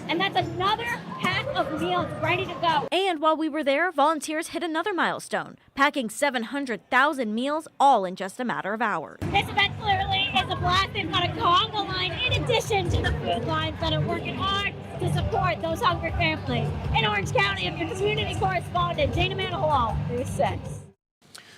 And that's another pack of meals ready to go. And while we were there, volunteers hit another milestone, packing 700,000 meals all in just a matter of hours. This event clearly is a blast. They've got a conga line in addition to the food lines that are working hard to support those hungry families. In Orange County, I'm your community correspondent, Jana Manohalal, News 6.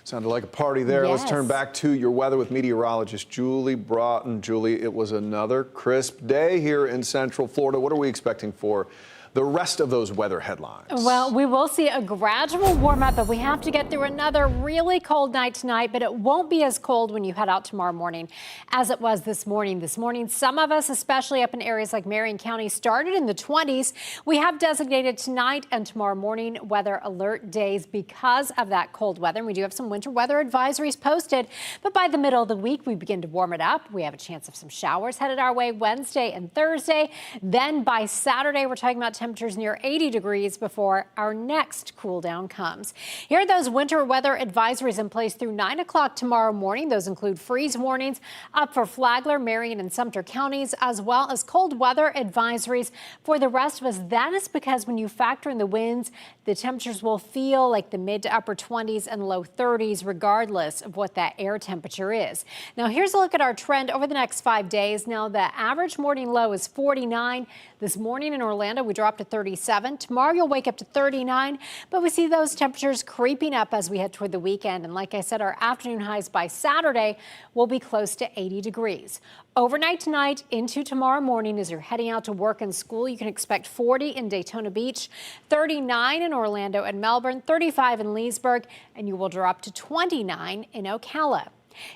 Sounded like a party there. Yes. Let's turn back to your weather with meteorologist Julie Broughton. Julie, it was another crisp day here in Central Florida. What are we expecting for the rest of those weather headlines? Well, we will see a gradual warm up, but we have to get through another really cold night tonight, but it won't be as cold when you head out tomorrow morning as it was this morning. This morning, some of us, especially up in areas like Marion County, started in the 20s. We have designated tonight and tomorrow morning weather alert days because of that cold weather. And we do have some winter weather advisories posted, but by the middle of the week, we begin to warm it up. We have a chance of some showers headed our way Wednesday and Thursday. Then by Saturday, we're talking about temperatures near 80 degrees before our next cool down comes. Here are those winter weather advisories in place through 9 o'clock tomorrow morning. Those include freeze warnings up for Flagler, Marion, and Sumter counties, as well as cold weather advisories for the rest of us. That is because when you factor in the winds, the temperatures will feel like the mid to upper 20s and low 30s, regardless of what that air temperature is. Now, here's a look at our trend over the next 5 days. Now, the average morning low is 49. This morning in Orlando, we dropped to 37. Tomorrow, you'll wake up to 39, but we see those temperatures creeping up as we head toward the weekend. And like I said, our afternoon highs by Saturday will be close to 80 degrees. Overnight tonight into tomorrow morning, as you're heading out to work and school, you can expect 40 in Daytona Beach, 39 in Orlando and Melbourne, 35 in Leesburg, and you will drop to 29 in Ocala.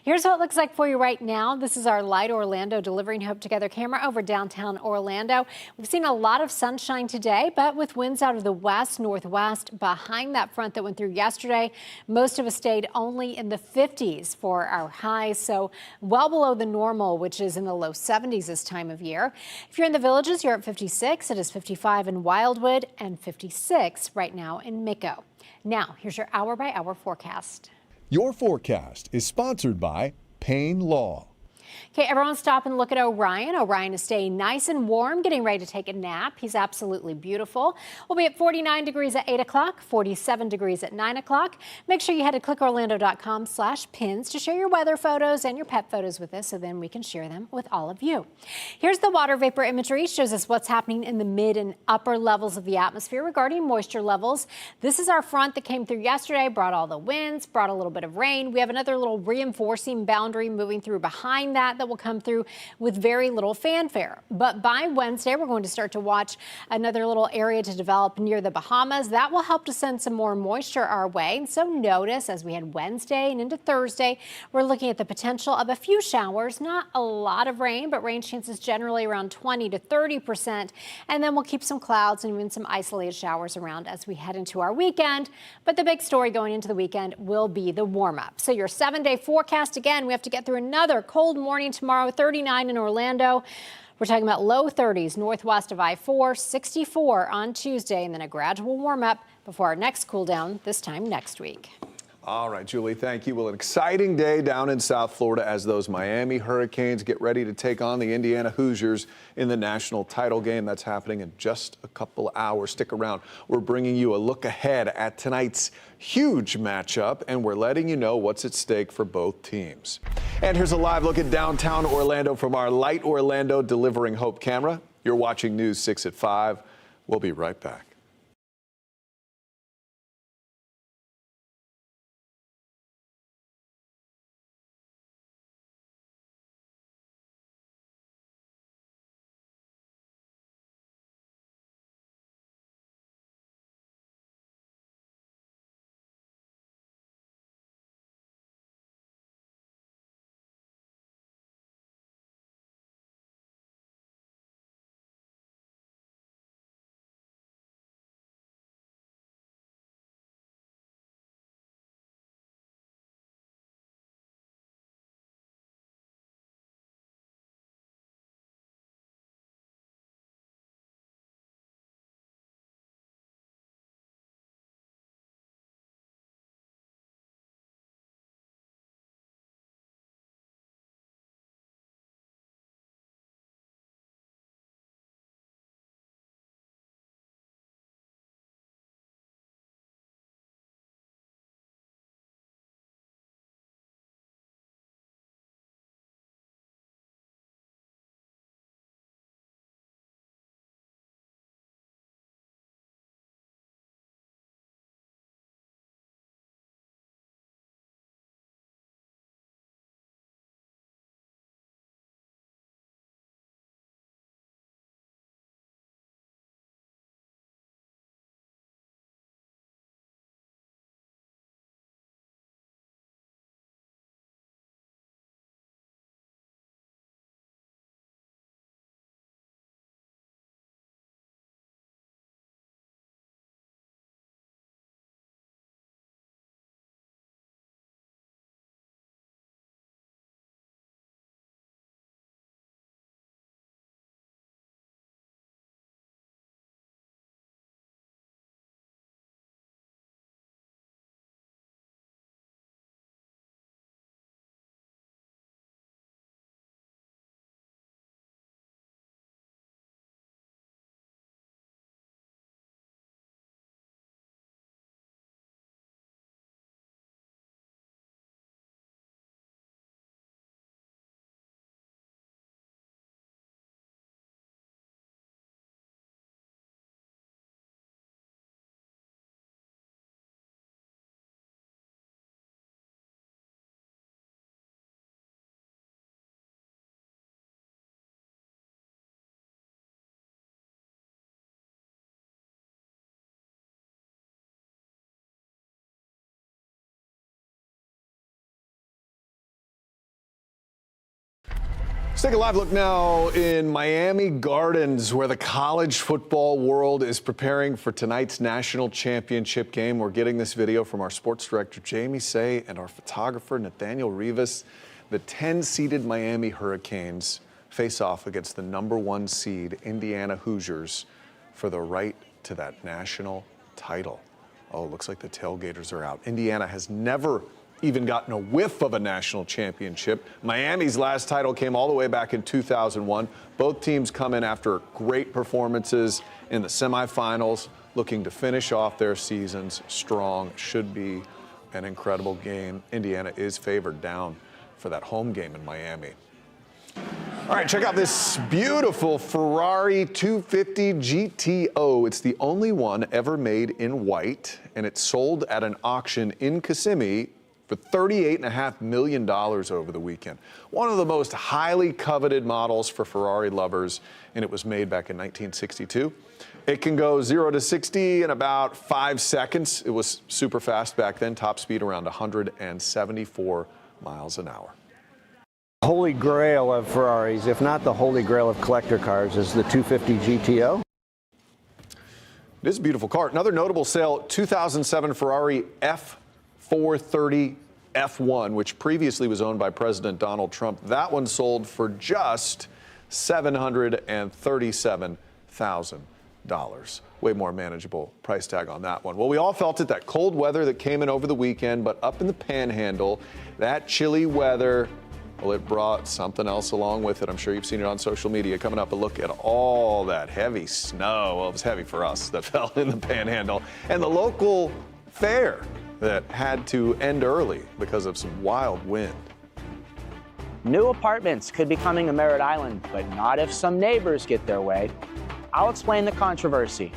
Here's what it looks like for you right now. This is our Light Orlando Delivering Hope Together camera over downtown Orlando. We've seen a lot of sunshine today, but with winds out of the west, northwest behind that front that went through yesterday, most of us stayed only in the 50s for our highs, so well below the normal, which is in the low 70s this time of year. If you're in the Villages, you're at 56. It is 55 in Wildwood and 56 right now in Mico. Now, here's your hour-by-hour forecast. Your forecast is sponsored by Payne Law. Okay, everyone stop and look at Orion. Orion is staying nice and warm, getting ready to take a nap. He's absolutely beautiful. We'll be at 49 degrees at 8 o'clock, 47 degrees at 9 o'clock. Make sure you head to clickorlando.com/pins to share your weather photos and your pet photos with us so then we can share them with all of you. Here's the water vapor imagery. Shows us what's happening in the mid and upper levels of the atmosphere regarding moisture levels. This is our front that came through yesterday, brought all the winds, brought a little bit of rain. We have another little reinforcing boundary moving through behind that will come through with very little fanfare. But by Wednesday, we're going to start to watch another little area to develop near the Bahamas. That will help to send some more moisture our way. And so notice as we head Wednesday and into Thursday, we're looking at the potential of a few showers, not a lot of rain, but rain chances generally around 20 to 30%. And then we'll keep some clouds and even some isolated showers around as we head into our weekend. But the big story going into the weekend will be the warm up. So your 7-day forecast, again, we have to get through another cold morning tomorrow, 39 in Orlando. We're talking about low 30s northwest of I-4, 64 on Tuesday, and then a gradual warm up before our next cool down this time next week. All right, Julie, thank you. Well, an exciting day down in South Florida as those Miami Hurricanes get ready to take on the Indiana Hoosiers in the national title game. That's happening in just a couple hours. Stick around. We're bringing you a look ahead at tonight's huge matchup, and we're letting you know what's at stake for both teams. And here's a live look at downtown Orlando from our Light Orlando Delivering Hope camera. You're watching News 6 at 5. We'll be right back. Let's take a live look now in Miami Gardens, where the college football world is preparing for tonight's national championship game. We're getting this video from our sports director, Jamie Say, and our photographer, Nathaniel Rivas. The 10-seeded Miami Hurricanes face off against the #1 seed Indiana Hoosiers for the right to that national title. Oh, looks like the tailgaters are out. Indiana has never even gotten a whiff of a national championship. Miami's last title came all the way back in 2001. Both teams come in after great performances in the semifinals, looking to finish off their seasons strong. Should be an incredible game. Indiana is favored down for that home game in Miami. All right, check out this beautiful Ferrari 250 GTO. It's the only one ever made in white, and it sold at an auction in Kissimmee for $38.5 million over the weekend. One of the most highly coveted models for Ferrari lovers, and it was made back in 1962. It can go 0 to 60 in about 5 seconds. It was super fast back then, top speed around 174 miles an hour. Holy grail of Ferraris, if not the holy grail of collector cars, is the 250 GTO. It is a beautiful car. Another notable sale, 2007 Ferrari F430 F1, which previously was owned by President Donald Trump. That one sold for just $737,000. Way more manageable price tag on that one. Well, we all felt it, that cold weather that came in over the weekend, but up in the Panhandle, that chilly weather, well, it brought something else along with it. I'm sure you've seen it on social media. Coming up, a look at all that heavy snow. Well, it was heavy for us that fell in the Panhandle. And the local fair that had to end early because of some wild wind. New apartments could be coming to Merritt Island, but not if some neighbors get their way. I'll explain the controversy.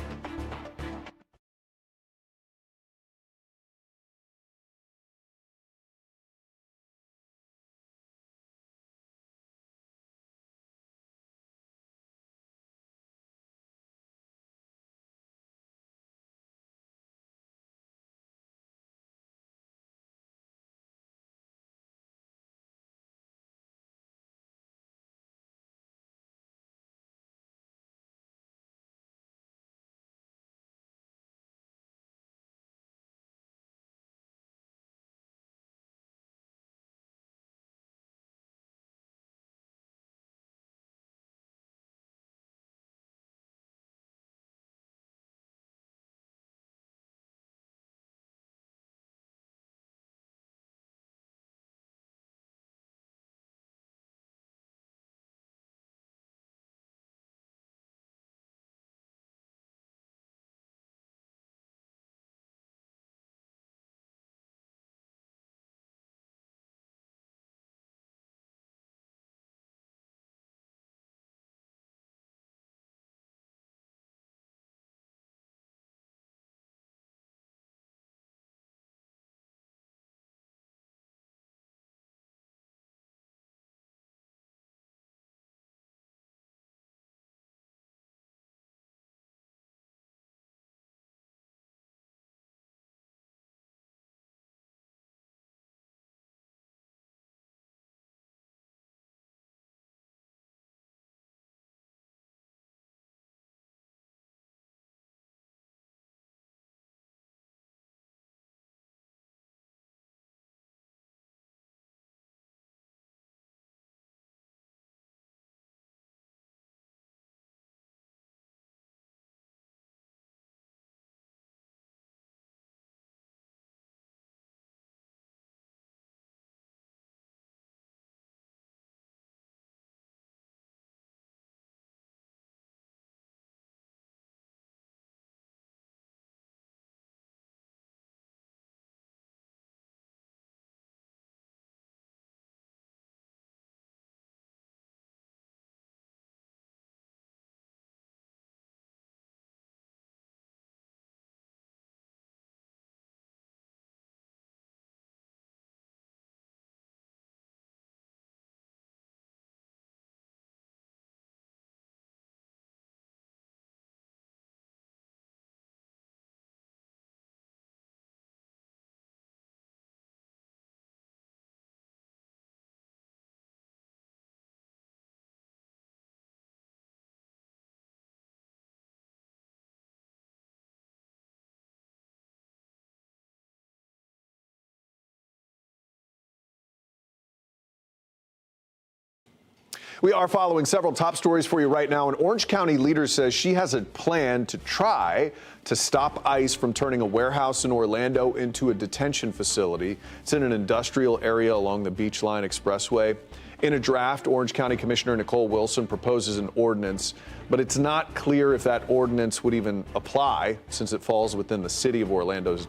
We are following several top stories for you right now. An Orange County leader says she has a plan to try to stop ICE from turning a warehouse in Orlando into a detention facility. It's in an industrial area along the Beach Line Expressway. In a draft, Orange County Commissioner Nicole Wilson proposes an ordinance, but it's not clear if that ordinance would even apply since it falls within the city of Orlando's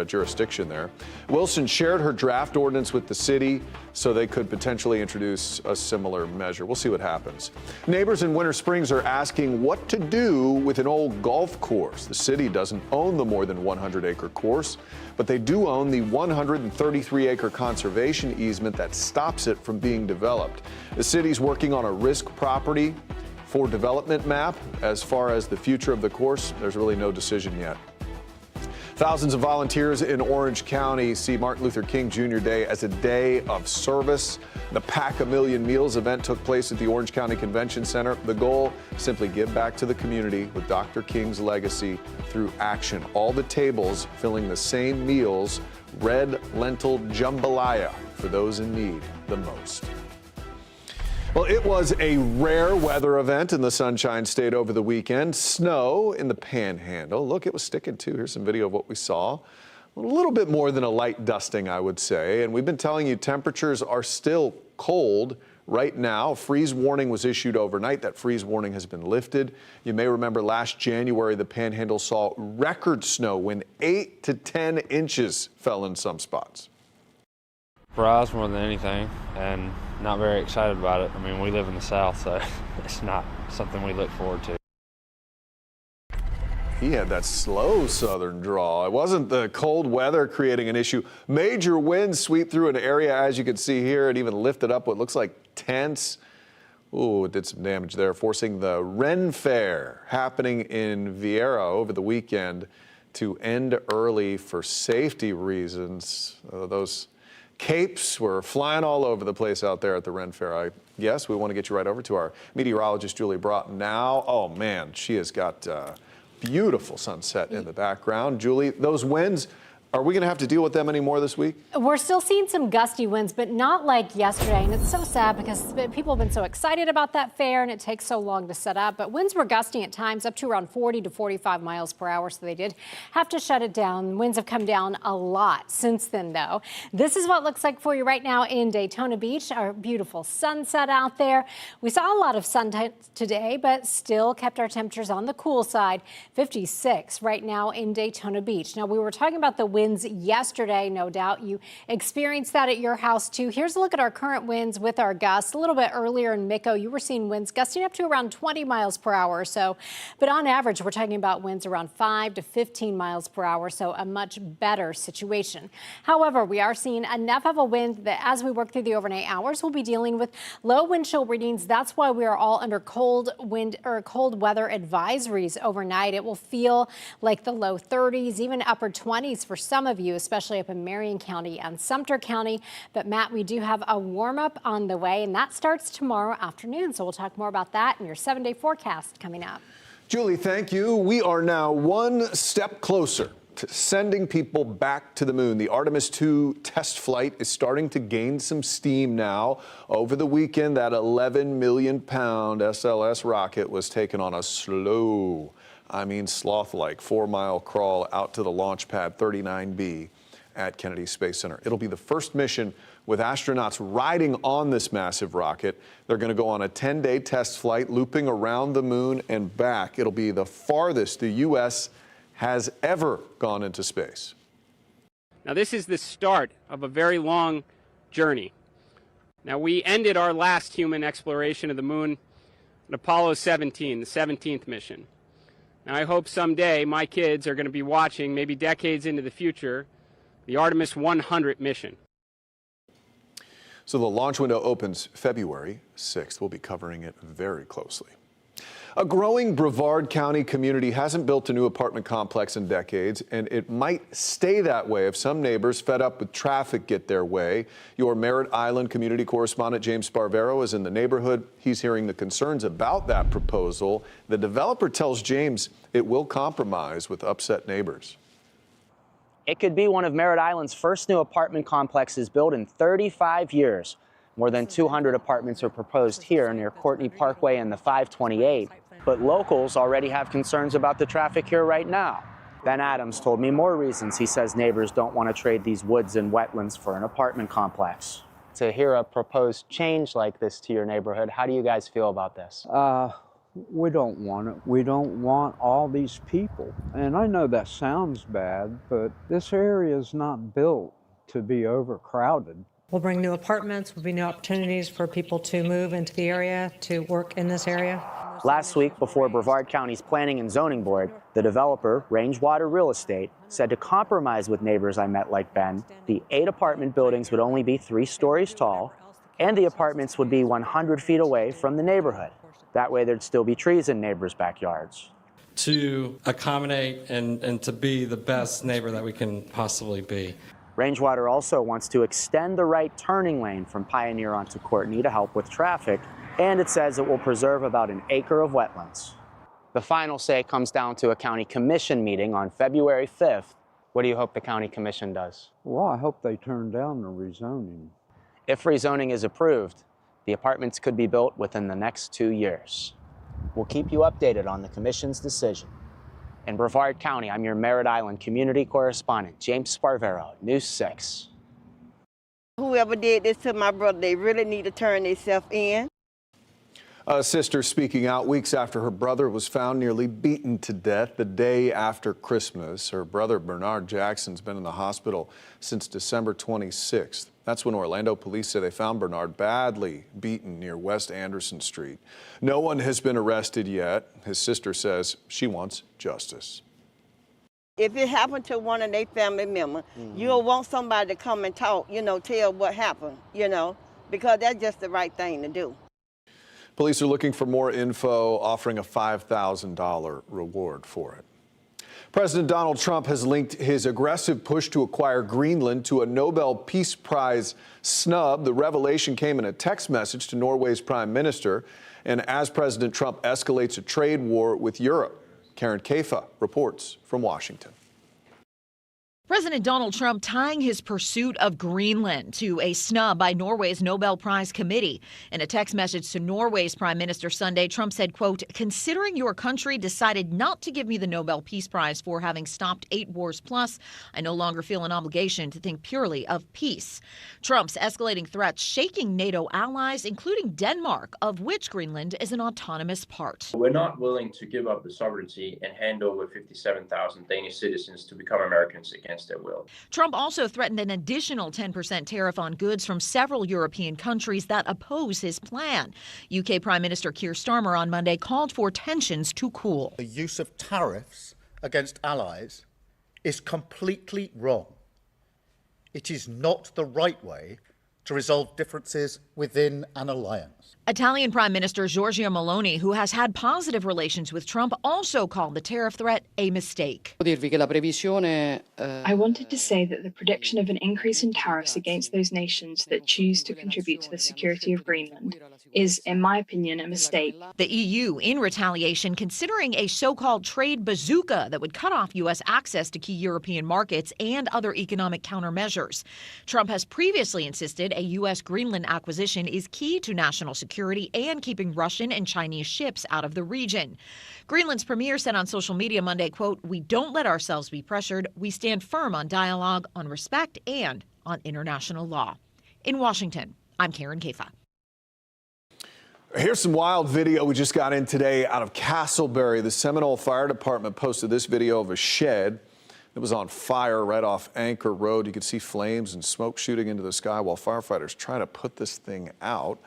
jurisdiction there. Wilson shared her draft ordinance with the city so they could potentially introduce a similar measure. We'll see what happens. Neighbors in Winter Springs are asking what to do with an old golf course. The city doesn't own the more than 100-acre course, but they do own the 133-acre conservation easement that stops it from being developed. The city's working on a risk property for development map. As far as the future of the course, there's really no decision yet. Thousands of volunteers in Orange County see Martin Luther King Jr. Day as a day of service. The Pack a Million Meals event took place at the Orange County Convention Center. The goal, simply give back to the community with Dr. King's legacy through action. All the tables filling the same meals, red lentil jambalaya for those in need the most. Well, it was a rare weather event in the Sunshine State over the weekend. Snow in the Panhandle. Look, it was sticking too. Here's some video of what we saw. A little bit more than a light dusting, I would say. And we've been telling you temperatures are still cold right now. A freeze warning was issued overnight. That freeze warning has been lifted. You may remember last January, the Panhandle saw record snow when 8 to 10 inches fell in some spots. Surprise more than anything, and not very excited about it. I mean, we live in the South, so it's not something we look forward to. He had that slow southern draw. It wasn't the cold weather creating an issue. Major winds sweep through an area, as you can see here, and even lifted up what looks like tents. Ooh, it did some damage there, forcing the Ren Fair happening in Vieira over the weekend to end early for safety reasons. Those capes were flying all over the place out there at the Ren Fair. I guess we want to get you right over to our meteorologist, Julie Broughton, now. Oh, man, she has got beautiful sunset in the background. Julie, those winds, are we going to have to deal with them anymore this week? We're still seeing some gusty winds, but not like yesterday. And it's so sad because people have been so excited about that fair and it takes so long to set up. But winds were gusting at times up to around 40 to 45 miles per hour. So they did have to shut it down. Winds have come down a lot since then, though. This is what it looks like for you right now in Daytona Beach, our beautiful sunset out there. We saw a lot of sun today, but still kept our temperatures on the cool side. 56 right now in Daytona Beach. Now, we were talking about the winds yesterday. No doubt you experienced that at your house too. Here's a look at our current winds with our gusts. A little bit earlier in Mico, you were seeing winds gusting up to around 20 miles per hour or so. But on average, we're talking about winds around 5 to 15 miles per hour. So a much better situation. However, we are seeing enough of a wind that as we work through the overnight hours, we'll be dealing with low wind chill readings. That's why we are all under cold wind or cold weather advisories overnight. It will feel like the low 30s, even upper 20s for some of you, especially up in Marion County and Sumter County. But Matt, we do have a warm up on the way, and that starts tomorrow afternoon. So we'll talk more about that in your 7-day forecast coming up. Julie, thank you. We are now one step closer to sending people back to the moon. The Artemis 2 test flight is starting to gain some steam now. Over the weekend, that 11 million pound SLS rocket was taken on a slow, sloth-like 4-mile crawl out to the launch pad 39B at Kennedy Space Center. It'll be the first mission with astronauts riding on this massive rocket. They're going to go on a 10-day test flight, looping around the moon and back. It'll be the farthest the U.S. has ever gone into space. Now, this is the start of a very long journey. Now, we ended our last human exploration of the moon at Apollo 17, the 17th mission. Now, I hope someday my kids are going to be watching, maybe decades into the future, the Artemis 100 mission. So the launch window opens February 6th. We'll be covering it very closely. A growing Brevard County community hasn't built a new apartment complex in decades, and it might stay that way if some neighbors fed up with traffic get their way. Your Merritt Island community correspondent James Sparvero is in the neighborhood. He's hearing the concerns about that proposal. The developer tells James it will compromise with upset neighbors. It could be one of Merritt Island's first new apartment complexes built in 35 years. More than 200 apartments are proposed here near Courtney Parkway and the 528. But locals already have concerns about the traffic here right now. Ben Adams told me more reasons he says neighbors don't want to trade these woods and wetlands for an apartment complex. To hear a proposed change like this to your neighborhood, how do you guys feel about this? We don't want it. We don't want all these people. And I know that sounds bad, but this area is not built to be overcrowded. We'll bring new apartments, will be new opportunities for people to move into the area, to work in this area. Last week, before Brevard County's Planning and Zoning Board, the developer, Rangewater Real Estate, said to compromise with neighbors I met like Ben, the 8 apartment buildings would only be 3 stories tall, and the apartments would be 100 feet away from the neighborhood. That way there'd still be trees in neighbors' backyards. To accommodate and to be the best neighbor that we can possibly be. Rangewater also wants to extend the right turning lane from Pioneer onto Courtney to help with traffic, and it says it will preserve about an acre of wetlands. The final say comes down to a county commission meeting on February 5th. What do you hope the county commission does? Well, I hope they turn down the rezoning. If rezoning is approved, the apartments could be built within the next 2 years. We'll keep you updated on the commission's decision. In Brevard County, I'm your Merritt Island community correspondent, James Sparvero, News 6. Whoever did this to my brother, they really need to turn themselves in. A sister speaking out weeks after her brother was found nearly beaten to death the day after Christmas. Her brother, Bernard Jackson's been in the hospital since December 26th. That's when Orlando police say they found Bernard badly beaten near West Anderson Street. No one has been arrested yet. His sister says she wants justice. If it happened to one of their family members, you'll want somebody to come and talk, tell what happened, because that's just the right thing to do. Police are looking for more info, offering a $5,000 reward for it. President Donald Trump has linked his aggressive push to acquire Greenland to a Nobel Peace Prize snub. The revelation came in a text message to Norway's prime minister, and as President Trump escalates a trade war with Europe. Karen Kaifa reports from Washington. President Donald Trump tying his pursuit of Greenland to a snub by Norway's Nobel Prize Committee. In a text message to Norway's Prime Minister Sunday, Trump said, quote, "Considering your country decided not to give me the Nobel Peace Prize for having stopped 8 wars plus, I no longer feel an obligation to think purely of peace." Trump's escalating threats shaking NATO allies, including Denmark, of which Greenland is an autonomous part. We're not willing to give up the sovereignty and hand over 57,000 Danish citizens to become Americans against their will. Trump also threatened an additional 10% tariff on goods from several European countries that oppose his plan. UK Prime Minister Keir Starmer on Monday called for tensions to cool. The use of tariffs against allies is completely wrong. It is not the right way to resolve differences within an alliance. Italian Prime Minister Giorgia Meloni, who has had positive relations with Trump, also called the tariff threat a mistake. I wanted to say that the prediction of an increase in tariffs against those nations that choose to contribute to the security of Greenland is, in my opinion, a mistake. The EU, in retaliation, considering a so-called trade bazooka that would cut off U.S. access to key European markets and other economic countermeasures. Trump has previously insisted a U.S. Greenland acquisition is key to national security and keeping Russian and Chinese ships out of the region. Greenland's premier said on social media Monday, quote, "We don't let ourselves be pressured. We stand firm on dialogue, on respect, and on international law." In Washington, I'm Karen Kaifa. Here's some wild video we just got in today out of Castleberry. The Seminole Fire Department posted this video of a shed that was on fire right off Anchor Road. You could see flames and smoke shooting into the sky while firefighters try to put this thing out.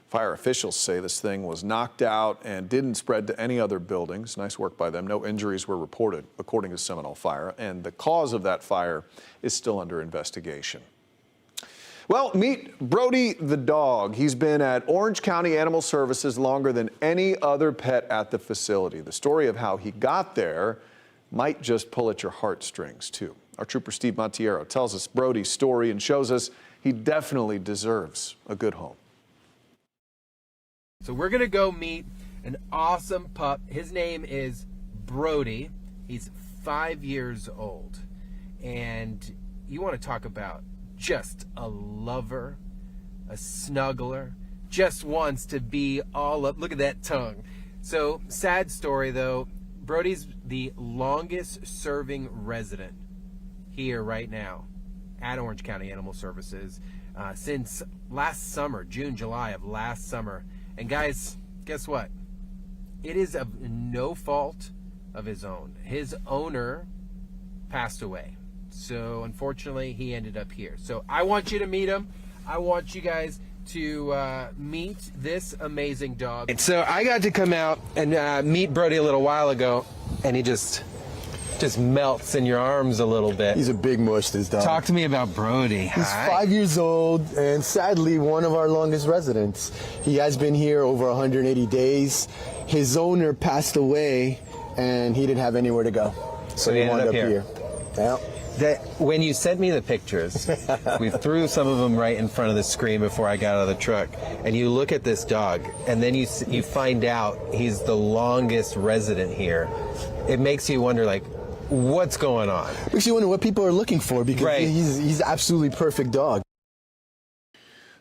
Fire officials say this thing was knocked out and didn't spread to any other buildings. Nice work by them. No injuries were reported, according to Seminole Fire, and the cause of that fire is still under investigation. Well, meet Brody the dog. He's been at Orange County Animal Services longer than any other pet at the facility. The story of how he got there might just pull at your heartstrings, too. Our trooper Steve Montiero tells us Brody's story and shows us he definitely deserves a good home. So we're gonna go meet an awesome pup. His name is Brody. He's 5 years old. And you wanna talk about just a lover, a snuggler, just wants to be all up. Look at that tongue. So sad story though, Brody's the longest serving resident here right now at Orange County Animal Services since last summer, June, July of last summer. And guys, guess what? It is of no fault of his own. His owner passed away. So unfortunately, he ended up here. So I want you to meet him. I want you guys to meet this amazing dog. And so I got to come out and meet Brody a little while ago, and he just melts in your arms a little bit. He's a big mush, this dog. Talk to me about Brody. He's 5 years old and sadly one of our longest residents. He has been here over 180 days. His owner passed away and he didn't have anywhere to go. So he ended up here. Yeah. When you sent me the pictures, we threw some of them right in front of the screen before I got out of the truck, and you look at this dog, and then you find out he's the longest resident here. It makes you wonder, like, what's going on? Makes you wonder what people are looking for, because he's absolutely perfect dog.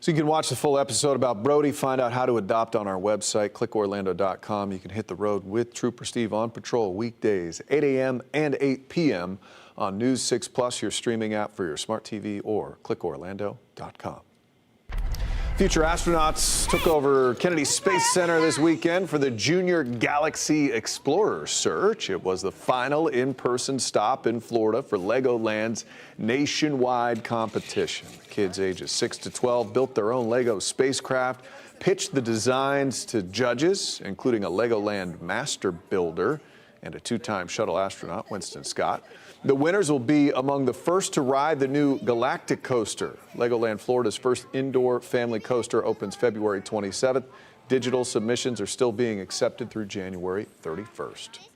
So you can watch the full episode about Brody, find out how to adopt on our website, clickorlando.com. You can hit the road with Trooper Steve on patrol weekdays, 8 a.m. and 8 p.m. on News 6 Plus, your streaming app for your smart TV, or clickorlando.com. Future astronauts took over Kennedy Space Center this weekend for the Junior Galaxy Explorer Search. It was the final in-person stop in Florida for Legoland's nationwide competition. Kids ages 6 to 12 built their own Lego spacecraft, pitched the designs to judges, including a Legoland master builder and a two-time shuttle astronaut, Winston Scott. The winners will be among the first to ride the new Galactic Coaster. Legoland Florida's first indoor family coaster opens February 27th. Digital submissions are still being accepted through January 31st.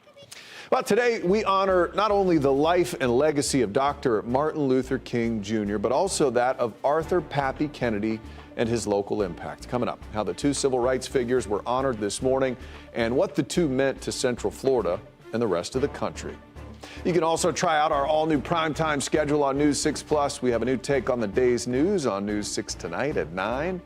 Well, today we honor not only the life and legacy of Dr. Martin Luther King Jr., but also that of Arthur Pappy Kennedy and his local impact. Coming up, how the two civil rights figures were honored this morning and what the two meant to Central Florida and the rest of the country. You can also try out our all-new primetime schedule on News 6 Plus. We have a new take on the day's news on News 6 tonight at 9.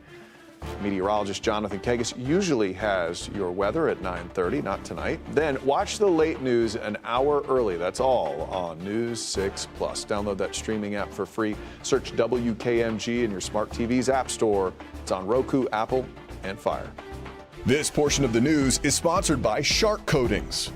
Meteorologist Jonathan Kegas usually has your weather at 9:30, not tonight. Then watch the late news an hour early. That's all on News 6 Plus. Download that streaming app for free. Search WKMG in your smart TV's app store. It's on Roku, Apple, and Fire. This portion of the news is sponsored by Shark Coatings.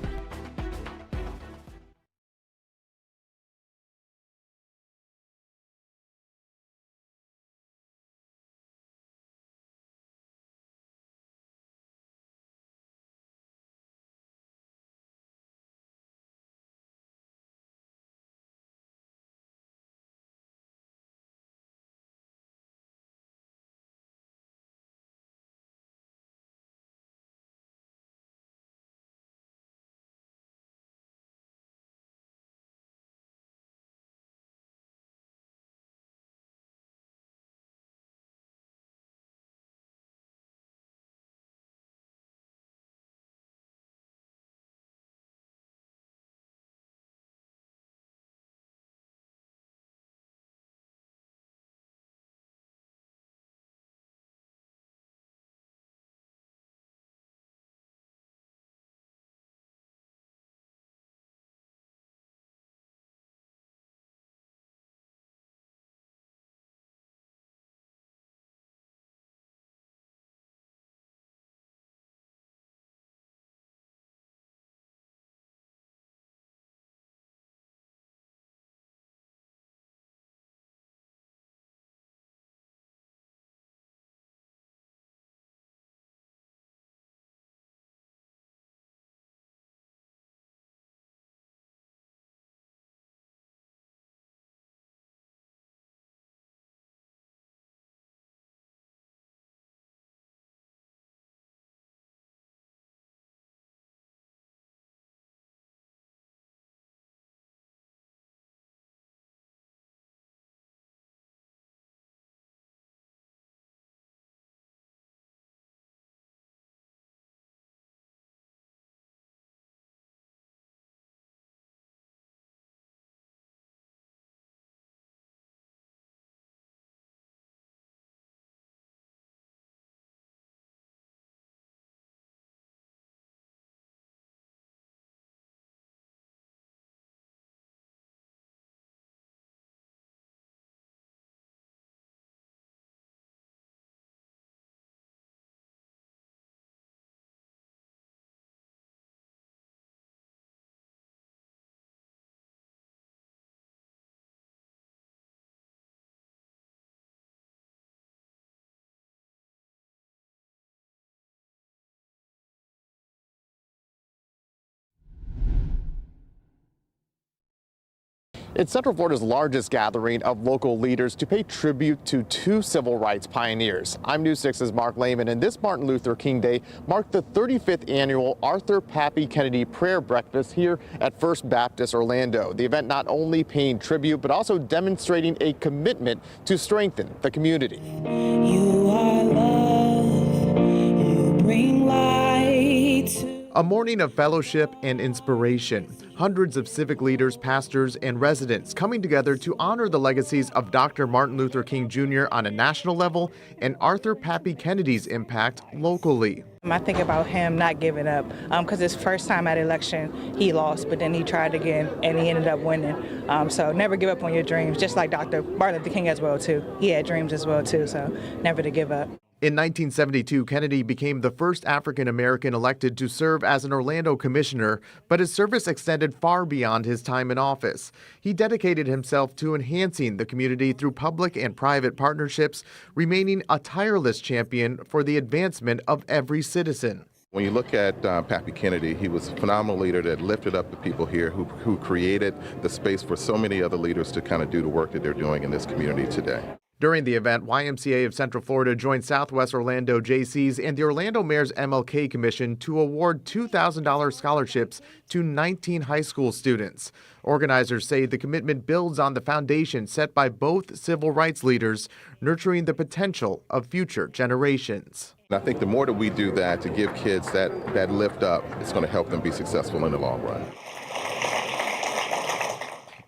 It's Central Florida's largest gathering of local leaders to pay tribute to two civil rights pioneers. I'm News 6's Mark Lehman, and this Martin Luther King Day marked the 35th annual Arthur Pappy Kennedy Prayer Breakfast here at First Baptist Orlando. The event not only paying tribute, but also demonstrating a commitment to strengthen the community. You are love, you bring light to... A morning of fellowship and inspiration. Hundreds of civic leaders, pastors, and residents coming together to honor the legacies of Dr. Martin Luther King Jr. on a national level and Arthur Pappy Kennedy's impact locally. I think about him not giving up because his first time at election, he lost, but then he tried again and he ended up winning. So never give up on your dreams, just like Dr. Martin Luther King as well, too. He had dreams as well, too, so never to give up. In 1972, Kennedy became the first African American elected to serve as an Orlando commissioner, but his service extended far beyond his time in office. He dedicated himself to enhancing the community through public and private partnerships, remaining a tireless champion for the advancement of every citizen. When you look at Pappy Kennedy, he was a phenomenal leader that lifted up the people here who created the space for so many other leaders to kind of do the work that they're doing in this community today. During the event, YMCA of Central Florida joined Southwest Orlando JCs and the Orlando Mayor's MLK Commission to award $2,000 scholarships to 19 high school students. Organizers say the commitment builds on the foundation set by both civil rights leaders, nurturing the potential of future generations. And I think the more that we do that to give kids that lift up, it's going to help them be successful in the long run.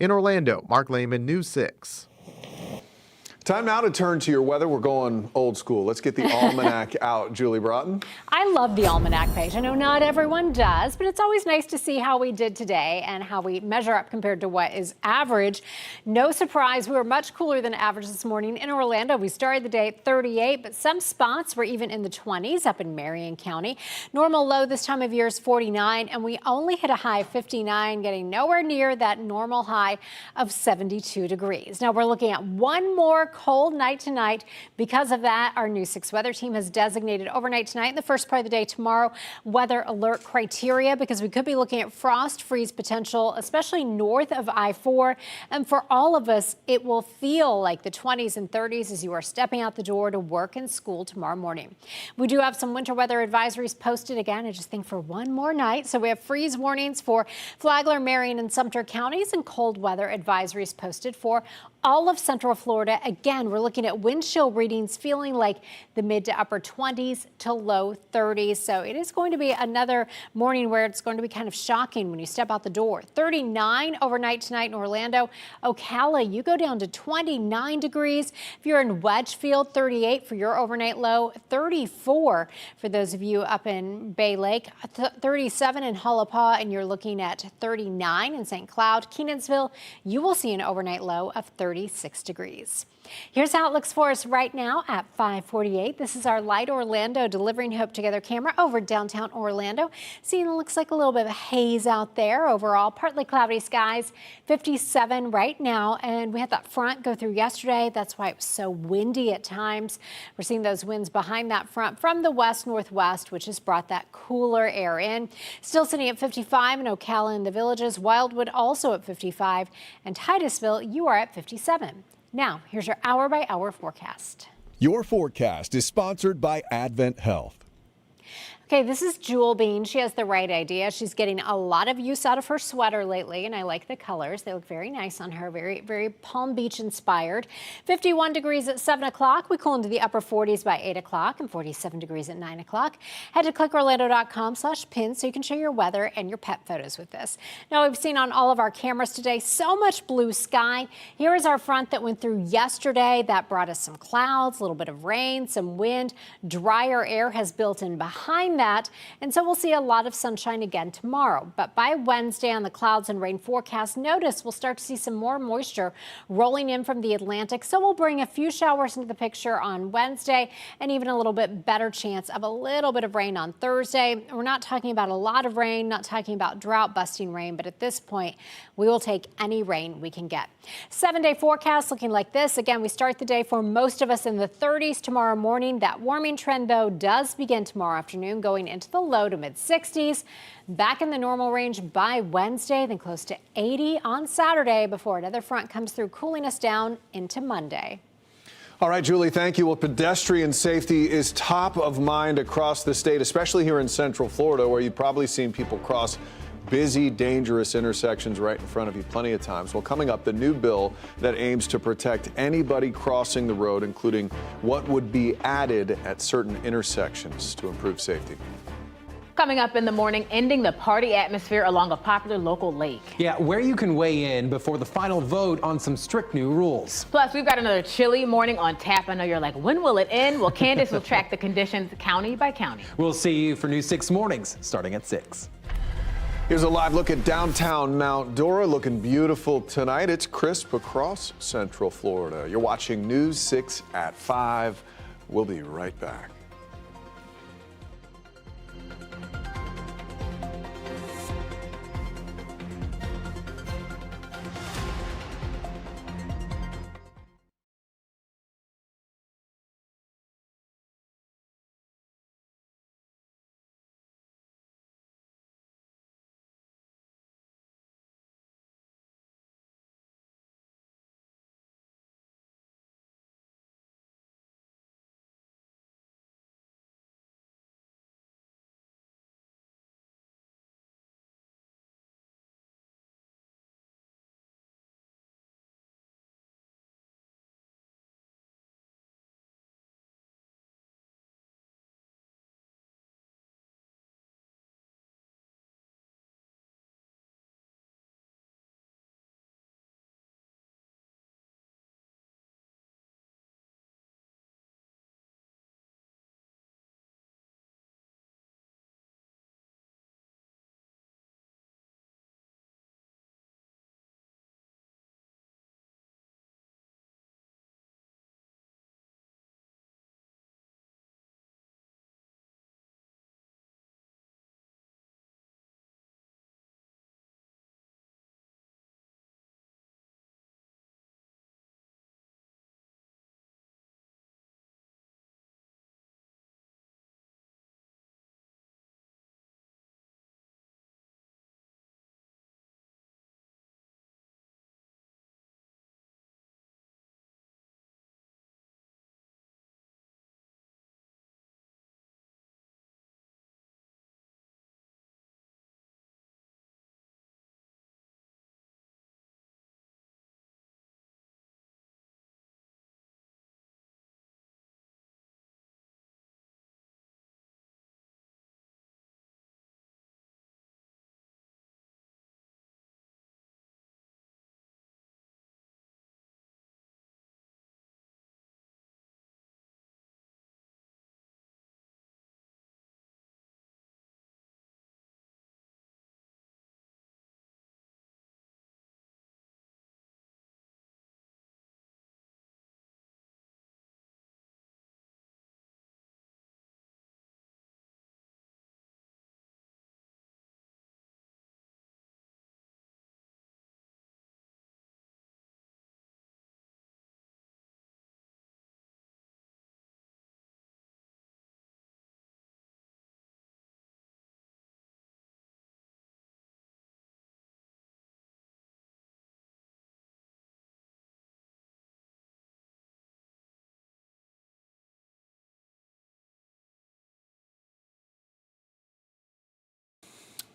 In Orlando, Mark Lehman, News 6. Time now to turn to your weather. We're going old school. Let's get the almanac out. Julie Broughton. I love the almanac page. I know not everyone does, but it's always nice to see how we did today and how we measure up compared to what is average. No surprise, we were much cooler than average this morning in Orlando. We started the day at 38, but some spots were even in the 20s up in Marion County. Normal low this time of year is 49, and we only hit a high of 59, getting nowhere near that normal high of 72 degrees. Now we're looking at one more cold night tonight. Because of that, our News 6 weather team has designated overnight tonight and the first part of the day tomorrow weather alert criteria, because we could be looking at frost freeze potential, especially north of I-4. And for all of us, it will feel like the 20s and 30s as you are stepping out the door to work and school tomorrow morning. We do have some winter weather advisories posted again. I just think for one more night. So we have freeze warnings for Flagler, Marion, and Sumter counties, and cold weather advisories posted for all of Central Florida. Again, we're looking at wind chill readings feeling like the mid to upper 20s to low 30s. So it is going to be another morning where it's going to be kind of shocking when you step out the door. 39 overnight tonight in Orlando. Ocala, you go down to 29 degrees. If you're in Wedgefield, 38 for your overnight low. 34 for those of you up in Bay Lake. 37 in Hullapaw, and you're looking at 39 in St. Cloud. Kenansville, you will see an overnight low of 36 degrees. Here's how it looks for us right now at 5:48. This is our Light Orlando Delivering Hope Together camera over downtown Orlando. Seeing it looks like a little bit of a haze out there. Overall, partly cloudy skies, 57 right now. And we had that front go through yesterday. That's why it was so windy at times. We're seeing those winds behind that front from the west-northwest, which has brought that cooler air in. Still sitting at 55 in Ocala and the Villages. Wildwood also at 55. And Titusville, you are at 57. Now, here's your hour-by-hour forecast. Your forecast is sponsored by Advent Health. Okay, this is Jewel Bean. She has the right idea. She's getting a lot of use out of her sweater lately, and I like the colors. They look very nice on her, very, very Palm Beach inspired. 51 degrees at 7 o'clock. We cool into the upper 40s by 8 o'clock and 47 degrees at 9 o'clock. Head to clickorlando.com/pin so you can share your weather and your pet photos with us. Now, we've seen on all of our cameras today so much blue sky. Here is our front that went through yesterday. That brought us some clouds, a little bit of rain, some wind. Drier air has built in behind that, and so we'll see a lot of sunshine again tomorrow. But by Wednesday on the clouds and rain forecast, notice we'll start to see some more moisture rolling in from the Atlantic, so we'll bring a few showers into the picture on Wednesday and even a little bit better chance of a little bit of rain on Thursday. We're not talking about a lot of rain, not talking about drought busting rain, but at this point we will take any rain we can get. 7-day forecast looking like this. Again, we start the day for most of us in the 30s tomorrow morning. That warming trend though does begin tomorrow afternoon, going into the low to mid 60s. Back in the normal range by Wednesday, then close to 80 on Saturday before another front comes through, cooling us down into Monday. All right, Julie, thank you. Well, pedestrian safety is top of mind across the state, especially here in Central Florida, where you've probably seen people cross busy, dangerous intersections right in front of you plenty of times. Well, coming up, the new bill that aims to protect anybody crossing the road, including what would be added at certain intersections to improve safety. Coming up in the morning, ending the party atmosphere along a popular local lake. Yeah, where you can weigh in before the final vote on some strict new rules. Plus, we've got another chilly morning on tap. I know you're like, when will it end? Well, Candace will track the conditions county by county. We'll see you for News 6 mornings starting at 6. Here's a live look at downtown Mount Dora, looking beautiful tonight. It's crisp across Central Florida. You're watching News 6 at 5. We'll be right back.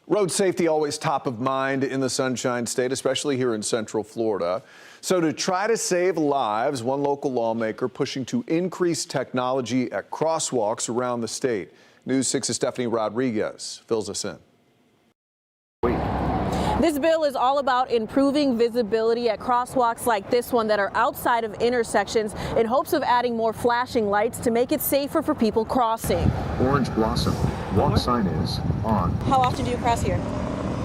Road safety always top of mind in the Sunshine State, especially here in Central Florida. So to try to save lives, one local lawmaker pushing to increase technology at crosswalks around the state. News 6's Stephanie Rodriguez fills us in. This bill is all about improving visibility at crosswalks like this one that are outside of intersections in hopes of adding more flashing lights to make it safer for people crossing. Orange Blossom. Walk sign is on. How often do you cross here?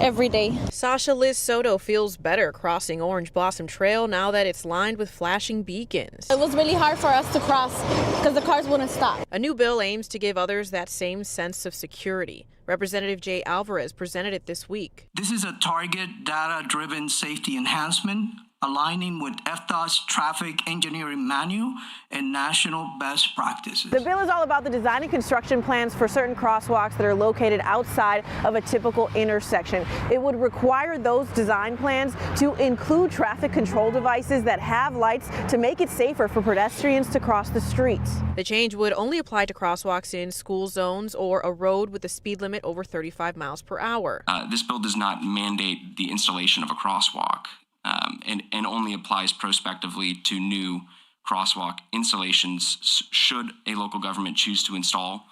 Every day. Sasha Liz Soto feels better crossing Orange Blossom Trail now that it's lined with flashing beacons. It was really hard for us to cross because the cars wouldn't stop. A new bill aims to give others that same sense of security. Representative Jay Alvarez presented it this week. This is a target data-driven safety enhancement aligning with FDOT's traffic engineering manual and national best practices. The bill is all about the design and construction plans for certain crosswalks that are located outside of a typical intersection. It would require those design plans to include traffic control devices that have lights to make it safer for pedestrians to cross the streets. The change would only apply to crosswalks in school zones or a road with a speed limit over 35 miles per hour. This bill does not mandate the installation of a crosswalk and only applies prospectively to new crosswalk installations should a local government choose to install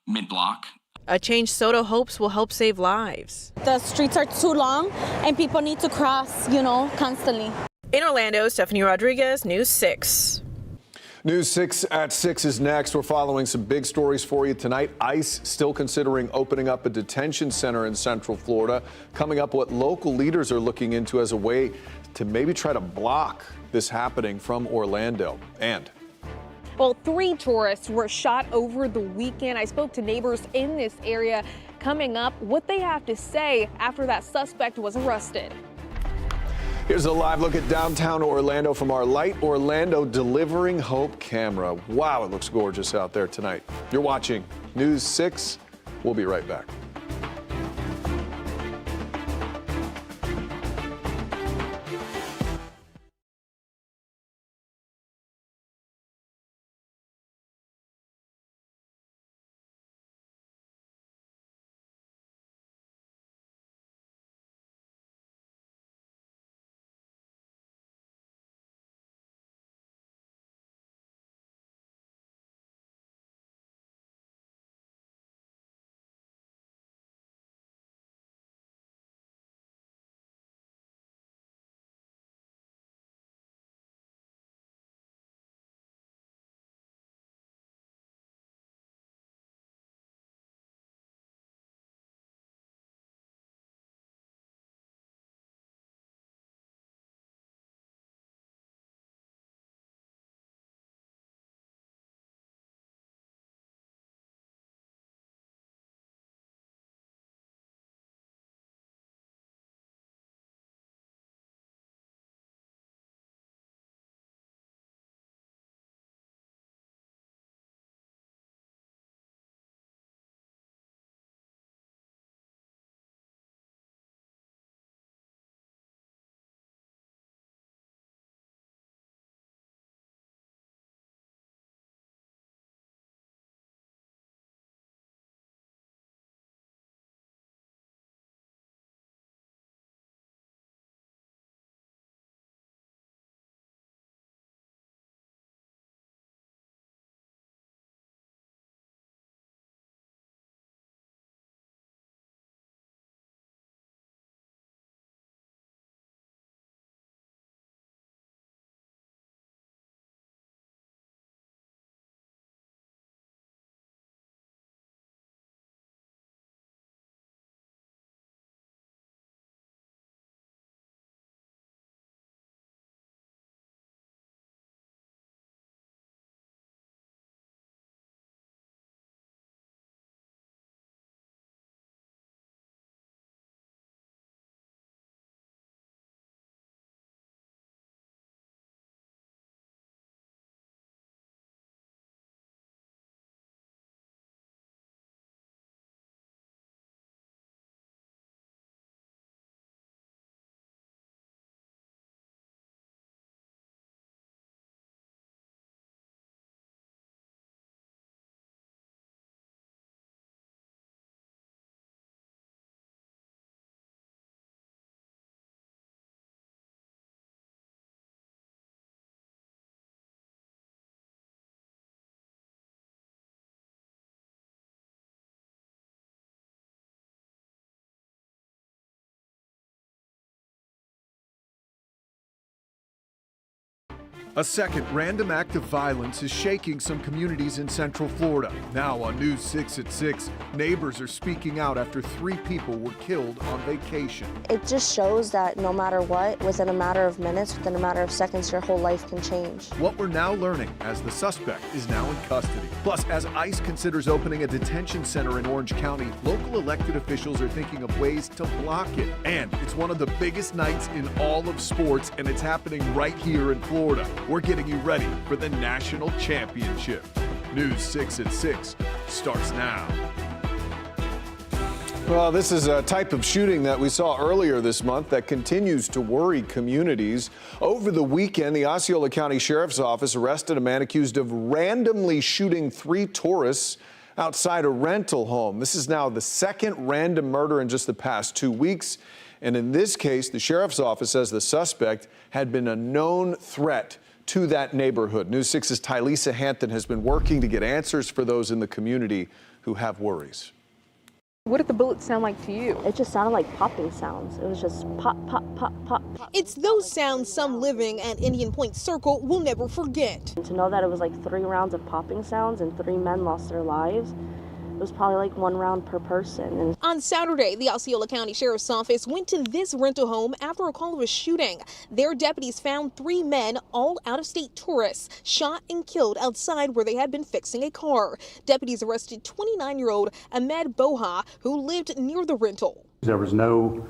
mid-block. A change Soto hopes will help save lives. The streets are too long and people need to cross, constantly. In Orlando, Stephanie Rodriguez, News 6. News 6 at 6 is next. We're following some big stories for you tonight. ICE still considering opening up a detention center in Central Florida. Coming up, what local leaders are looking into as a way to maybe try to block this happening from Orlando. And well, 3 tourists were shot over the weekend. I spoke to neighbors in this area. Coming up, what they have to say after that suspect was arrested. here's a live look at downtown Orlando from our Light Orlando Delivering Hope camera. Wow, it looks gorgeous out there tonight. You're watching News 6. We'll be right back. A second random act of violence is shaking some communities in Central Florida. Now on News 6 at 6, neighbors are speaking out after 3 people were killed on vacation. It just shows that no matter what, within a matter of minutes, within a matter of seconds, your whole life can change. What we're now learning as the suspect is now in custody. Plus, as ICE considers opening a detention center in Orange County, local elected officials are thinking of ways to block it. And it's one of the biggest nights in all of sports, and it's happening right here in Florida. We're getting you ready for the national championship. News 6 at 6 starts now. Well, this is a type of shooting that we saw earlier this month that continues to worry communities. Over the weekend, the Osceola County Sheriff's Office arrested a man accused of randomly shooting 3 tourists outside a rental home. This is now the second random murder in just the past 2 weeks. And in this case, the Sheriff's Office says the suspect had been a known threat to that neighborhood. News 6's Tylisa Hampton has been working to get answers for those in the community who have worries. What did the bullets sound like to you? It just sounded like popping sounds. It was just pop, pop, pop, pop, pop. It's those sounds some living at Indian Point Circle will never forget. And to know that it was like 3 rounds of popping sounds and 3 men lost their lives, it was probably like 1 round per person. And on Saturday, the Osceola County Sheriff's Office went to this rental home after a call of a shooting. Their deputies found 3 men, all out-of-state tourists, shot and killed outside where they had been fixing a car. Deputies arrested 29-year-old Ahmed Boha, who lived near the rental. There was no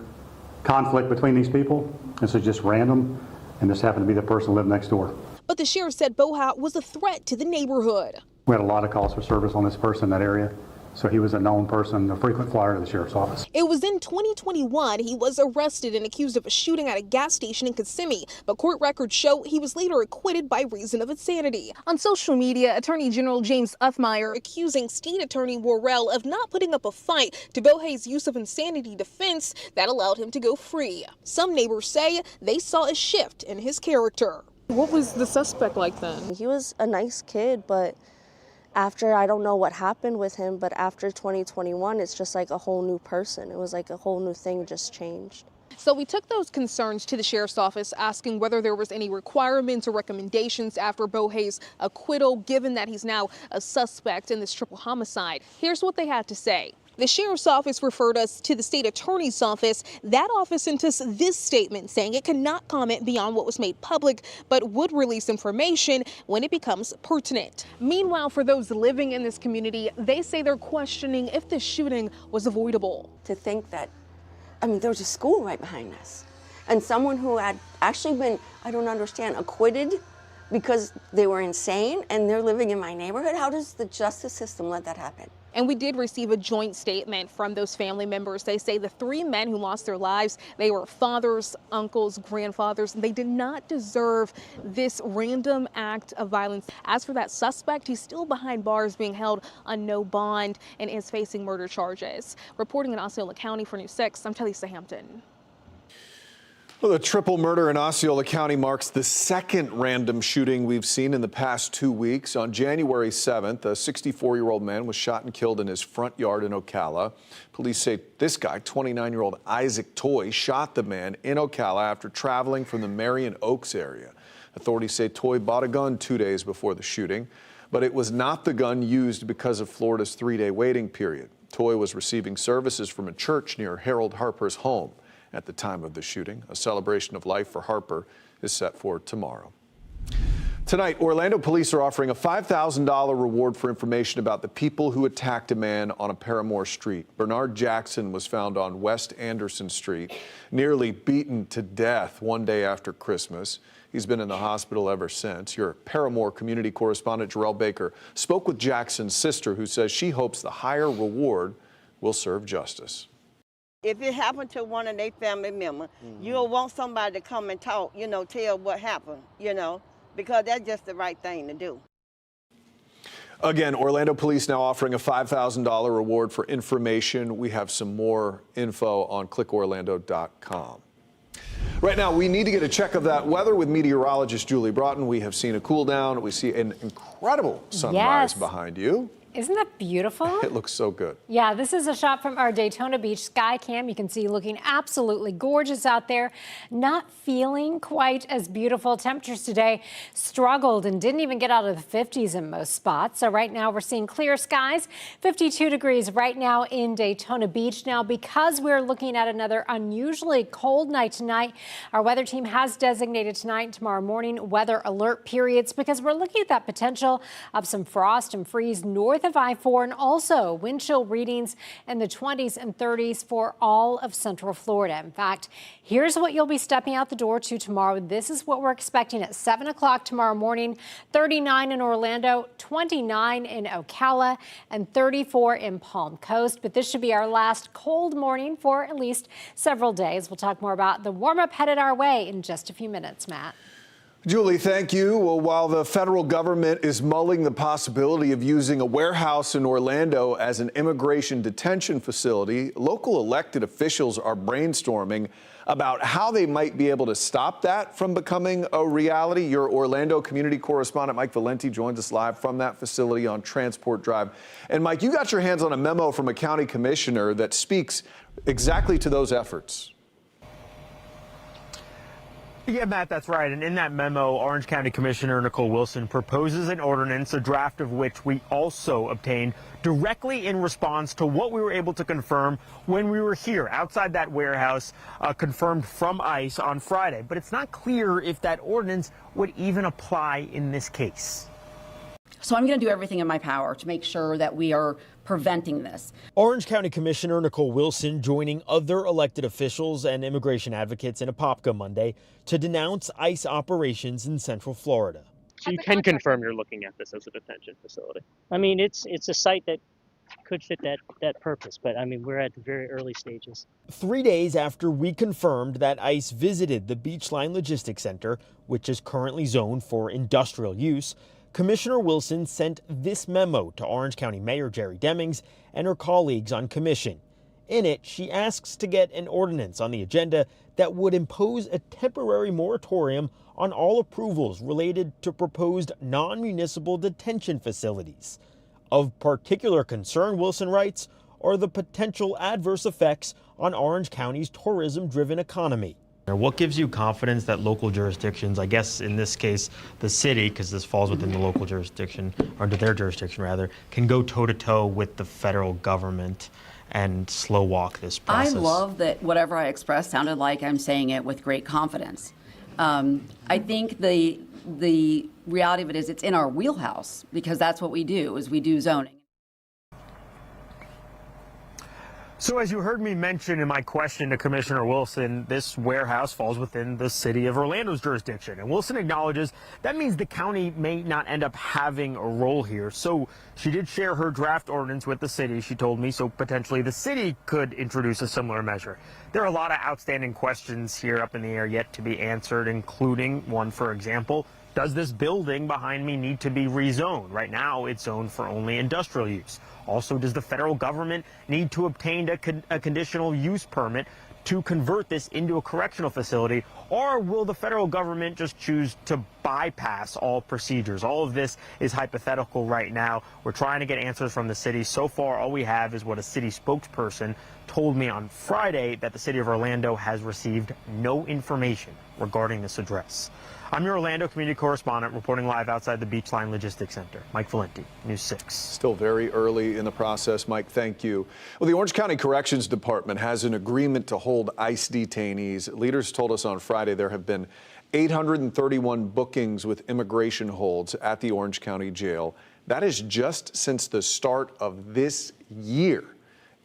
conflict between these people. This was just random, and this happened to be the person who lived next door. But the sheriff said Boha was a threat to the neighborhood. We had a lot of calls for service on this person in that area. So he was a known person, a frequent flyer to the sheriff's office. It was in 2021 he was arrested and accused of a shooting at a gas station in Kissimmee, but court records show he was later acquitted by reason of insanity. On social media, Attorney General James Uthmeyer accusing State Attorney Worrell of not putting up a fight to Boha's use of insanity defense that allowed him to go free. Some neighbors say they saw a shift in his character. What was the suspect like then? he was a nice kid, but after, I don't know what happened with him, but after 2021, it's just like a whole new person. It was like a whole new thing just changed. So we took those concerns to the sheriff's office, asking whether there was any requirements or recommendations after Boha's acquittal, given that he's now a suspect in this triple homicide. Here's what they had to say. The sheriff's office referred us to the state attorney's office. That office sent us this statement saying it cannot comment beyond what was made public, but would release information when it becomes pertinent. Meanwhile, for those living in this community, they say they're questioning if the shooting was avoidable. To think that, I mean, there was a school right behind us. And someone who had actually been, I don't understand, acquitted because they were insane and they're living in my neighborhood. How does the justice system let that happen? And we did receive a joint statement from those family members. They say the 3 men who lost their lives, they were fathers, uncles, grandfathers, and they did not deserve this random act of violence. As for that suspect, he's still behind bars being held on no bond and is facing murder charges. Reporting in Osceola County for News 6, I'm Tylisa Hampton. Well, the triple murder in Osceola County marks the second random shooting we've seen in the past 2 weeks. On January 7th, a 64-year-old man was shot and killed in his front yard in Ocala. Police say this guy, 29-year-old Isaac Toy, shot the man in Ocala after traveling from the Marion Oaks area. Authorities say Toy bought a gun 2 days before the shooting, but it was not the gun used because of Florida's 3-day waiting period. Toy was receiving services from a church near Harold Harper's home at the time of the shooting. A celebration of life for Harper is set for tomorrow. Tonight, Orlando police are offering a $5,000 reward for information about the people who attacked a man on a Paramore Street. Bernard Jackson was found on West Anderson Street, nearly beaten to death 1 day after Christmas. He's been in the hospital ever since. Your Paramore community correspondent, Jarrell Baker, spoke with Jackson's sister, who says she hopes the higher reward will serve justice. If it happened to one of their family members, you'll want somebody to come and talk, tell what happened, because that's just the right thing to do. Again, Orlando police now offering a $5,000 reward for information. We have some more info on clickorlando.com. Right now, we need to get a check of that weather with meteorologist Julie Broughton. We have seen a cool down. We see an incredible sunrise behind you. Isn't that beautiful? It looks so good. Yeah, this is a shot from our Daytona Beach sky cam. You can see looking absolutely gorgeous out there. Not feeling quite as beautiful. Temperatures today struggled and didn't even get out of the 50s in most spots. So right now we're seeing clear skies, 52 degrees right now in Daytona Beach. Now, because we're looking at another unusually cold night tonight, our weather team has designated tonight and tomorrow morning weather alert periods because we're looking at that potential of some frost and freeze north of I-4 and also wind chill readings in the 20s and 30s for all of Central Florida. In fact, here's what you'll be stepping out the door to tomorrow. This is what we're expecting at 7 o'clock tomorrow morning. 39 in Orlando, 29 in Ocala, and 34 in Palm Coast. But this should be our last cold morning for at least several days. We'll talk more about the warm-up headed our way in just a few minutes, Matt. Julie, thank you. Well, while the federal government is mulling the possibility of using a warehouse in Orlando as an immigration detention facility, local elected officials are brainstorming about how they might be able to stop that from becoming a reality. Your Orlando community correspondent, Mike Valenti, joins us live from that facility on Transport Drive. And Mike, you got your hands on a memo from a county commissioner that speaks exactly to those efforts. Yeah, Matt, that's right. And in that memo, Orange County Commissioner Nicole Wilson proposes an ordinance, a draft of which we also obtained directly in response to what we were able to confirm when we were here outside that warehouse, confirmed from ICE on Friday. But it's not clear if that ordinance would even apply in this case. So I'm going to do everything in my power to make sure that we are preventing this. Orange County Commissioner Nicole Wilson joining other elected officials and immigration advocates in Apopka Monday to denounce ICE operations in Central Florida. So you can confirm you're looking at this as a detention facility. I mean, it's a site that could fit that purpose, but I mean, we're at the very early stages. 3 days after we confirmed that ICE visited the Beachline Logistics Center, which is currently zoned for industrial use, Commissioner Wilson sent this memo to Orange County Mayor Jerry Demings and her colleagues on commission. In it, she asks to get an ordinance on the agenda that would impose a temporary moratorium on all approvals related to proposed non-municipal detention facilities. Of particular concern, Wilson writes, are the potential adverse effects on Orange County's tourism-driven economy. What gives you confidence that local jurisdictions, I guess in this case the city, because this falls within the local jurisdiction, or under their jurisdiction rather, can go toe-to-toe with the federal government and slow walk this process? I love that whatever I expressed sounded like I'm saying it with great confidence. I think the reality of it is it's in our wheelhouse because that's what we do, is we do zoning. So as you heard me mention in my question to Commissioner Wilson, this warehouse falls within the city of Orlando's jurisdiction. And Wilson acknowledges that means the county may not end up having a role here. So she did share her draft ordinance with the city, she told me, so potentially the city could introduce a similar measure. There are a lot of outstanding questions here up in the air yet to be answered, including one, for example, does this building behind me need to be rezoned? Right now, it's zoned for only industrial use. Also, does the federal government need to obtain a conditional use permit to convert this into a correctional facility, or will the federal government just choose to bypass all procedures? All of this is hypothetical right now. We're trying to get answers from the city. So far, all we have is what a city spokesperson told me on Friday, that the city of Orlando has received no information regarding this address. I'm your Orlando community correspondent reporting live outside the Beachline Logistics Center. Mike Valenti, News 6. Still very early in the process, Mike. Thank you. Well, the Orange County Corrections Department has an agreement to hold ICE detainees. Leaders told us on Friday there have been 831 bookings with immigration holds at the Orange County Jail. That is just since the start of this year.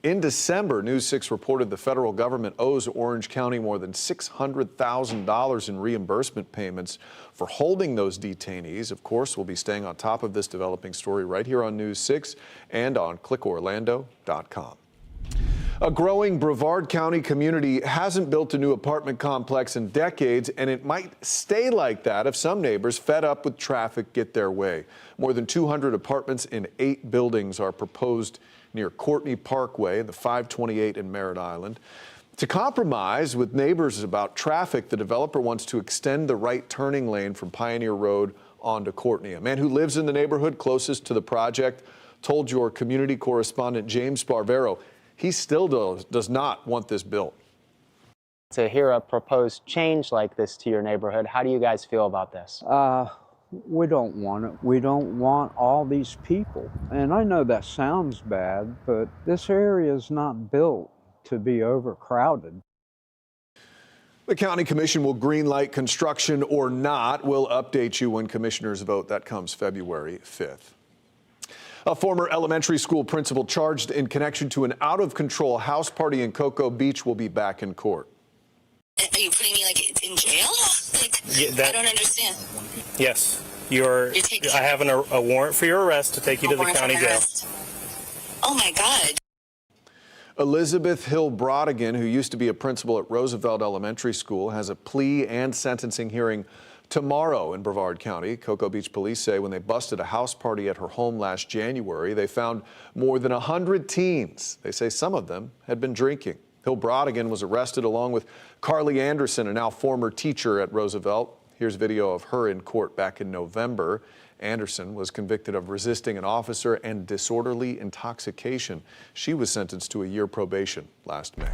In December, News 6 reported the federal government owes Orange County more than $600,000 in reimbursement payments for holding those detainees. Of course, we'll be staying on top of this developing story right here on News 6 and on clickorlando.com. A growing Brevard County community hasn't built a new apartment complex in decades, and it might stay like that if some neighbors fed up with traffic get their way. More than 200 apartments in 8 buildings are proposed near Courtney Parkway and the 528 in Merritt Island. To compromise with neighbors about traffic, the developer wants to extend the right turning lane from Pioneer Road onto Courtney. A man who lives in the neighborhood closest to the project told your community correspondent James Barbero he still does not want this built. To hear a proposed change like this to your neighborhood, how do you guys feel about this? We don't want it. We don't want all these people. And I know that sounds bad, but this area is not built to be overcrowded. The county commission will greenlight construction or not. We'll update you when commissioners vote. That comes February 5th. A former elementary school principal charged in connection to an out-of-control house party in Cocoa Beach will be back in court. Are you putting me in jail? I don't understand. Yes, I have a warrant for your arrest to take you to the county jail. Oh my God. Elizabeth Hill Brodigan, who used to be a principal at Roosevelt Elementary School, has a plea and sentencing hearing tomorrow in Brevard County. Cocoa Beach police say when they busted a house party at her home last January, they found more than 100 teens. They say some of them had been drinking. Hill Brodigan was arrested along with Carly Anderson, a now former teacher at Roosevelt. Here's video of her in court back in November. Anderson was convicted of resisting an officer and disorderly intoxication. She was sentenced to a year probation last May.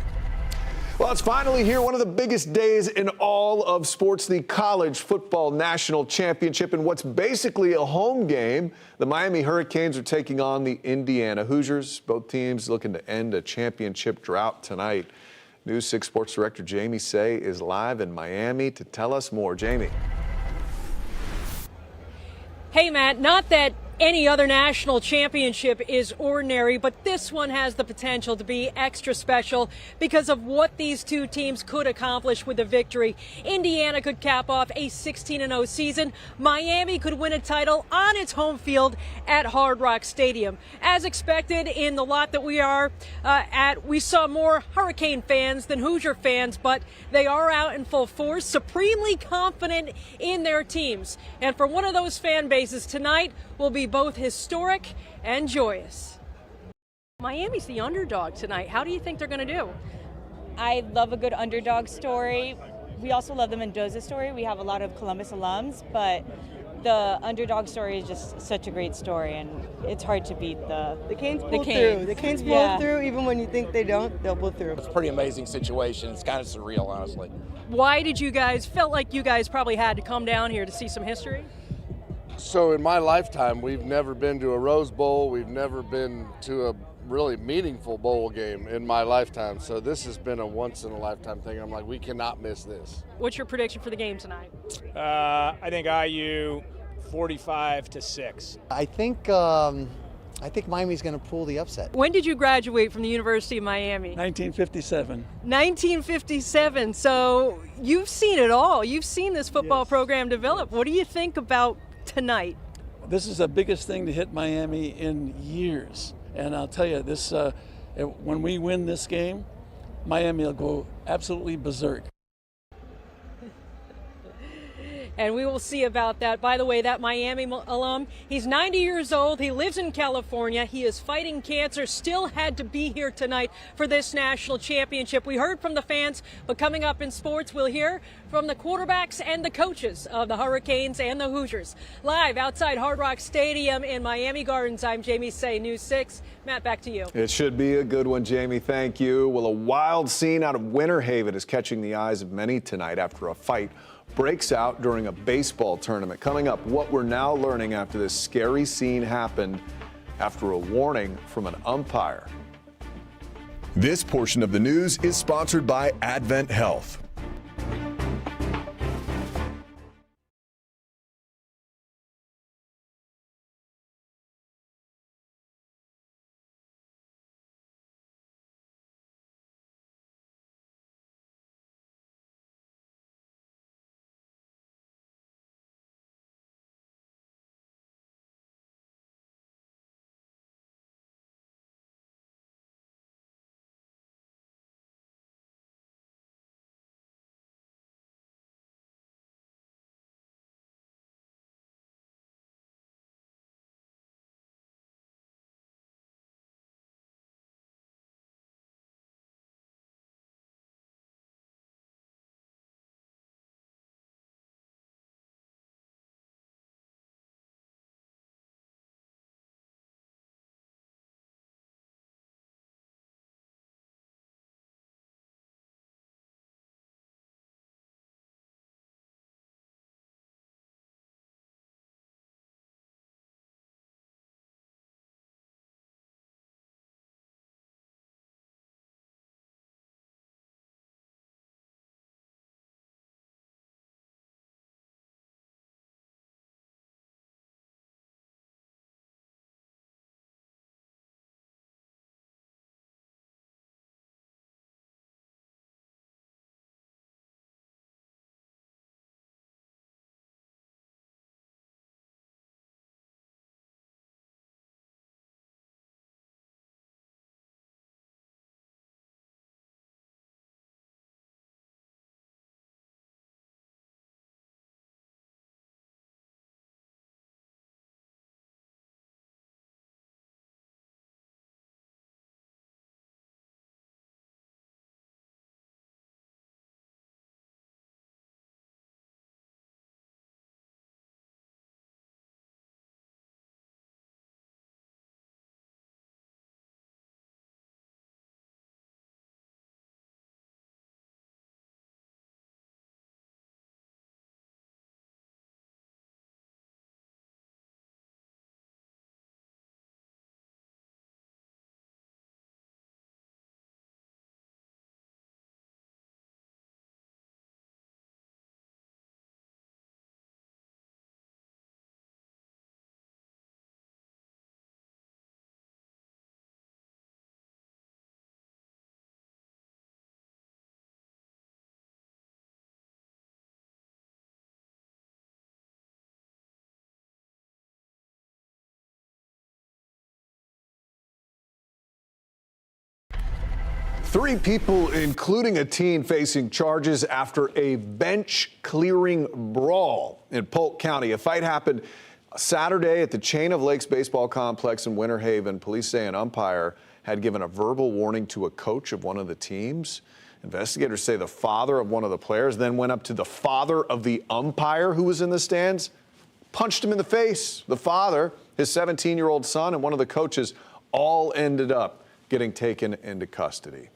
Well, it's finally here, one of the biggest days in all of sports, the College Football National Championship, in what's basically a home game. The Miami Hurricanes are taking on the Indiana Hoosiers. Both teams looking to end a championship drought tonight. News 6 Sports Director Jamie Say is live in Miami to tell us more. Jamie. Hey, Matt, not that any other national championship is ordinary, but this one has the potential to be extra special because of what these two teams could accomplish with a victory. Indiana could cap off a 16-0 season. Miami could win a title on its home field at Hard Rock Stadium. As expected, in the lot that we are at, we saw more Hurricane fans than Hoosier fans, but they are out in full force, supremely confident in their teams. And for one of those fan bases, tonight will be both historic and joyous. Miami's the underdog tonight. How do you think they're going to do? I love a good underdog story. We also love the Mendoza story. We have a lot of Columbus alums, but the underdog story is just such a great story, and it's hard to beat the Canes pull through. The Canes pull through, even when you think they don't, they'll pull through. It's a pretty amazing situation. It's kind of surreal, honestly. Why did you guys, felt like you guys probably had to come down here to see some history? So in my lifetime, we've never been to a Rose Bowl. We've never been to a really meaningful bowl game in my lifetime. So this has been a once-in-a-lifetime thing. I'm like, we cannot miss this. What's your prediction for the game tonight? I think IU 45-6. I think Miami's going to pull the upset. When did you graduate from the University of Miami? 1957. 1957. So you've seen it all. You've seen this football program develop. What do you think about tonight? This is the biggest thing to hit Miami in years. And I'll tell you, this when we win this game, Miami will go absolutely berserk. And we will see about that. By the way, that Miami alum, he's 90 years old. He lives in California. He is fighting cancer, still had to be here tonight for this national championship. We heard from the fans, but coming up in sports, we'll hear from the quarterbacks and the coaches of the Hurricanes and the Hoosiers. Live outside Hard Rock Stadium in Miami Gardens, I'm Jamie Say, News 6. Matt, back to you. It should be a good one, Jamie. Thank you. Well, a wild scene out of Winter Haven is catching the eyes of many tonight after a fight breaks out during a baseball tournament. Coming up, what we're now learning after this scary scene happened after a warning from an umpire. This portion of the news is sponsored by Advent Health. 3 people, including a teen, facing charges after a bench-clearing brawl in Polk County. A fight happened Saturday at the Chain of Lakes baseball complex in Winter Haven. Police say an umpire had given a verbal warning to a coach of one of the teams. Investigators say the father of one of the players then went up to the father of the umpire who was in the stands, punched him in the face. The father, his 17-year-old son, and one of the coaches all ended up getting taken into custody.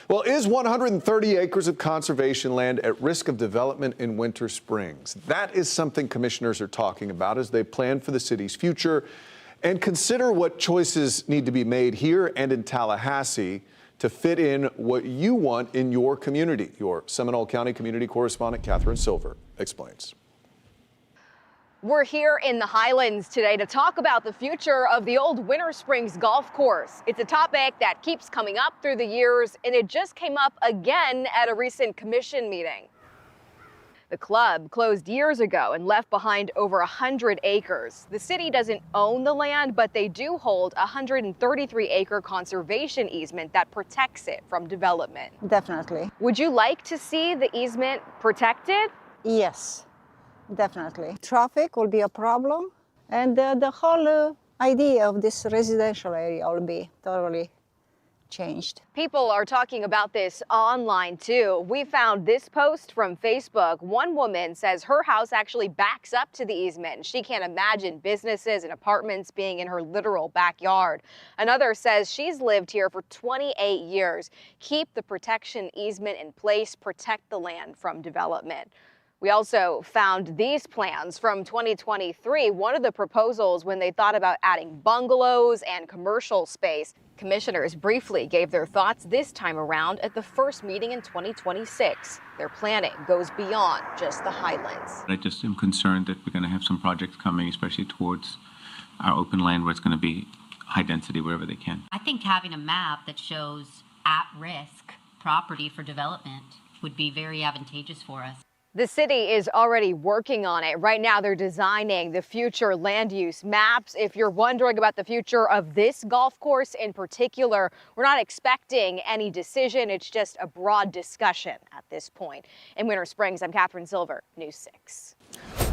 Well, is 130 acres of conservation land at risk of development in Winter Springs? That is something commissioners are talking about as they plan for the city's future and consider what choices need to be made here and in Tallahassee to fit in what you want in your community. Your Seminole County community correspondent, Catherine Silver, explains. We're here in the Highlands today to talk about the future of the old Winter Springs golf course. It's a topic that keeps coming up through the years, and it just came up again at a recent commission meeting. The club closed years ago and left behind over 100 acres. The city doesn't own the land, but they do hold a 133-acre conservation easement that protects it from development. Definitely. Would you like to see the easement protected? Yes, definitely. Traffic will be a problem, and the whole idea of this residential area will be totally changed. People are talking about this online too. We found this post from Facebook. One woman says her house actually backs up to the easement. She can't imagine businesses and apartments being in her literal backyard. Another says she's lived here for 28 years. Keep the protection easement in place, protect the land from development. We also found these plans from 2023, one of the proposals when they thought about adding bungalows and commercial space. Commissioners briefly gave their thoughts this time around at the first meeting in 2026. Their planning goes beyond just the Highlands. I just am concerned that we're going to have some projects coming, especially towards our open land where it's going to be high density wherever they can. I think having a map that shows at-risk property for development would be very advantageous for us. The city is already working on it. Right now, they're designing the future land use maps. If you're wondering about the future of this golf course in particular, we're not expecting any decision. It's just a broad discussion at this point. In Winter Springs, I'm Catherine Silver, News 6.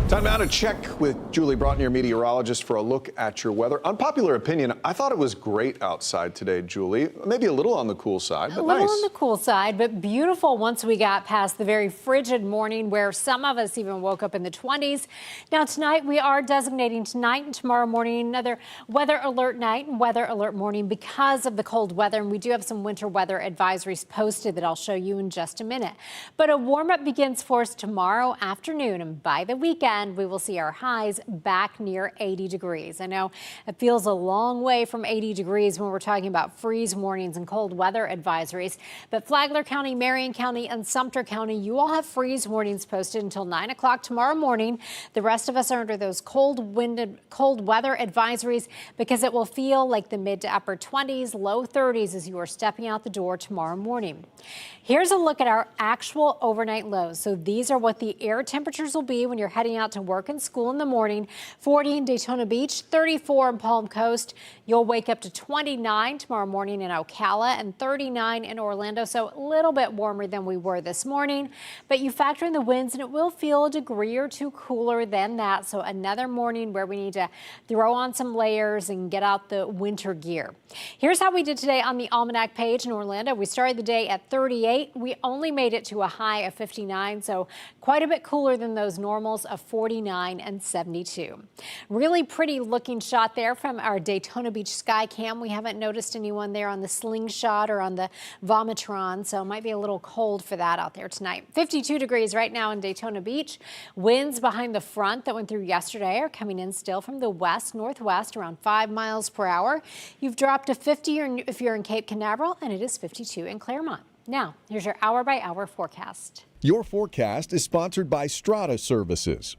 Time now to check with Julie Broughton, your meteorologist, for a look at your weather. Unpopular opinion, I thought it was great outside today, Julie. Maybe a little on the cool side, but nice. A little on the cool side, but beautiful once we got past the very frigid morning where some of us even woke up in the 20s. Now tonight we are designating tonight and tomorrow morning another weather alert night and weather alert morning because of the cold weather. And we do have some winter weather advisories posted that I'll show you in just a minute. But a warm up begins for us tomorrow afternoon, and by the weekend we will see our highs back near 80 degrees. I know it feels a long way from 80 degrees when we're talking about freeze warnings and cold weather advisories, but Flagler County, Marion County, and Sumter County, you all have freeze warnings posted until 9 o'clock tomorrow morning. The rest of us are under those cold weather advisories because it will feel like the mid to upper 20s, low 30s as you are stepping out the door tomorrow morning. Here's a look at our actual overnight lows. So these are what the air temperatures will be when you're heading out to work and school in the morning. 40 in Daytona Beach, 34 in Palm Coast. You'll wake up to 29 tomorrow morning in Ocala and 39 in Orlando. So a little bit warmer than we were this morning, but you factor in the winds and it will feel a degree or two cooler than that. So another morning where we need to throw on some layers and get out the winter gear. Here's how we did today on the Almanac page in Orlando. We started the day at 38. We only made it to a high of 59, so quite a bit cooler than those normals of 49 and 72. Really pretty looking shot there from our Daytona Beach sky cam. We haven't noticed anyone there on the slingshot or on the Vomitron, so it might be a little cold for that out there tonight. 52 degrees right now in Daytona Beach. Winds behind the front that went through yesterday are coming in still from the west northwest around 5 miles per hour. You've dropped to 50 if you're in Cape Canaveral, and it is 52 in Claremont. Now, here's your hour-by-hour forecast. Your forecast is sponsored by Strata Services.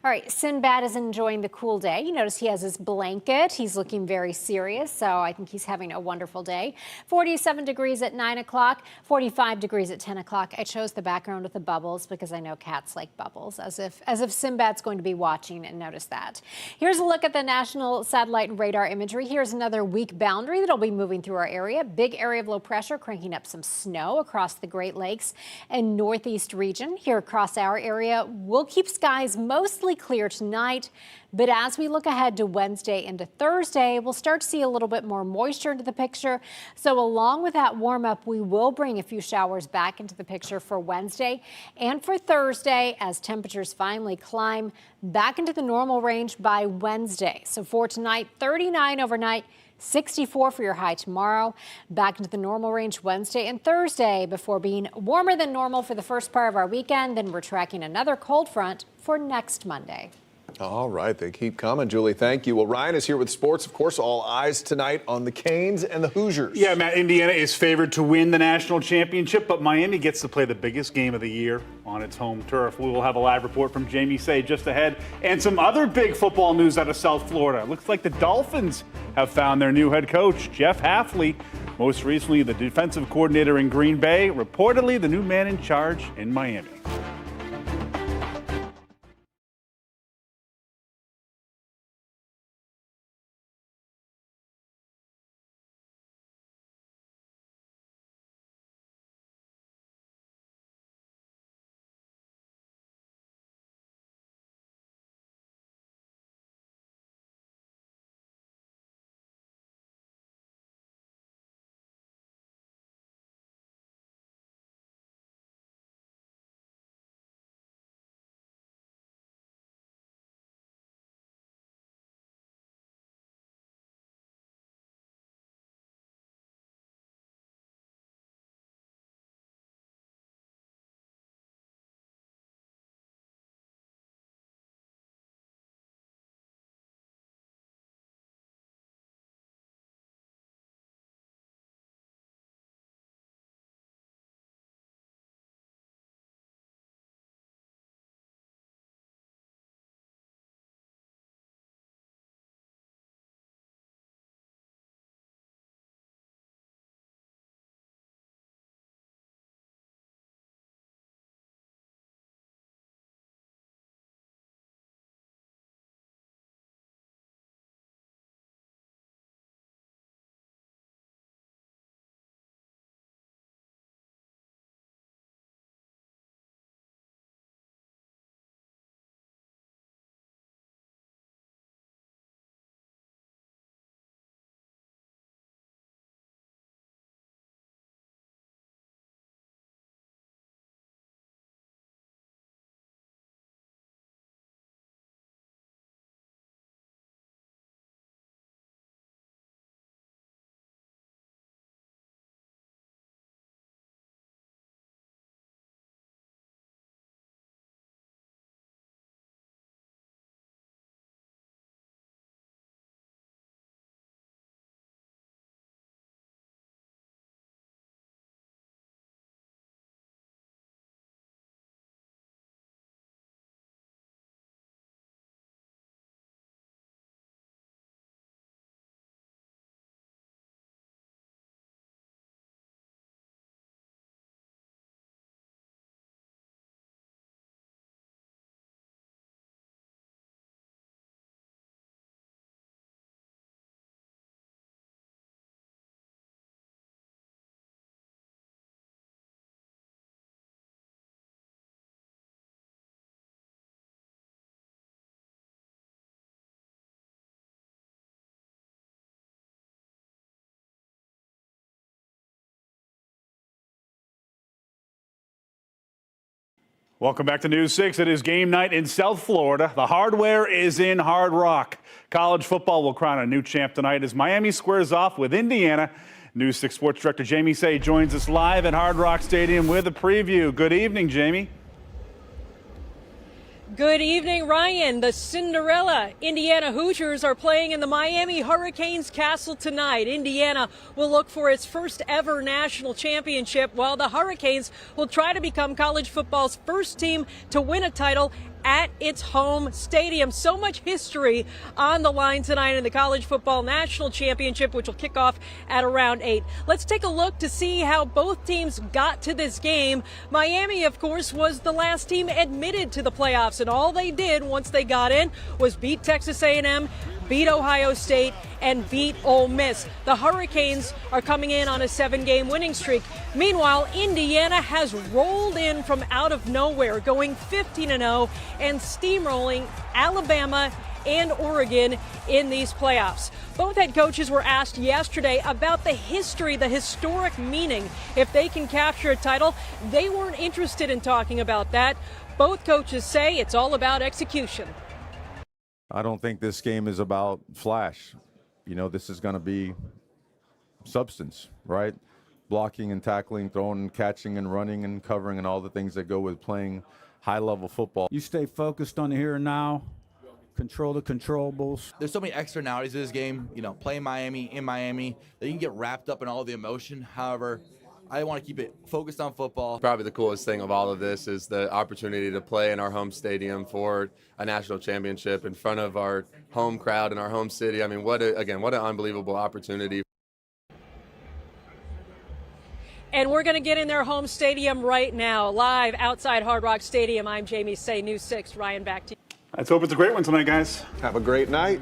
All right, Sinbad is enjoying the cool day. You notice he has his blanket. He's looking very serious, so I think he's having a wonderful day. 47 degrees at 9 o'clock, 45 degrees at 10 o'clock. I chose the background with the bubbles because I know cats like bubbles, as if Sinbad's going to be watching and notice that. Here's a look at the national satellite and radar imagery. Here's another weak boundary that'll be moving through our area. Big area of low pressure cranking up some snow across the Great Lakes and Northeast region. Here across our area, we'll keep skies mostly clear tonight, but as we look ahead to Wednesday into Thursday, we'll start to see a little bit more moisture into the picture. So along with that warm up, we will bring a few showers back into the picture for Wednesday and for Thursday as temperatures finally climb back into the normal range by Wednesday. So for tonight, 39 overnight, 64 for your high tomorrow, back into the normal range Wednesday and Thursday before being warmer than normal for the first part of our weekend. Then we're tracking another cold front for next Monday. All right, they keep coming, Julie. Thank you. Well, Ryan is here with sports. Of course, all eyes tonight on the Canes and the Hoosiers. Yeah, Matt, Indiana is favored to win the national championship, but Miami gets to play the biggest game of the year on its home turf. We will have a live report from Jamie Say just ahead, and some other big football news out of South Florida. Looks like the Dolphins have found their new head coach, Jeff Hafley. Most recently, the defensive coordinator in Green Bay, reportedly the new man in charge in Miami. Welcome back to News 6. It is game night in South Florida. The hardware is in Hard Rock. College football will crown a new champ tonight as Miami squares off with Indiana. News 6 Sports Director Jamie Say joins us live at Hard Rock Stadium with a preview. Good evening, Jamie. Good evening, Ryan. The Cinderella Indiana Hoosiers are playing in the Miami Hurricanes Castle tonight. Indiana will look for its first ever national championship, while the Hurricanes will try to become college football's first team to win a title at its home stadium. So much history on the line tonight in the College Football National Championship, which will kick off at around 8. Let's take a look to see how both teams got to this game. Miami, of course, was the last team admitted to the playoffs, and all they did once they got in was beat Texas A&M, beat Ohio State, and beat Ole Miss. The Hurricanes are coming in on a 7-game winning streak. Meanwhile, Indiana has rolled in from out of nowhere, going 15-0 and steamrolling Alabama and Oregon in these playoffs. Both head coaches were asked yesterday about the history, the historic meaning. If they can capture a title, they weren't interested in talking about that. Both coaches say it's all about execution. I don't think this game is about flash. You know, this is going to be substance, right? Blocking and tackling, throwing and catching and running and covering and all the things that go with playing high-level football. You stay focused on the here and now, control the controllables. There's so many externalities to this game, you know, playing Miami, in Miami, that you can get wrapped up in all the emotion. However, I want to keep it focused on football. Probably the coolest thing of all of this is the opportunity to play in our home stadium for a national championship in front of our home crowd in our home city. I mean, what an unbelievable opportunity. And we're going to get in their home stadium right now, live outside Hard Rock Stadium. I'm Jamie Say, News 6. Ryan, back to you. Let's hope it's a great one tonight, guys. Have a great night.